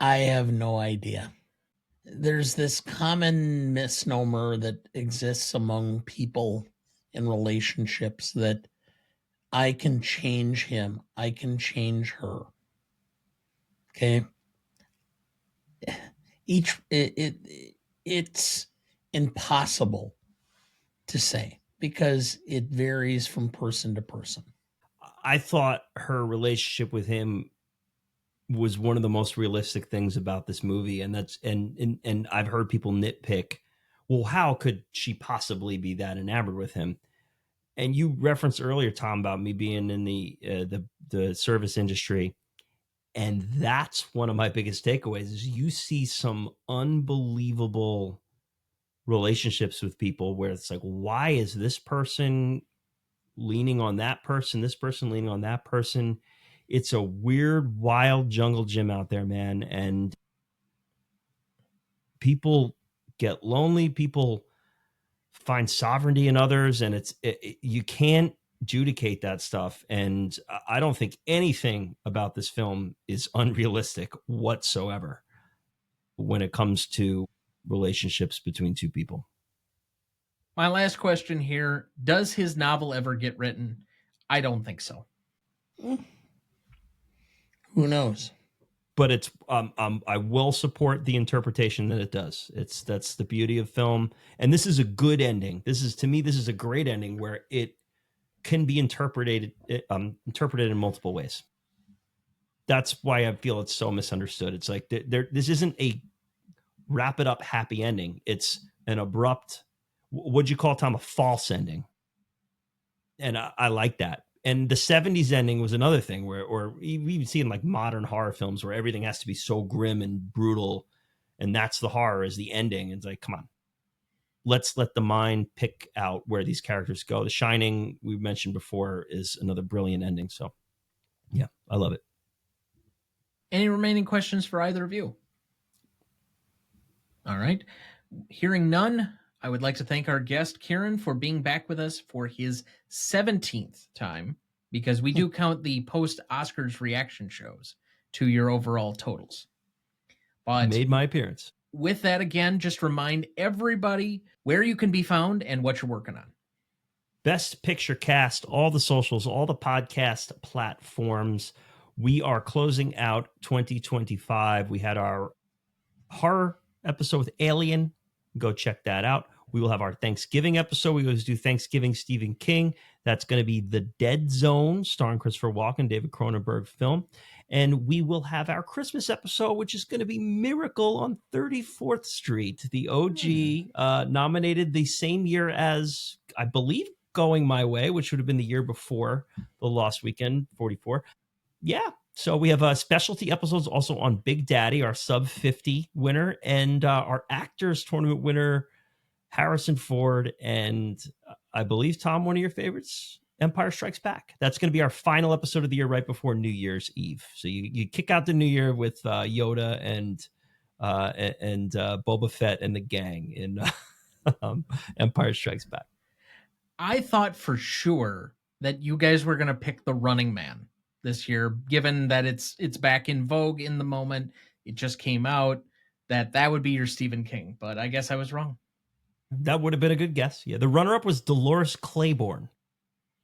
I have no idea. There's this common misnomer that exists among people in relationships that I can change him. I can change her. Okay. It's impossible to say because it varies from person to person. I thought her relationship with him was one of the most realistic things about this movie, and that's and I've heard people nitpick, well, how could she possibly be that enamored with him? And you referenced earlier, Tom, about me being in the service industry, and that's one of my biggest takeaways is you see some unbelievable relationships with people where it's like, why is this person leaning on that person, this person leaning on that person? It's a weird, wild jungle gym out there, man. And people get lonely, people find sovereignty in others, and you can't adjudicate that stuff. And I don't think anything about this film is unrealistic whatsoever when it comes to relationships between two people. My last question here, does his novel ever get written? I don't think so. Who knows? But it's I will support the interpretation that it does. That's the beauty of film, and this is a good ending. This is a great ending where it can be interpreted in multiple ways. That's why I feel it's so misunderstood. It's like this isn't a wrap it up happy ending. It's an abrupt, what'd you call it, Tom? A false ending, and I like that. And the 70s ending was another thing where, or we even see in like modern horror films where everything has to be so grim and brutal. And that's the horror, is the ending. It's like, come on, let's let the mind pick out where these characters go. The Shining, we mentioned before, is another brilliant ending. So yeah, I love it. Any remaining questions for either of you? All right. Hearing none, I would like to thank our guest, Kieran, for being back with us for his 17th time, because we do count the post-Oscars reaction shows to your overall totals. But made my appearance. With that, again, just remind everybody where you can be found and what you're working on. Best Picture Cast, all the socials, all the podcast platforms. We are closing out 2025. We had our horror episode with Alien. Go check that out. We will have our Thanksgiving episode. We always do Thanksgiving Stephen King. That's going to be The Dead Zone, starring Christopher Walken, David Cronenberg film. And we will have our Christmas episode, which is going to be Miracle on 34th Street, the OG, nominated the same year as, I believe, Going My Way, which would have been the year before The Lost Weekend, 44. Yeah. So we have specialty episodes also on Big Daddy, our sub 50 winner, and our actors tournament winner, Harrison Ford, and I believe, Tom, one of your favorites, Empire Strikes Back. That's going to be our final episode of the year right before New Year's Eve. So you kick out the new year with Yoda and Boba Fett and the gang in Empire Strikes Back. I thought for sure that you guys were going to pick The Running Man this year, given that it's back in vogue in the moment. It just came out, that would be your Stephen King, but I guess I was wrong. That would have been a good guess. Yeah, the runner-up was Dolores Claiborne,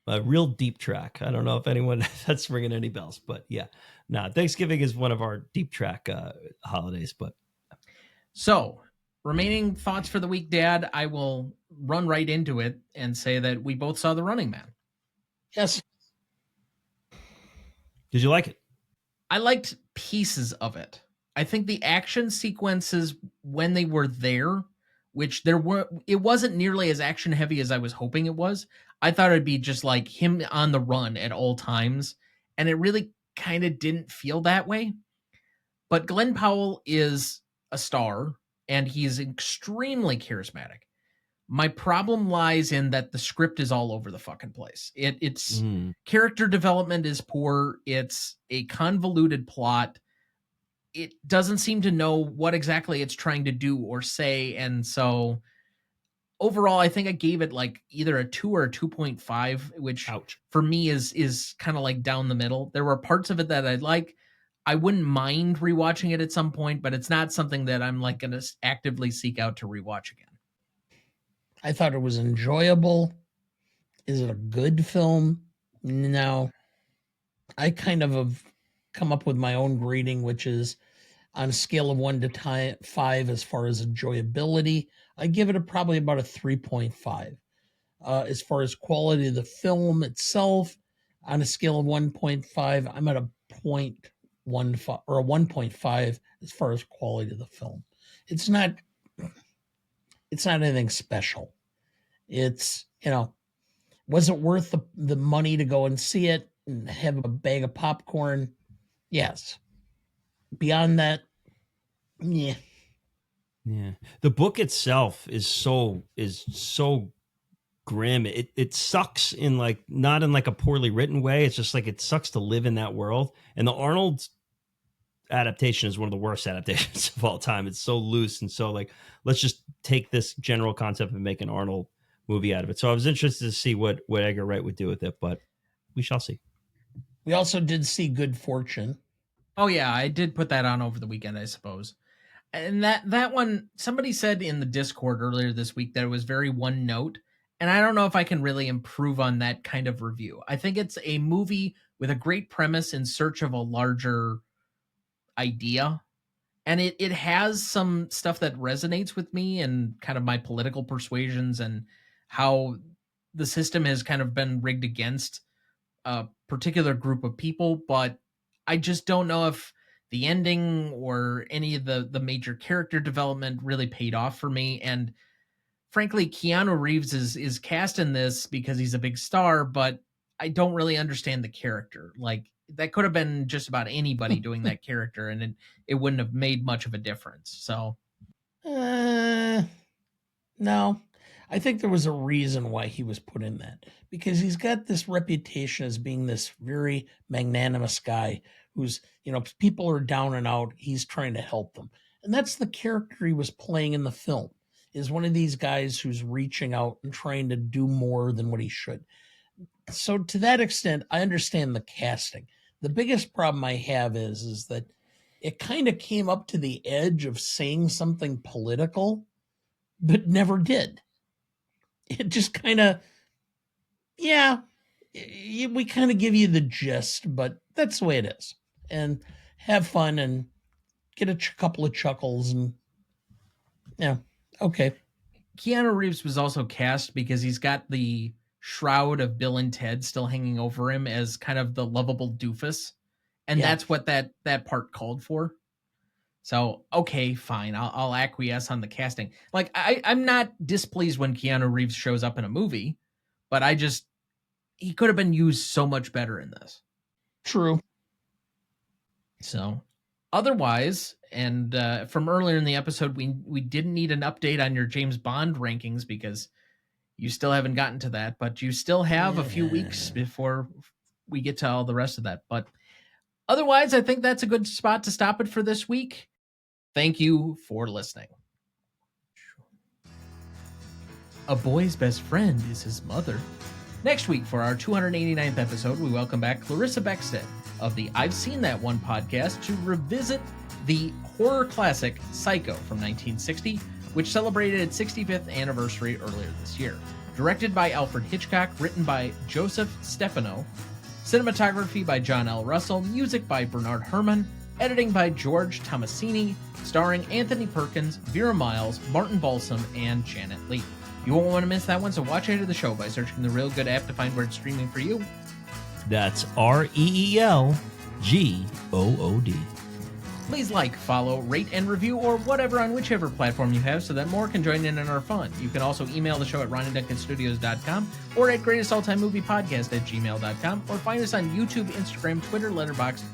a real deep track. I don't know if anyone that's ringing any bells, but yeah, Thanksgiving is one of our deep track holidays. But so, remaining thoughts for the week, Dad. I will run right into it and say that we both saw The Running Man. Yes. Did you like it? I liked pieces of it. I think the action sequences, when they were there, which it wasn't nearly as action heavy as I was hoping it was. I thought it'd be just like him on the run at all times, and it really kind of didn't feel that way. But Glenn Powell is a star, and he's extremely charismatic. My problem lies in that the script is all over the fucking place. It's character development is poor. It's a convoluted plot. It doesn't seem to know what exactly it's trying to do or say. And so overall, I think I gave it like either a 2 or a 2.5, which for me is kind of like down the middle. There were parts of it that I like. I wouldn't mind rewatching it at some point, but it's not something that I'm like going to actively seek out to rewatch again. I thought it was enjoyable. Is it a good film? No. I kind of have come up with my own grading, which is on a scale of 1 to 5 as far as enjoyability. I give it probably about a 3.5. As far as quality of the film itself, on a scale of 1.5, I'm at a 0.15 or a 1.5 as far as quality of the film. It's not anything special. It's, was it worth the money to go and see it and have a bag of popcorn? Yes. Beyond that, yeah. Yeah. The book itself is so grim. It sucks in not in a poorly written way. It's just it sucks to live in that world. And the Arnold adaptation is one of the worst adaptations of all time. It's so loose and so let's just take this general concept and make an Arnold movie out of it. So I was interested to see what Edgar Wright would do with it, but we shall see. We also did see Good Fortune. Oh yeah, I did put that on over the weekend, I suppose. And that one, somebody said in the Discord earlier this week that it was very one note. And I don't know if I can really improve on that kind of review. I think it's a movie with a great premise in search of a larger idea. And it has some stuff that resonates with me and kind of my political persuasions and how the system has kind of been rigged against a particular group of people. But I just don't know if the ending or any of the major character development really paid off for me. And frankly, Keanu Reeves is cast in this because he's a big star, but I don't really understand the character. That could have been just about anybody doing that character, and it wouldn't have made much of a difference. So, no, I think there was a reason why he was put in that, because he's got this reputation as being this very magnanimous guy who's, people are down and out. He's trying to help them. And that's the character he was playing in the film, is one of these guys who's reaching out and trying to do more than what he should. So to that extent, I understand the casting. The biggest problem I have is that it kind of came up to the edge of saying something political, but never did. It just kind of, we kind of give you the gist, but that's the way it is. And have fun and get a couple of chuckles and, okay. Keanu Reeves was also cast because he's got the shroud of Bill and Ted still hanging over him as kind of the lovable doofus. And that's what that part called for. So, okay, fine. I'll acquiesce on the casting. I'm not displeased when Keanu Reeves shows up in a movie, but he could have been used so much better in this. True. So, otherwise, and from earlier in the episode, we didn't need an update on your James Bond rankings because you still haven't gotten to that, but you still have a few weeks before we get to all the rest of that. But otherwise, I think that's a good spot to stop it for this week. Thank you for listening. A boy's best friend is his mother. Next week, for our 289th episode, we welcome back Clarissa Beckstead of the I've Seen That One podcast to revisit the horror classic Psycho from 1960, which celebrated its 65th anniversary earlier this year. Directed by Alfred Hitchcock, written by Joseph Stefano, cinematography by John L. Russell, music by Bernard Herrmann, editing by George Tomasini, starring Anthony Perkins, Vera Miles, Martin Balsam, and Janet Leigh. You won't want to miss that one, so watch ahead of the show by searching the Real Good app to find where it's streaming for you. That's REELGOOD. Please like, follow, rate, and review, or whatever on whichever platform you have so that more can join in our fun. You can also email the show at RonnieDuncanStudios.com or at GreatestAllTimeMoviePodcast@gmail.com, or find us on YouTube, Instagram, Twitter, Letterboxd,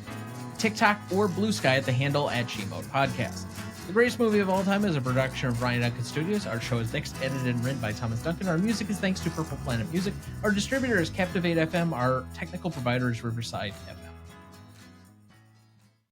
TikTok, or Blue Sky at the handle @GModePodcast. The Greatest Movie of All Time is a production of Ronnie Duncan Studios. Our show is mixed, edited, and written by Thomas Duncan. Our music is thanks to Purple Planet Music. Our distributor is Captivate FM. Our technical provider is Riverside FM.